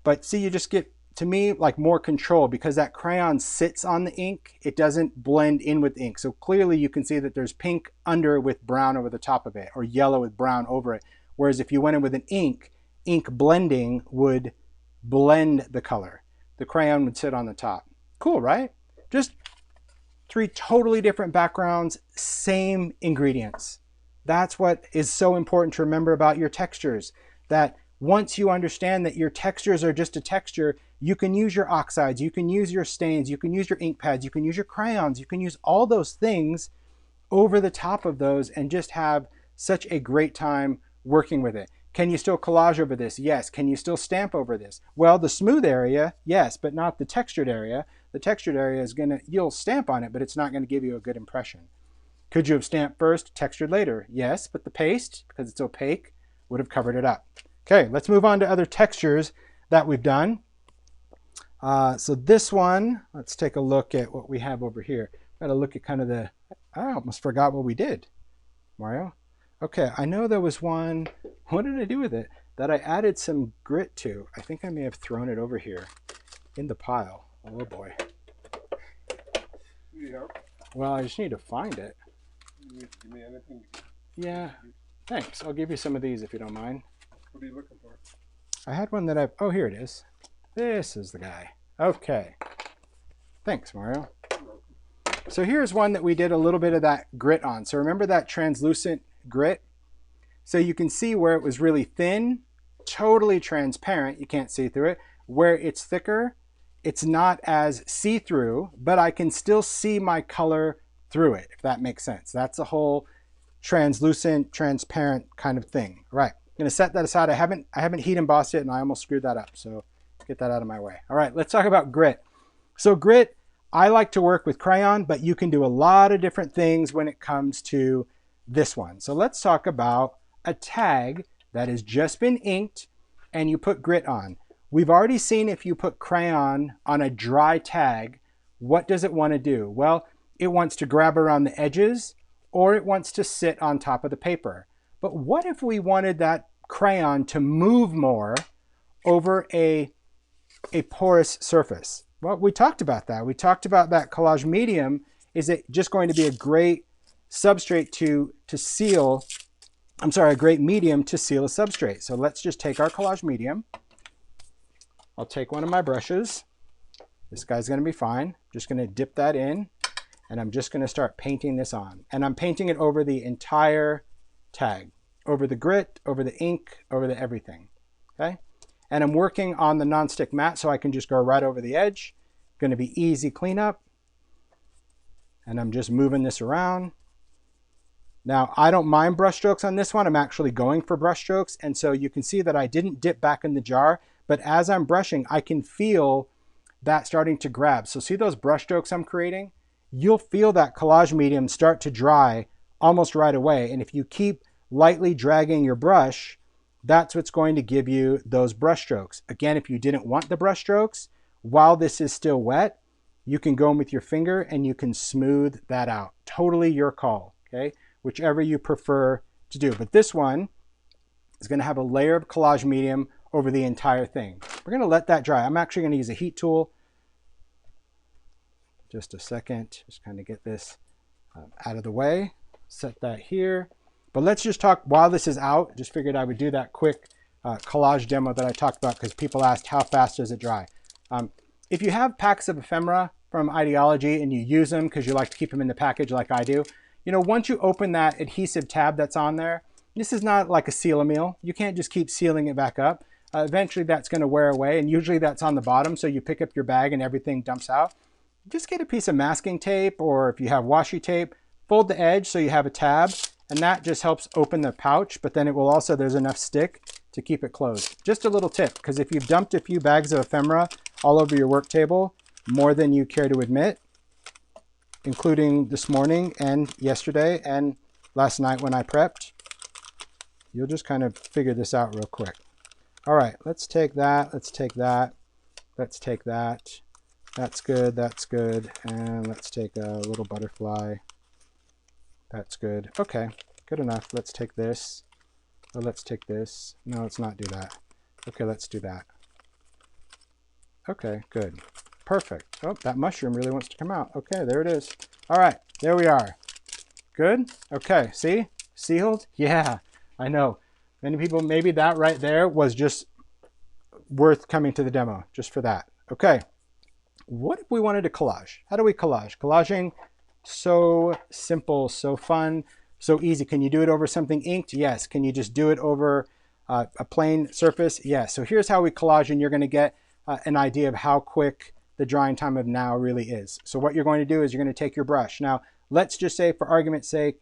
But see, you just get, to me, like more control because that crayon sits on the ink. It doesn't blend in with ink. So clearly you can see that there's pink under with brown over the top of it, or yellow with brown over it. Whereas if you went in with an ink blending would blend the color. The crayon would sit on the top. Cool, right? Just three totally different backgrounds, same ingredients. That's what is so important to remember about your textures, that once you understand that your textures are just a texture, you can use your oxides, you can use your stains, you can use your ink pads, you can use your crayons, you can use all those things over the top of those and just have such a great time working with it. Can you still collage over this? Yes. Can you still stamp over this? Well, the smooth area, yes, but not the textured area. The textured area is you'll stamp on it, but it's not gonna give you a good impression. Could you have stamped first, textured later? Yes, but the paste, because it's opaque, would have covered it up. Okay, let's move on to other textures that we've done. So this one, let's take a look at what we have over here. Got to look at kind of I almost forgot what we did, Mario. Okay, I know there was one, what did I do with it? That I added some grit to. I think I may have thrown it over here in the pile. Oh boy. Yeah. Well, I just need to find it. You need to give me anything. Yeah, thanks. I'll give you some of these if you don't mind. What are you looking for? I had one that oh, here it is. This is the guy. Okay. Thanks, Mario. So here's one that we did a little bit of that grit on. So remember that translucent grit? So you can see where it was really thin, totally transparent, you can't see through it. Where it's thicker, it's not as see-through, but I can still see my color through it, if that makes sense. That's a whole translucent, transparent kind of thing. All right, I'm gonna set that aside. I haven't heat embossed it and I almost screwed that up, so get that out of my way. All right, let's talk about grit. So grit, I like to work with crayon, but you can do a lot of different things when it comes to this one. So let's talk about a tag that has just been inked and you put grit on. We've already seen if you put crayon on a dry tag, what does it want to do? Well, it wants to grab around the edges or it wants to sit on top of the paper. But what if we wanted that crayon to move more over a porous surface? Well, we talked about that. We talked about that Collage Medium. Is it just going to be a great substrate to seal, I'm sorry, a great medium to seal a substrate. So let's just take our Collage Medium. I'll take one of my brushes. This guy's gonna be fine. Just gonna dip that in and I'm just gonna start painting this on. And I'm painting it over the entire tag, over the grit, over the ink, over the everything, okay? And I'm working on the nonstick mat so I can just go right over the edge. Gonna be easy cleanup. And I'm just moving this around. Now, I don't mind brush strokes on this one. I'm actually going for brush strokes. And so you can see that I didn't dip back in the jar, but as I'm brushing, I can feel that starting to grab. So see those brush strokes I'm creating? You'll feel that Collage Medium start to dry almost right away. And if you keep lightly dragging your brush, that's what's going to give you those brush strokes. Again, if you didn't want the brush strokes, while this is still wet, you can go in with your finger and you can smooth that out. Totally your call, okay? Whichever you prefer to do. But this one is gonna have a layer of Collage Medium over the entire thing. We're gonna let that dry. I'm actually gonna use a heat tool. Just a second, just kind of get this out of the way. Set that here. But let's just talk while this is out. Just figured I would do that quick collage demo that I talked about because people asked how fast does it dry. If you have packs of ephemera from Ideology and you use them because you like to keep them in the package like I do, you know, once you open that adhesive tab that's on there, this is not like a seal-a-meal. You can't just keep sealing it back up. Eventually that's going to wear away and usually that's on the bottom, so you pick up your bag and everything dumps out. Just get a piece of masking tape, or if you have washi tape, fold the edge so you have a tab, and that just helps open the pouch, but then it will also, there's enough stick to keep it closed. Just a little tip, because if you've dumped a few bags of ephemera all over your work table, more than you care to admit, including this morning and yesterday and last night when I prepped, you'll just kind of figure this out real quick. All right, let's take that, let's take that, let's take that. That's good, and let's take a little butterfly. That's good. Okay, good enough. Let's take this. Oh, let's take this. No, let's not do that. Okay, let's do that. Okay, good. Perfect. Oh, that mushroom really wants to come out. Okay, there it is. All right, there we are. Good? Okay, see? Sealed? Yeah, I know. Many people, maybe that right there was just worth coming to the demo, just for that. Okay, what if we wanted to collage? How do we collage? Collaging, so simple, so fun, so easy. Can you do it over something inked? Yes. Can you just do it over a plain surface? Yes. So here's how we collage, and you're going to get an idea of how quick the drying time of now really is. So what you're going to do is you're going to take your brush. Now, let's just say, for argument's sake,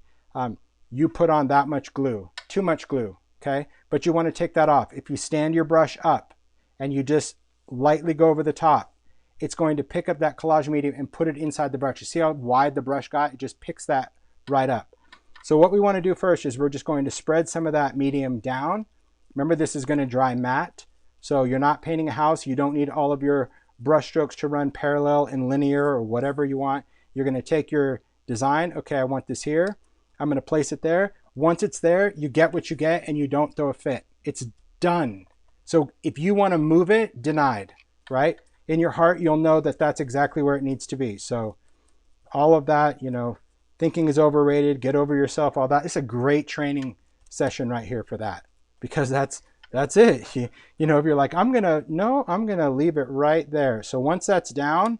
you put on that much glue, too much glue, okay? But you want to take that off. If you stand your brush up and you just lightly go over the top, it's going to pick up that collage medium and put it inside the brush. You see how wide the brush got? It just picks that right up. So what we want to do first is we're just going to spread some of that medium down. Remember, this is going to dry matte. So you're not painting a house. You don't need all of your brush strokes to run parallel and linear or whatever you want. You're going to take your design. Okay, I want this here. I'm going to place it there. Once it's there, you get what you get and you don't throw a fit. It's done. So if you want to move it, denied, right? In your heart, you'll know that that's exactly where it needs to be. So all of that, you know, thinking is overrated, get over yourself, all that. It's a great training session right here for that, because that's it. You know, if you're like, I'm gonna leave it right there. So once that's down,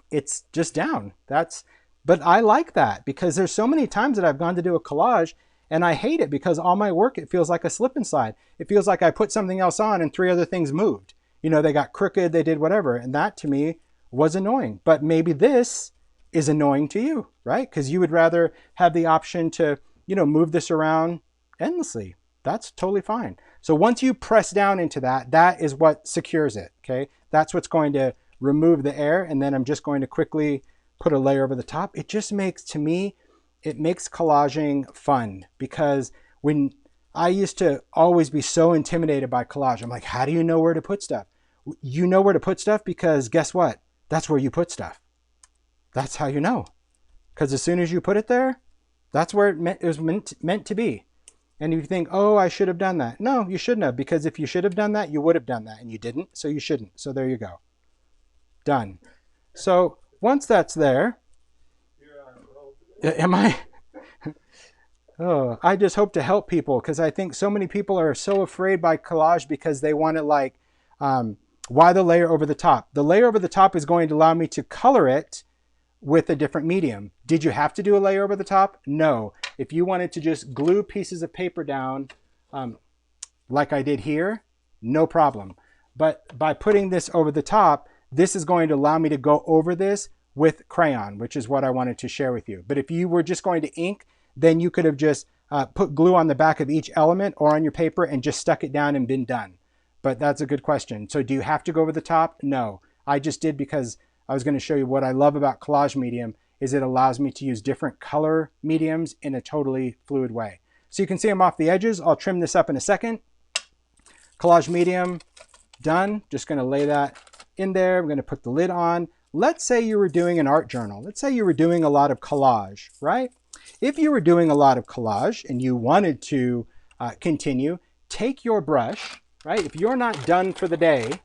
it's just down. But I like that, because there's so many times that I've gone to do a collage and I hate it because all my work, it feels like a slip and slide. It feels like I put something else on and 3 other things moved. You know, they got crooked, they did whatever. And that to me was annoying. But maybe this is annoying to you, right? Because you would rather have the option to, you know, move this around endlessly. That's totally fine. So once you press down into that, that is what secures it, okay? That's what's going to remove the air. And then I'm just going to quickly put a layer over the top. It just makes, to me, it makes collaging fun, because when I used to always be so intimidated by collage, I'm like, how do you know where to put stuff? You know where to put stuff because guess what? That's where you put stuff. That's how you know. Because as soon as you put it there, that's where it was meant to be. And if you think, oh, I should have done that. No, you shouldn't have, because if you should have done that, you would have done that, and you didn't, so you shouldn't. So there you go. Done. So once that's there, am I? Oh, I just hope to help people, because I think so many people are so afraid by collage because they want to, like, why the layer over the top? The layer over the top is going to allow me to color it with a different medium. Did you have to do a layer over the top? No. If you wanted to just glue pieces of paper down like I did here, no problem. But by putting this over the top, this is going to allow me to go over this with crayon, which is what I wanted to share with you. But if you were just going to ink, then you could have just put glue on the back of each element or on your paper and just stuck it down and been done. But that's a good question. So do you have to go over the top? No. I just did because I was going to show you what I love about Collage Medium is it allows me to use different color mediums in a totally fluid way. So you can see I'm off the edges. I'll trim this up in a second. Collage Medium, done. Just going to lay that in there. I'm going to put the lid on. Let's say you were doing an art journal. Let's say you were doing a lot of collage, right? If you were doing a lot of collage and you wanted to continue, take your brush, right? If you're not done for the day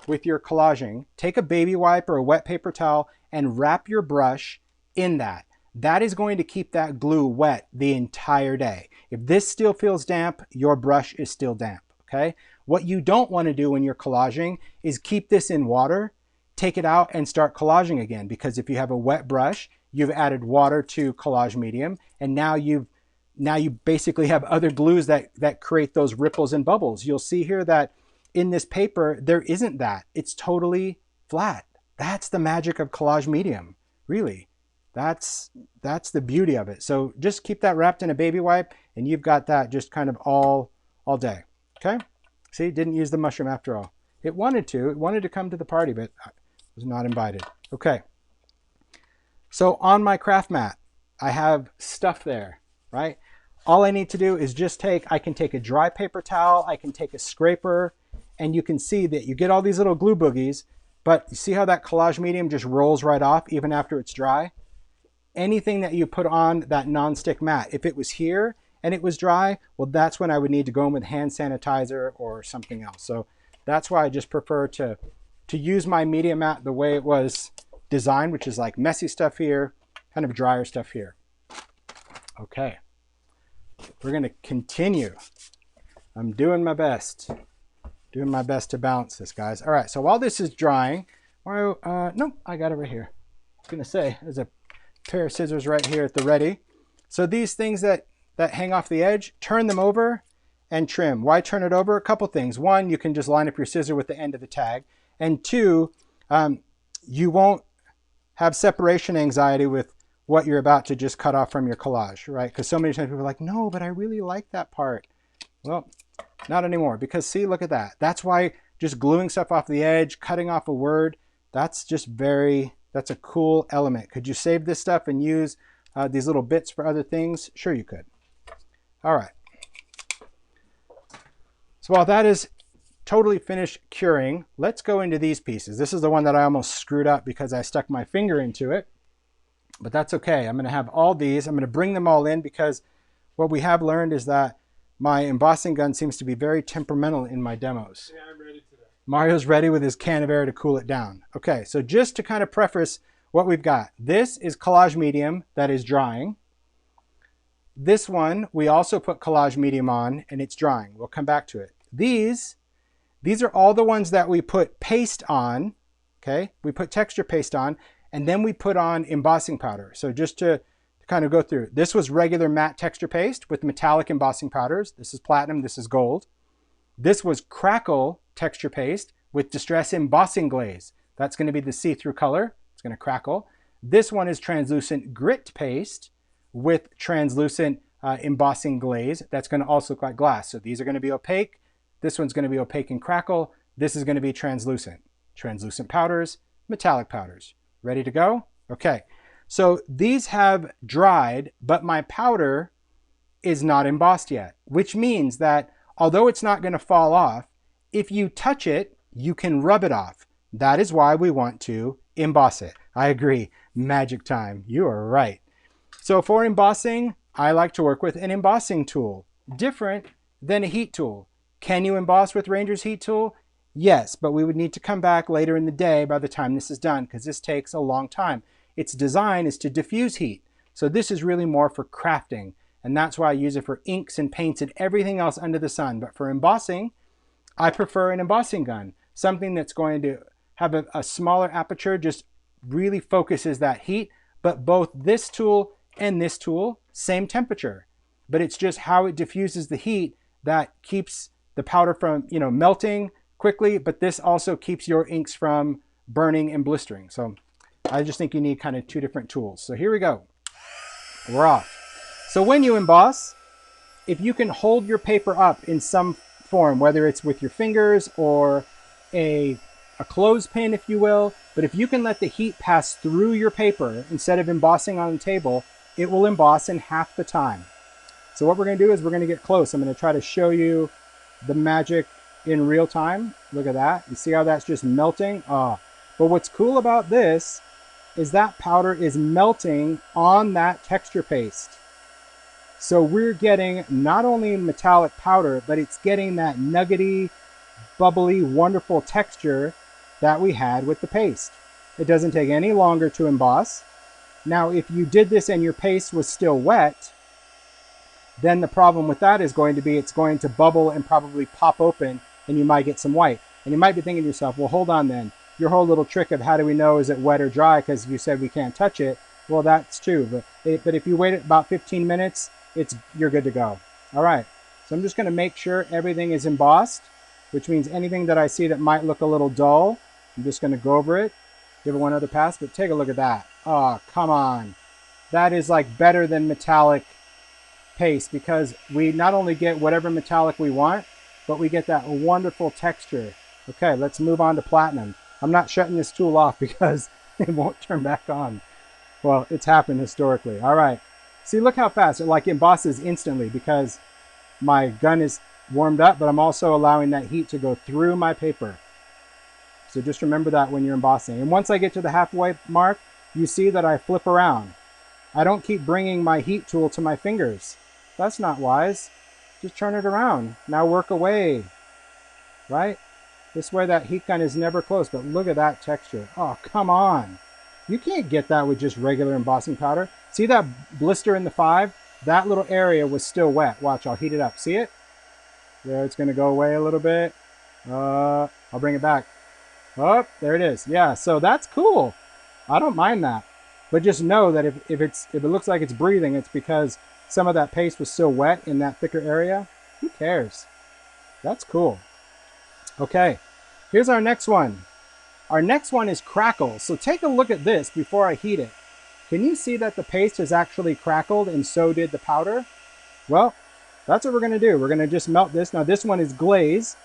with your collaging, take a baby wipe or a wet paper towel and wrap your brush in that. That is going to keep that glue wet the entire day. If this still feels damp, your brush is still damp, okay? What you don't want to do when you're collaging is keep this in water, take it out and start collaging again, because if you have a wet brush, you've added water to Collage Medium, and now you basically have other glues that create those ripples and bubbles. You'll see here that in this paper, there isn't that. It's totally flat. That's the magic of Collage Medium, really. That's the beauty of it. So just keep that wrapped in a baby wipe, and you've got that just kind of all day, okay? See, didn't use the mushroom after all. It wanted to come to the party, but was not invited. Okay. So on my craft mat, I have stuff there, right? All I need to do is just I can take a dry paper towel, I can take a scraper, and you can see that you get all these little glue boogies, but you see how that Collage Medium just rolls right off even after it's dry? Anything that you put on that non-stick mat, if it was here and it was dry, well, that's when I would need to go in with hand sanitizer or something else. So that's why I just prefer to use my media mat the way it was designed, which is like messy stuff here, kind of drier stuff here. Okay, we're gonna continue. I'm doing my best to balance this, guys. All right, so while this is drying, nope, I got it right here. I was gonna say, there's a pair of scissors right here at the ready. So these things that hang off the edge, turn them over and trim. Why turn it over? A couple things. One, you can just line up your scissor with the end of the tag. And two, you won't have separation anxiety with what you're about to just cut off from your collage, right? Because so many times people are like, no, but I really like that part. Well, not anymore, because see, look at that. That's why just gluing stuff off the edge, cutting off a word, that's a cool element. Could you save this stuff and use these little bits for other things? Sure you could. All right. So while that is totally finished curing, let's go into these pieces. This is the one that I almost screwed up because I stuck my finger into it, but that's okay. I'm going to have all these. I'm going to bring them all in because what we have learned is that my embossing gun seems to be very temperamental in my demos. Yeah, I'm ready today. Mario's ready with his can of air to cool it down. Okay, so just to kind of preface what we've got. This is Collage Medium that is drying. This one, we also put Collage Medium on and it's drying. We'll come back to it. These are all the ones that we put paste on, okay? We put texture paste on, and then we put on embossing powder. So just to kind of go through, this was regular matte texture paste with metallic embossing powders. This is platinum, this is gold. This was Crackle texture paste with distress embossing glaze. That's going to be the see-through color. It's going to crackle. This one is translucent grit paste with translucent embossing glaze. That's going to also look like glass. So these are going to be opaque. This one's going to be opaque and crackle. This is going to be translucent. Translucent powders, metallic powders. Ready to go? Okay. So these have dried, but my powder is not embossed yet, which means that although it's not going to fall off, if you touch it, you can rub it off. That is why we want to emboss it. I agree. Magic time. You are right. So for embossing, I like to work with an embossing tool, different than a heat tool. Can you emboss with Ranger's heat tool? Yes, but we would need to come back later in the day by the time this is done because this takes a long time. Its design is to diffuse heat. So this is really more for crafting, and that's why I use it for inks and paints and everything else under the sun. But for embossing, I prefer an embossing gun. Something that's going to have a smaller aperture, just really focuses that heat. But both this tool and this tool, same temperature. But it's just how it diffuses the heat that keeps the powder from, melting quickly, but this also keeps your inks from burning and blistering. So I just think you need kind of two different tools. So here we go. We're off. So when you emboss, if you can hold your paper up in some form, whether it's with your fingers or a clothespin, if you will, but if you can let the heat pass through your paper instead of embossing on the table, it will emboss in half the time. So what we're going to do is we're going to get close. I'm going to try to show you the magic in real time. Look at that. You see how that's just melting? But what's cool about this is that powder is melting on that texture paste. So we're getting not only metallic powder, but it's getting that nuggety, bubbly, wonderful texture that we had with the paste. It doesn't take any longer to emboss. Now, if you did this and your paste was still wet, then the problem with that is going to be it's going to bubble and probably pop open and you might get some white. And you might be thinking to yourself, well, hold on then. Your whole little trick of how do we know is it wet or dry because you said we can't touch it. Well, that's true. But if you wait about 15 minutes, you're good to go. All right. So I'm just going to make sure everything is embossed, which means anything that I see that might look a little dull, I'm just going to go over it, give it one other pass. But take a look at that. Oh, come on. That is like better than metallic paste because we not only get whatever metallic we want, but we get that wonderful texture. Okay, let's move on to platinum. I'm not shutting this tool off because it won't turn back on. Well, it's happened historically. All right. See, look how fast it like embosses instantly because my gun is warmed up, but I'm also allowing that heat to go through my paper. So just remember that when you're embossing. And once I get to the halfway mark, you see that I flip around. I don't keep bringing my heat tool to my fingers. That's not wise. Just turn it around. Now work away, right? This way that heat gun is never close, but look at that texture. Oh, come on. You can't get that with just regular embossing powder. See that blister in the 5? That little area was still wet. Watch, I'll heat it up. See it? There, it's going to go away a little bit. I'll bring it back. Oh, there it is. Yeah, so that's cool. I don't mind that. But just know that if it looks like it's breathing, it's because some of that paste was still wet in that thicker area. Who cares? That's cool. Okay, here's our next one. Our next one is Crackle. So take a look at this before I heat it. Can you see that the paste has actually crackled and so did the powder? Well, that's what we're gonna do. We're gonna just melt this. Now this one is glaze.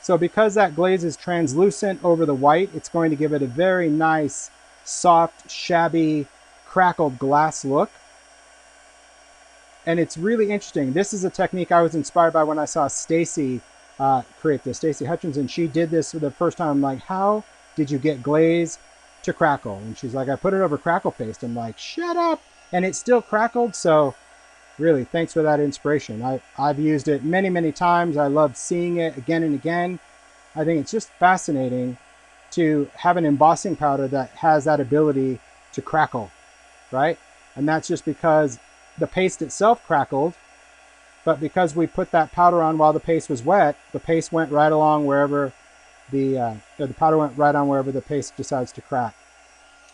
So because that glaze is translucent over the white, it's going to give it a very nice, soft, shabby, crackled glass look. And it's really interesting. This is a technique I was inspired by when I saw Stacy create this. Stacy Hutchinson, she did this for the first time. I'm like, how did you get glaze to crackle? And she's like, I put it over Crackle Paste. I'm like, shut up. And it still crackled. So really, thanks for that inspiration. I've used it many, many times. I love seeing it again and again. I think it's just fascinating to have an embossing powder that has that ability to crackle, right? And that's just because the paste itself crackled, but because we put that powder on while the paste was wet, the paste went right along wherever the powder went right on wherever the paste decides to crack.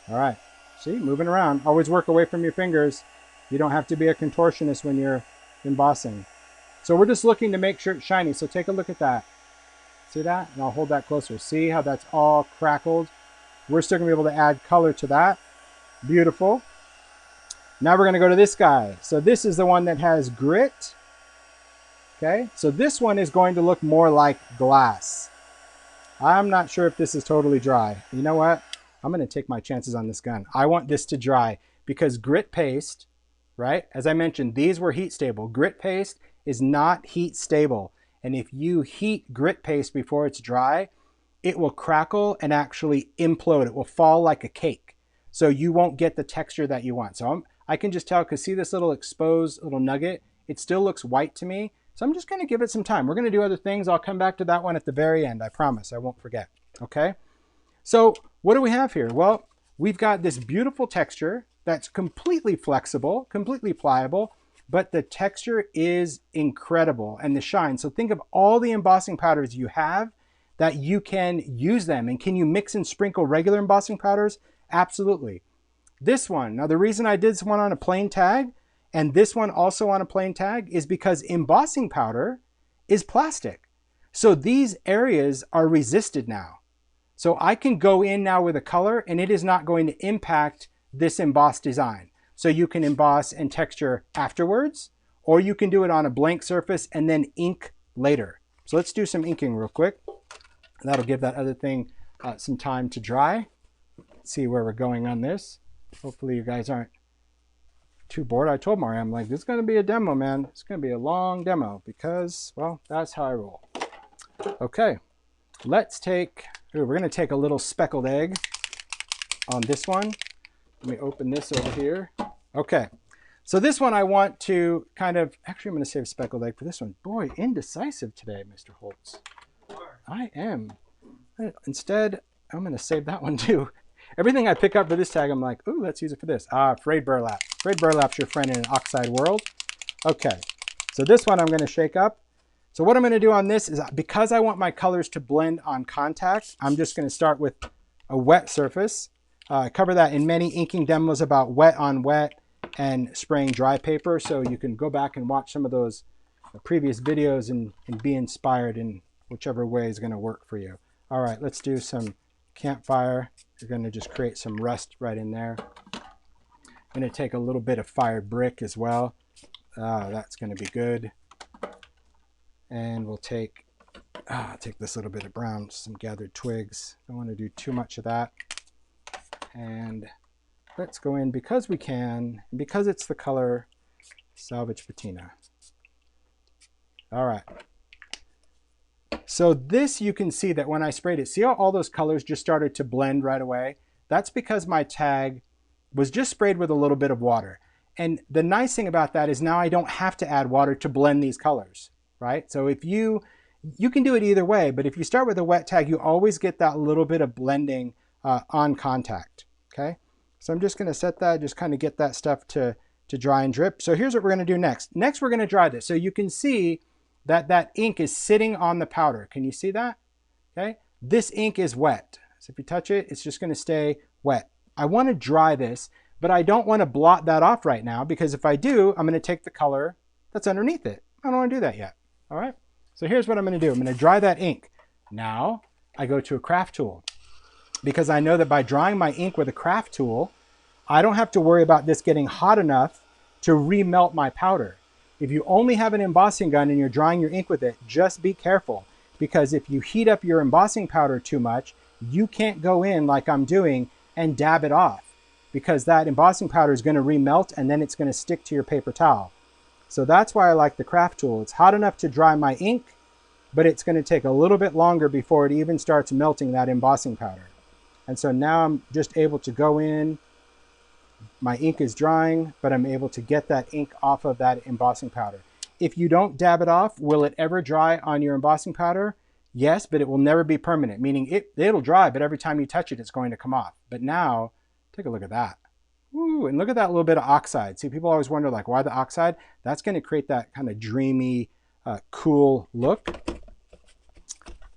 All right, see, moving around. Always work away from your fingers. You don't have to be a contortionist when you're embossing. So we're just looking to make sure it's shiny. So take a look at that. See that? And I'll hold that closer. See how that's all crackled? We're still gonna be able to add color to that. Beautiful. Now we're gonna go to this guy. So this is the one that has grit. Okay, so this one is going to look more like glass. I'm not sure if this is totally dry. You know what? I'm gonna take my chances on this gun. I want this to dry because grit paste, right? As I mentioned, these were heat stable. Grit paste is not heat stable. And if you heat grit paste before it's dry, it will crackle and actually implode. It will fall like a cake. So you won't get the texture that you want. So I can just tell, because see this little exposed little nugget? It still looks white to me. So I'm just gonna give it some time. We're gonna do other things. I'll come back to that one at the very end. I promise, I won't forget, okay? So what do we have here? Well, we've got this beautiful texture that's completely flexible, completely pliable, but the texture is incredible and the shine. So think of all the embossing powders you have that you can use them. And can you mix and sprinkle regular embossing powders? Absolutely. This one, now the reason I did this one on a plain tag and this one also on a plain tag is because embossing powder is plastic. So these areas are resisted now. So I can go in now with a color and it is not going to impact this embossed design. So you can emboss and texture afterwards, or you can do it on a blank surface and then ink later. So let's do some inking real quick. That'll give that other thing some time to dry. Let's see where we're going on this. Hopefully you guys aren't too bored. I told Mario, I'm like, this is gonna be a demo, man. It's gonna be a long demo because, well, that's how I roll. Okay, let's take, we're gonna take a little speckled egg on this one. Let me open this over here. Okay, so this one I want to kind of, actually I'm gonna save speckled egg for this one. Boy, indecisive today, Mr. Holtz. I am. Instead, I'm gonna save that one too. Everything I pick up for this tag, I'm like, ooh, let's use it for this. Frayed burlap. Frayed burlap's your friend in an oxide world. Okay, so this one I'm gonna shake up. So what I'm gonna do on this is, because I want my colors to blend on contact, I'm just gonna start with a wet surface. I cover that in many inking demos about wet on wet and spraying dry paper. So you can go back and watch some of those previous videos and be inspired in whichever way is gonna work for you. All right, let's do some campfire. You're gonna just create some rust right in there. I'm gonna take a little bit of fired brick as well. That's gonna be good. And we'll take this little bit of brown, some gathered twigs. Don't wanna do too much of that. And let's go in, because we can, and because it's the color Salvage Patina. All right. So this, you can see that when I sprayed it, see how all those colors just started to blend right away? That's because my tag was just sprayed with a little bit of water. And the nice thing about that is now I don't have to add water to blend these colors, right? So if you can do it either way, but if you start with a wet tag, you always get that little bit of blending on contact, okay? So I'm just gonna set that, just kind of get that stuff to dry and drip. So here's what we're gonna do next. Next, we're gonna dry this. So you can see that that ink is sitting on the powder. Can you see that? Okay, this ink is wet. So if you touch it, it's just gonna stay wet. I wanna dry this, but I don't wanna blot that off right now, because if I do, I'm gonna take the color that's underneath it. I don't wanna do that yet, all right? So here's what I'm gonna do. I'm gonna dry that ink. Now, I go to a craft tool, because I know that by drying my ink with a craft tool, I don't have to worry about this getting hot enough to remelt my powder. If you only have an embossing gun and you're drying your ink with it, just be careful, because if you heat up your embossing powder too much, you can't go in like I'm doing and dab it off, because that embossing powder is going to remelt and then it's going to stick to your paper towel. So that's why I like the craft tool. It's hot enough to dry my ink, but it's going to take a little bit longer before it even starts melting that embossing powder. And so now I'm just able to go in. My ink is drying, but I'm able to get that ink off of that embossing powder. If you don't dab it off, will it ever dry on your embossing powder? Yes, but it will never be permanent, meaning it'll dry, but every time you touch it, it's going to come off. But now, take a look at that. Ooh, and look at that little bit of oxide. See, people always wonder, like, why the oxide? That's going to create that kind of dreamy, cool look.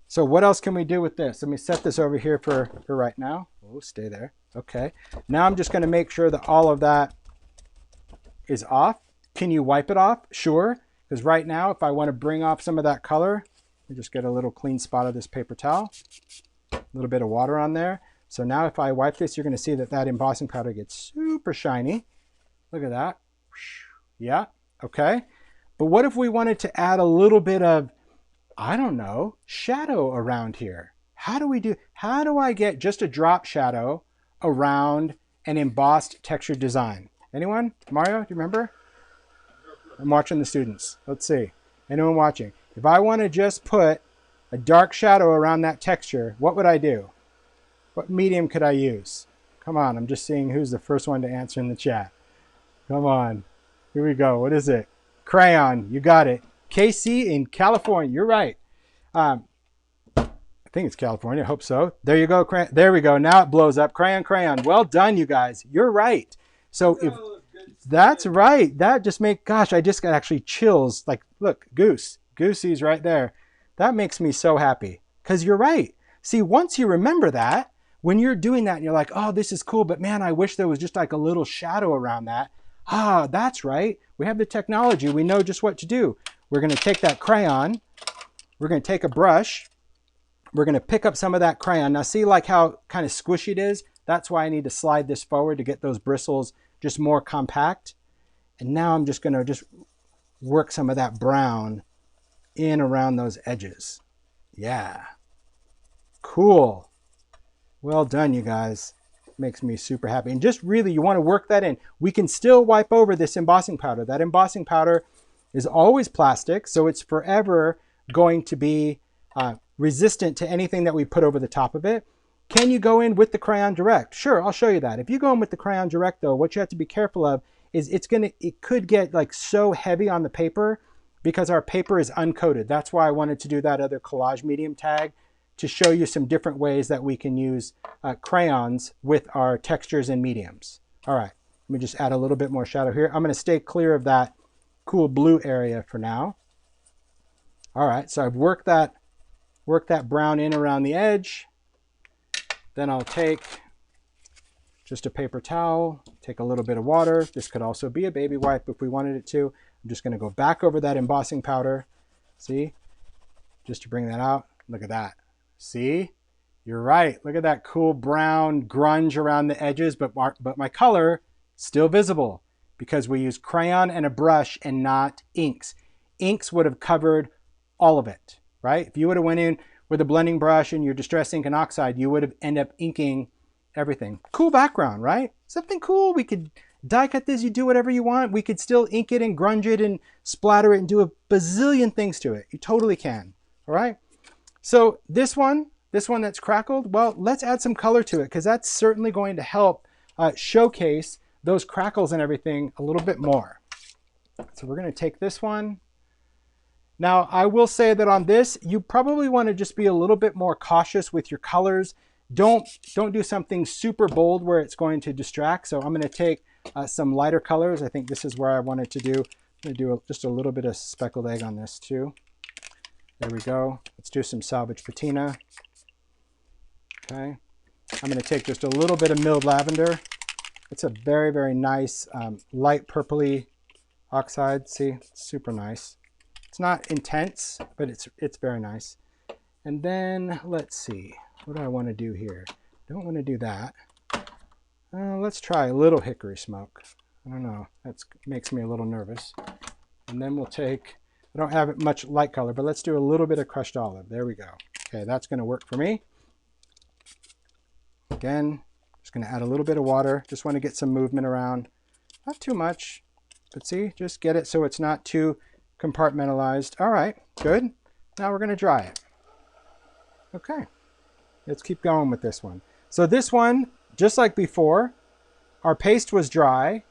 So what else can we do with this? Let me set this over here for right now. Oh, stay there. Okay. Now I'm just going to make sure that all of that is off. Can you wipe it off? Sure. Because right now, if I want to bring off some of that color, I just get a little clean spot of this paper towel. A little bit of water on there. So now if I wipe this, you're going to see that that embossing powder gets super shiny. Look at that. Yeah. Okay. But what if we wanted to add a little bit of, I don't know, shadow around here? How do I get just a drop shadow around an embossed textured design? Anyone? Mario, do you remember? I'm watching the students. Let's see. Anyone watching? If I want to just put a dark shadow around that texture, what would I do? What medium could I use? Come on, I'm just seeing who's the first one to answer in the chat. Come on. Here we go. What is it? Crayon. You got it. KC in California. You're right. I think it's California. I hope so. There you go. There we go. Now it blows up. Crayon, crayon. Well done, you guys. You're right. So if that's right, that just gosh, I just got actually chills. Like, look, Goose. Goosey's right there. That makes me so happy because you're right. See, once you remember that, when you're doing that and you're like, oh, this is cool, but man, I wish there was just like a little shadow around that. Ah, that's right. We have the technology. We know just what to do. We're going to take that crayon. We're going to take a brush. We're going to pick up some of that crayon. Now see like how kind of squishy it is? That's why I need to slide this forward to get those bristles just more compact. And now I'm just going to just work some of that brown in around those edges. Yeah. Cool. Well done, you guys. Makes me super happy. And just really, you want to work that in. We can still wipe over this embossing powder. That embossing powder is always plastic, so it's forever going to be resistant to anything that we put over the top of it. Can you go in with the crayon direct? Sure, I'll show you that. If you go in with the crayon direct, though, what you have to be careful of is it could get like so heavy on the paper because our paper is uncoated. That's why I wanted to do that other collage medium tag, to show you some different ways that we can use crayons with our textures and mediums. All right, let me just add a little bit more shadow here. I'm going to stay clear of that cool blue area for now. All right, so I've worked that brown in around the edge. Then I'll take just a paper towel, take a little bit of water. This could also be a baby wipe if we wanted it to. I'm just going to go back over that embossing powder. See, just to bring that out. Look at that. See, you're right. Look at that cool brown grunge around the edges, but my color still visible because we use crayon and a brush and not inks. Inks would have covered all of it, right? If you would have went in with a blending brush and your distress ink and oxide, you would have ended up inking everything. Cool background, right? Something cool. We could die cut this, you do whatever you want. We could still ink it and grunge it and splatter it and do a bazillion things to it. You totally can, all right? So this one that's crackled, well, let's add some color to it because that's certainly going to help showcase those crackles and everything a little bit more. So we're going to take this one. Now, I will say that on this, you probably want to just be a little bit more cautious with your colors. Don't do something super bold where it's going to distract. So I'm going to take some lighter colors. I think this is where I wanted to do. I'm going to do just a little bit of speckled egg on this too. There we go. Let's do some salvage patina. Okay. I'm going to take just a little bit of milled lavender. It's a very, very nice light purpley oxide. See, it's super nice. It's not intense, but it's very nice. And then let's see, what do I want to do here? Don't want to do that. Let's try a little hickory smoke. I don't know, that makes me a little nervous. And then we'll take, I don't have much light color, but let's do a little bit of crushed olive. There we go. Okay, that's going to work for me. Again, just going to add a little bit of water. Just want to get some movement around. Not too much, but see, just get it so it's not too compartmentalized. All right, good. Now we're going to dry it. Okay, let's keep going with this one. So this one, just like before, our paste was dry.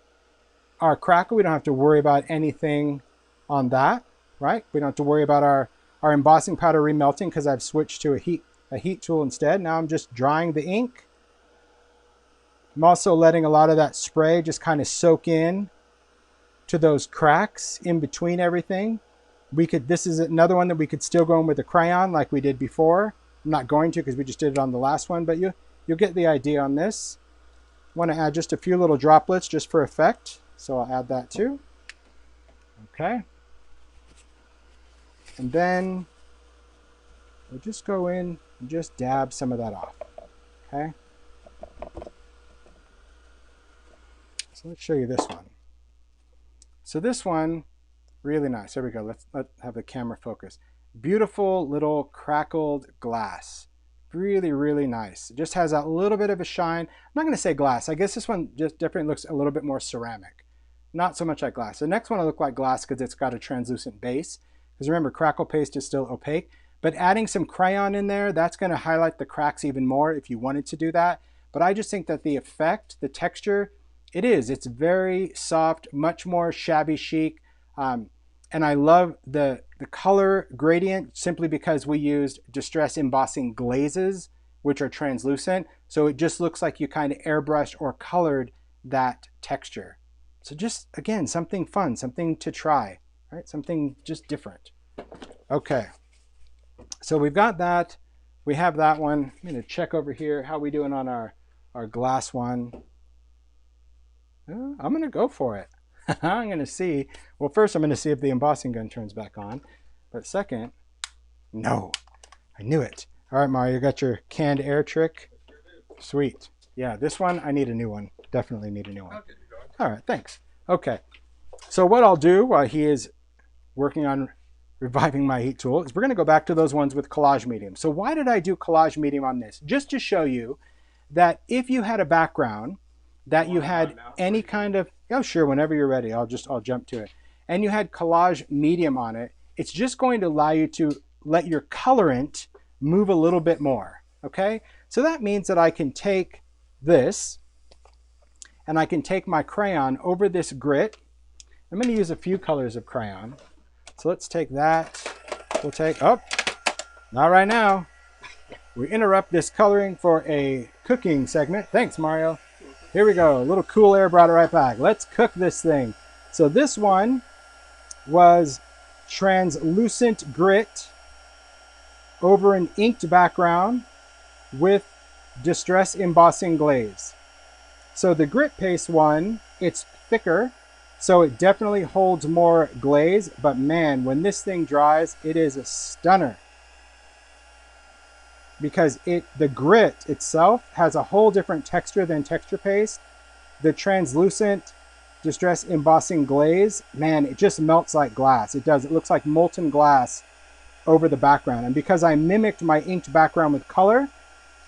Our crackle, we don't have to worry about anything on that, right? We don't have to worry about our embossing powder remelting because I've switched to a heat tool instead. Now I'm just drying the ink. I'm also letting a lot of that spray just kind of soak in to those cracks in between everything. This is another one that we could still go in with a crayon like we did before. I'm not going to because we just did it on the last one, but you'll get the idea on this. Want to add just a few little droplets just for effect. So I'll add that too. Okay. And then we'll just go in and just dab some of that off. Okay. So let's show you this one. So this one, really nice. There we go. Let's have the camera focus. Beautiful little crackled glass. Really, really nice. It just has a little bit of a shine. I'm not going to say glass. I guess this one just definitely looks a little bit more ceramic. Not so much like glass. The next one will look like glass because it's got a translucent base. Because remember, Crackle Paste is still opaque. But adding some crayon in there, that's going to highlight the cracks even more if you wanted to do that. But I just think that the effect, the texture, it's very soft, much more shabby chic. And I love the color gradient simply because we used distress embossing glazes, which are translucent. So it just looks like you kind of airbrushed or colored that texture. So just, again, something fun, something to try, right? Something just different. Okay, so we've got that. We have that one. I'm going to check over here how we doing on our glass one. I'm going to go for it. I'm going to see. Well, first I'm going to see if the embossing gun turns back on. But second, no. I knew it. All right, Mario, you got your canned air trick? Sweet. Yeah, this one, I need a new one. Definitely need a new one. All right, thanks. Okay, so what I'll do while he is working on reviving my heat tool is we're going to go back to those ones with Collage Medium. So why did I do Collage Medium on this? Just to show you that if you had a background that you had any kind of, oh sure, whenever you're ready, I'll jump to it. And you had Collage Medium on it, it's just going to allow you to let your colorant move a little bit more, okay? So that means that I can take this and I can take my crayon over this grit. I'm going to use a few colors of crayon. So let's take that. We'll take, oh, not right now. We interrupt this coloring for a cooking segment. Thanks, Mario. Here we go. A little cool air brought it right back. Let's cook this thing. So this one was translucent grit over an inked background with distress embossing glaze. So the grit paste one, it's thicker, so it definitely holds more glaze, but man, when this thing dries, it is a stunner. Because the grit itself has a whole different texture than texture paste. The translucent distress embossing glaze, man, it just melts like glass. It does. It looks like molten glass over the background. And because I mimicked my inked background with color,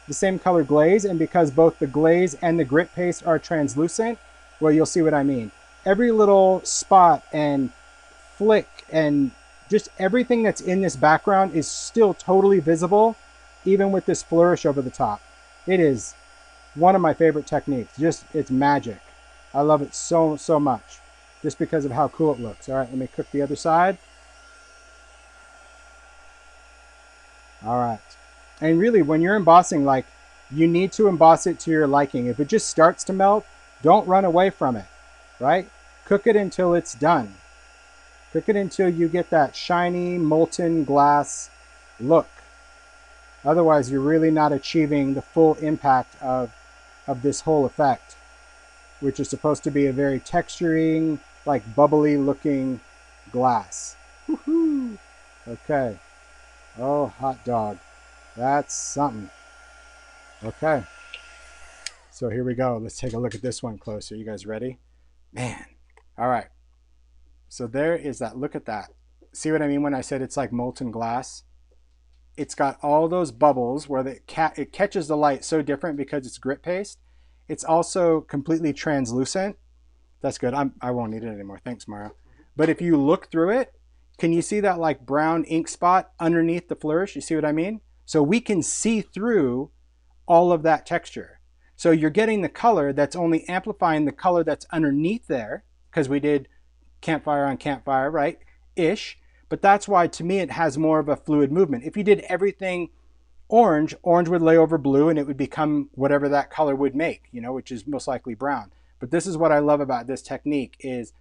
the same color glaze, and because both the glaze and the grit paste are translucent, well, you'll see what I mean. Every little spot and flick and just everything that's in this background is still totally visible, even with this flourish over the top. It is one of my favorite techniques. Just, it's magic. I love it so, so much just because of how cool it looks. All right, let me cook the other side. All right. And really, when you're embossing, like, you need to emboss it to your liking. If it just starts to melt, don't run away from it, right? Cook it until it's done. Cook it until you get that shiny, molten glass look. Otherwise, you're really not achieving the full impact of this whole effect, which is supposed to be a very texturing, like bubbly looking glass. Woohoo! Okay. Oh, hot dog. That's something. Okay. So here we go. Let's take a look at this one closer. You guys ready? Man. All right. So there is that. Look at that. See what I mean when I said it's like molten glass? It's got all those bubbles where it catches the light so different because it's grit paste. It's also completely translucent. That's good. I won't need it anymore. Thanks, Mario. But if you look through it, can you see that like brown ink spot underneath the flourish? You see what I mean? So we can see through all of that texture. So you're getting the color that's only amplifying the color that's underneath there, because we did campfire on campfire, right? Ish. But that's why, to me, it has more of a fluid movement. If you did everything orange, orange would lay over blue and it would become whatever that color would make, you know, which is most likely brown. But this is what I love about this technique is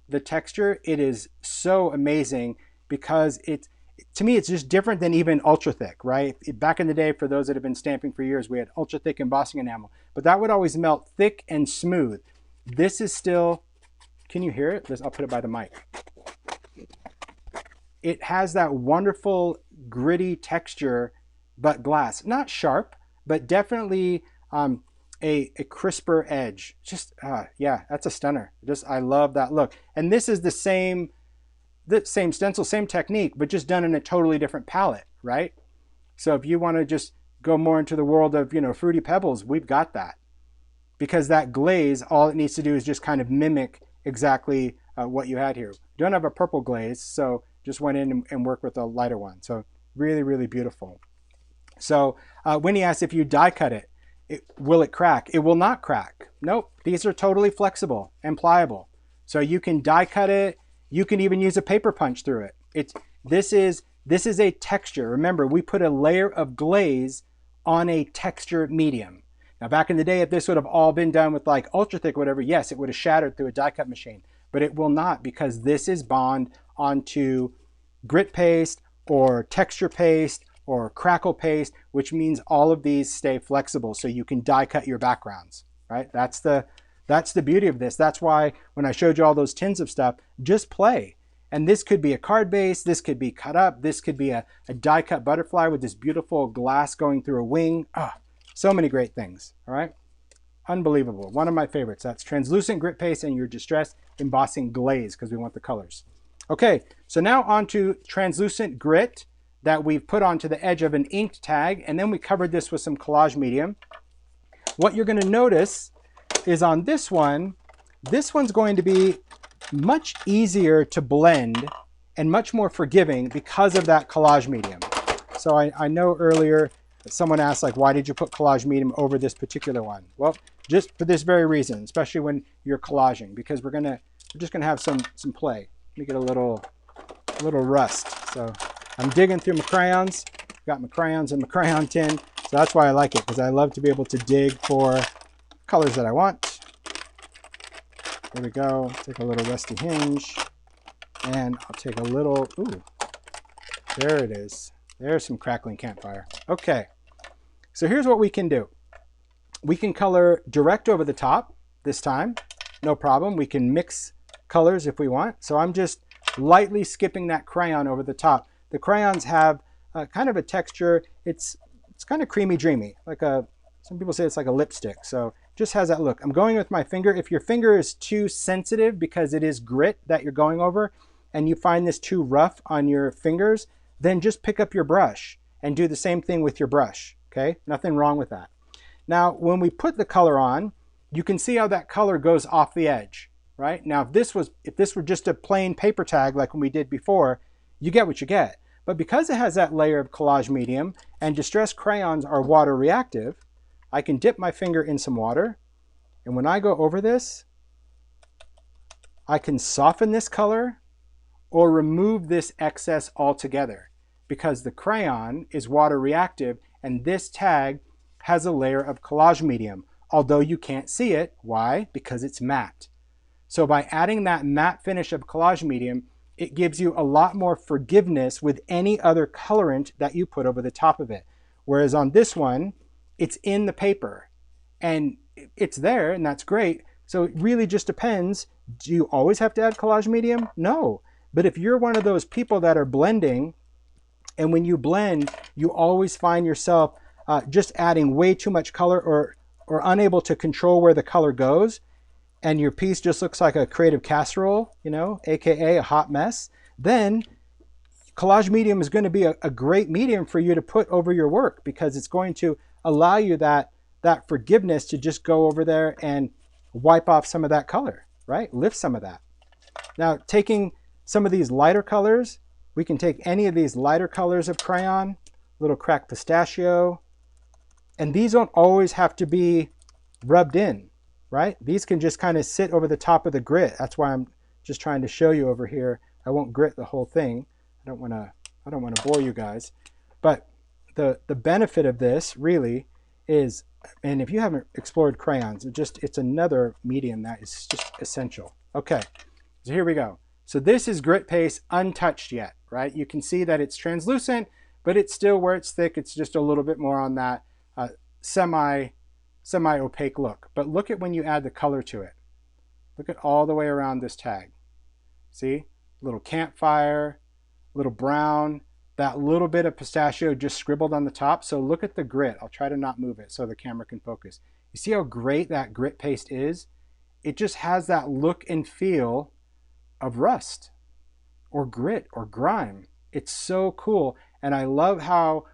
the texture. It is so amazing because to me, it's just different than even ultra thick, right? Back in the day, for those that have been stamping for years, we had ultra thick embossing enamel, but that would always melt thick and smooth. This is still, can you hear it? I'll put it by the mic. It has that wonderful gritty texture, but glass. Not sharp, but definitely a crisper edge. Just, yeah, that's a stunner. I love that look. And this is the same stencil, same technique, but just done in a totally different palette, right? So if you want to just go more into the world of, you know, Fruity Pebbles, we've got that. Because that glaze, all it needs to do is just kind of mimic exactly what you had here. Don't have a purple glaze, so just went in and worked with a lighter one. So really, really beautiful. So Winnie asked if you die cut it, will it crack? It will not crack. Nope. These are totally flexible and pliable. So you can die cut it. You can even use a paper punch through it. This is a texture. Remember, we put a layer of glaze on a texture medium. Now, back in the day, if this would have all been done with like ultra thick, whatever, yes, it would have shattered through a die cut machine, but it will not, because this is bond onto grit paste or texture paste or crackle paste, which means all of these stay flexible so you can die cut your backgrounds, right? That's the beauty of this. That's why when I showed you all those tins of stuff, just play. And this could be a card base, this could be cut up, this could be a die cut butterfly with this beautiful glass going through a wing. So many great things, all right? Unbelievable. One of my favorites. That's translucent grit paste and your distress embossing glaze, because we want the colors. Okay, so now onto translucent grit that we've put onto the edge of an inked tag, and then we covered this with some Collage Medium. What you're going to notice is on this one's going to be much easier to blend and much more forgiving because of that Collage Medium. So I know earlier someone asked, like, why did you put Collage Medium over this particular one? Well, just for this very reason, especially when you're collaging, because we're just gonna have some play. Let me get a little rust. So I'm digging through my crayons. Got my crayons in my crayon tin, so that's why I like it, because I love to be able to dig for colors that I want. There we go. Take a little rusty hinge, and I'll take a little. Ooh, there it is. There's some crackling campfire. Okay, so here's what we can do. We can color direct over the top this time, no problem. We can mix colors if we want. So I'm just lightly skipping that crayon over the top. The crayons have kind of a texture. It's kind of creamy dreamy, like some people say it's like a lipstick. So just has that look. I'm going with my finger. If your finger is too sensitive because it is grit that you're going over and you find this too rough on your fingers, then just pick up your brush and do the same thing with your brush, okay? Nothing wrong with that. Now, when we put the color on, you can see how that color goes off the edge, right? Now, if this were just a plain paper tag like when we did before, you get what you get. But because it has that layer of Collage Medium and distress crayons are water reactive, I can dip my finger in some water, and when I go over this, I can soften this color or remove this excess altogether, because the crayon is water reactive and this tag has a layer of Collage Medium, although you can't see it. Why? Because it's matte. So by adding that matte finish of Collage Medium, it gives you a lot more forgiveness with any other colorant that you put over the top of it. Whereas on this one, it's in the paper and it's there, and that's great. So it really just depends. Do you always have to add Collage Medium? No. But if you're one of those people that are blending, and when you blend, you always find yourself just adding way too much color, or or unable to control where the color goes, and your piece just looks like a creative casserole, you know, AKA a hot mess, then Collage Medium is going to be a great medium for you to put over your work, because it's going to allow you that forgiveness to just go over there and wipe off some of that color, right? Lift some of that. Now, taking some of these lighter colors, we can take any of these lighter colors of crayon, little cracked pistachio, and these don't always have to be rubbed in, right? These can just kind of sit over the top of the grit. That's why I'm just trying to show you over here. I won't grit the whole thing. I don't want to bore you guys. But the benefit of this really is, and if you haven't explored crayons, it's another medium that is just essential. Okay, so here we go. So this is grit paste untouched yet, right? You can see that it's translucent, but it's still, where it's thick, it's just a little bit more on that semi-opaque look. But look at when you add the color to it. Look at all the way around this tag. See? Little campfire, little brown, that little bit of pistachio just scribbled on the top. So look at the grit. I'll try to not move it so the camera can focus. You see how great that grit paste is? It just has that look and feel of rust or grit or grime. It's so cool. And I love how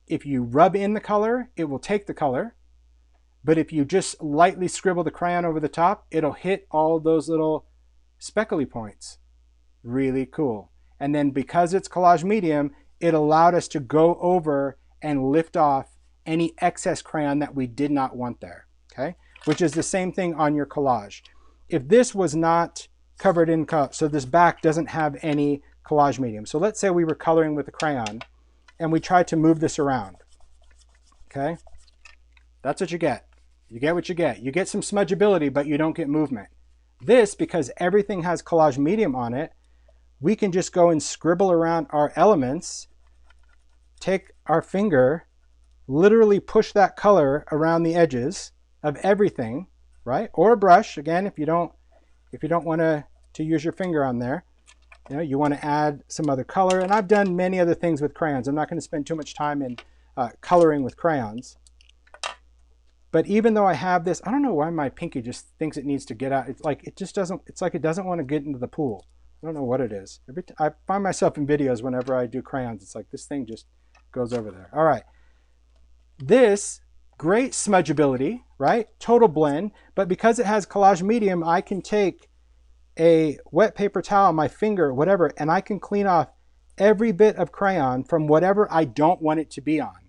if you rub in the color, it will take the color. But if you just lightly scribble the crayon over the top, it'll hit all those little speckly points. Really cool. And then because it's Collage Medium, it allowed us to go over and lift off any excess crayon that we did not want there, okay? Which is the same thing on your collage. If this was not covered in, so this back doesn't have any Collage Medium. So let's say we were coloring with a crayon and we tried to move this around, okay? That's what you get. You get what you get. You get some smudgeability, but you don't get movement. This, because everything has Collage Medium on it, we can just go and scribble around our elements, take our finger, literally push that color around the edges of everything, right? Or a brush, again, if you don't want to use your finger on there, you know, you want to add some other color. And I've done many other things with crayons. I'm not going to spend too much time in coloring with crayons. But even though I have this, I don't know why my pinky just thinks it needs to get out. It's like it doesn't want to get into the pool. I don't know what it is. I find myself in videos whenever I do crayons, it's like this thing just goes over there. All right. This, great smudgeability, right? Total blend. But because it has Collage Medium, I can take a wet paper towel, my finger, whatever, and I can clean off every bit of crayon from whatever I don't want it to be on.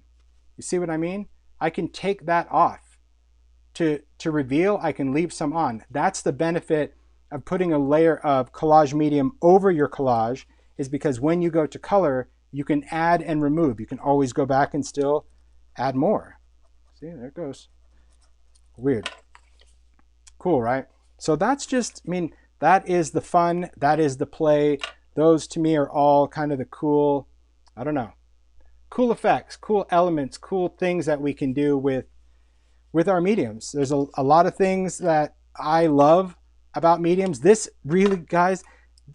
You see what I mean? I can take that off. To reveal, I can leave some on. That's the benefit of putting a layer of Collage Medium over your collage, is because when you go to color, you can add and remove. You can always go back and still add more. See, there it goes. Weird. Cool, right? So that's just, I mean, that is the fun, that is the play. Those to me are all kind of the cool, I don't know, cool effects, cool elements, cool things that we can do with our mediums. There's a lot of things that I love about mediums. This really, guys,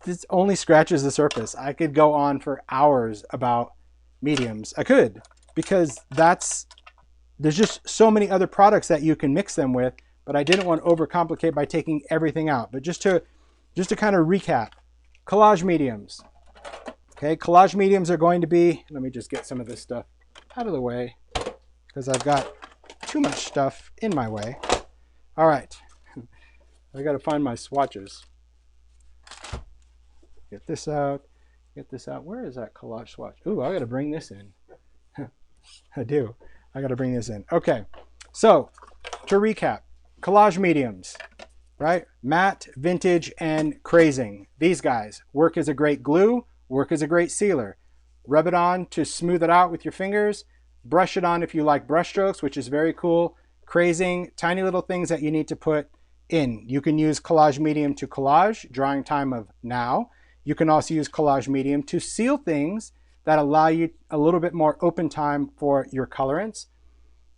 this only scratches the surface. I could go on for hours about mediums. I could, because there's just so many other products that you can mix them with, but I didn't want to overcomplicate by taking everything out. But just to kind of recap, Collage Mediums. Okay, Collage Mediums are going to be, let me just get some of this stuff out of the way, because I've got too much stuff in my way. All right, I got to find my swatches. Get this out. Get this out. Where is that collage swatch? Ooh, I got to bring this in. I do. I got to bring this in. Okay, so to recap, Collage Mediums, right? Matte, vintage, and crazing. These guys work as a great glue, work as a great sealer. Rub it on to smooth it out with your fingers. Brush it on if you like brush strokes, which is very cool. Crazing, tiny little things that you need to put in. You can use Collage Medium to collage, drawing time of now. You can also use Collage Medium to seal things that allow you a little bit more open time for your colorants.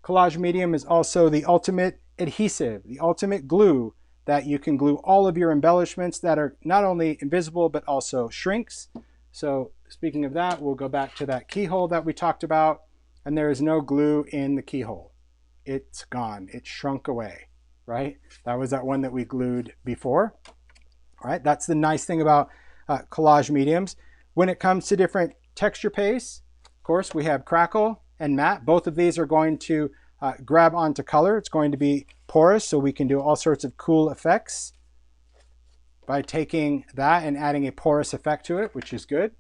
Collage Medium is also the ultimate adhesive, the ultimate glue that you can glue all of your embellishments that are not only invisible but also shrinks. So speaking of that, we'll go back to that keyhole that we talked about. And there is no glue in the keyhole. it's gone. It shrunk away, right? That was that one that we glued before. All right, that's the nice thing about collage mediums. When it comes to different texture pastes, of course, we have Crackle and Matte. Both of these are going to grab onto color. It's going to be porous, so we can do all sorts of cool effects by taking that and adding a porous effect to it, which is good.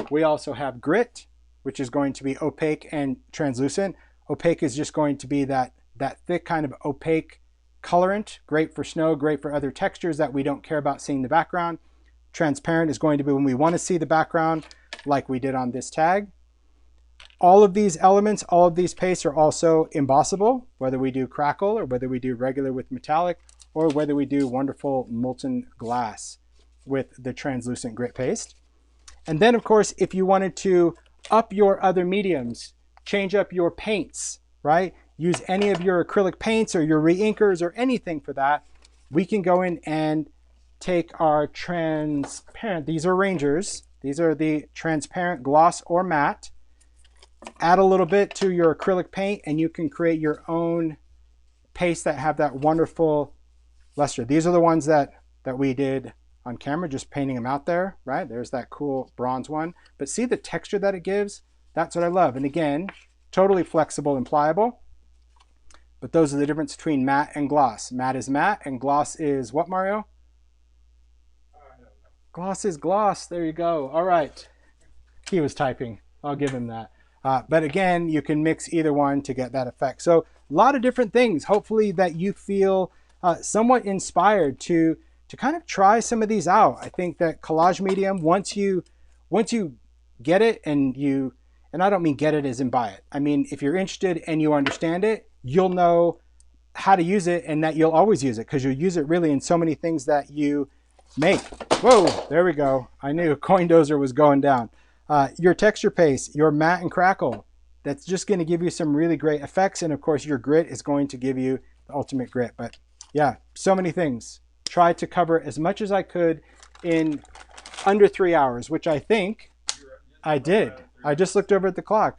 We also have Grit, which is going to be opaque and translucent. Opaque is just going to be that thick kind of opaque colorant, great for snow, great for other textures that we don't care about seeing the background. Transparent is going to be when we want to see the background, like we did on this tag. All of these elements, all of these pastes are also embossable, whether we do Crackle or whether we do regular with metallic, or whether we do wonderful molten glass with the translucent grit paste. And then, of course, if you wanted to up your other mediums, change up your paints, right? Use any of your acrylic paints or your re-inkers or anything for that, we can go in and take our transparent, these are Rangers, these are the transparent gloss or matte, add a little bit to your acrylic paint, and you can create your own pastes that have that wonderful luster. These are the ones that we did on camera, just painting them out there, right? There's that cool bronze one. But see the texture that it gives? That's what I love. And again, totally flexible and pliable. But those are the difference between matte and gloss. Matte is matte and gloss is what, Mario? Gloss is gloss. There you go. All right. He was typing. I'll give him that. But again, you can mix either one to get that effect. So a lot of different things. Hopefully that you feel somewhat inspired to kind of try some of these out. I think that Collage Medium, once you get it and I don't mean get it as in buy it. I mean, if you're interested and you understand it, you'll know how to use it and that you'll always use it because you'll use it really in so many things that you make. Whoa, there we go. I knew Coin Dozer was going down. Your texture paste, your matte and Crackle, that's just going to give you some really great effects. And of course, your grit is going to give you the ultimate grit. But yeah, so many things. Try to cover as much as I could in under 3 hours, which I think I did. I just looked over at the clock.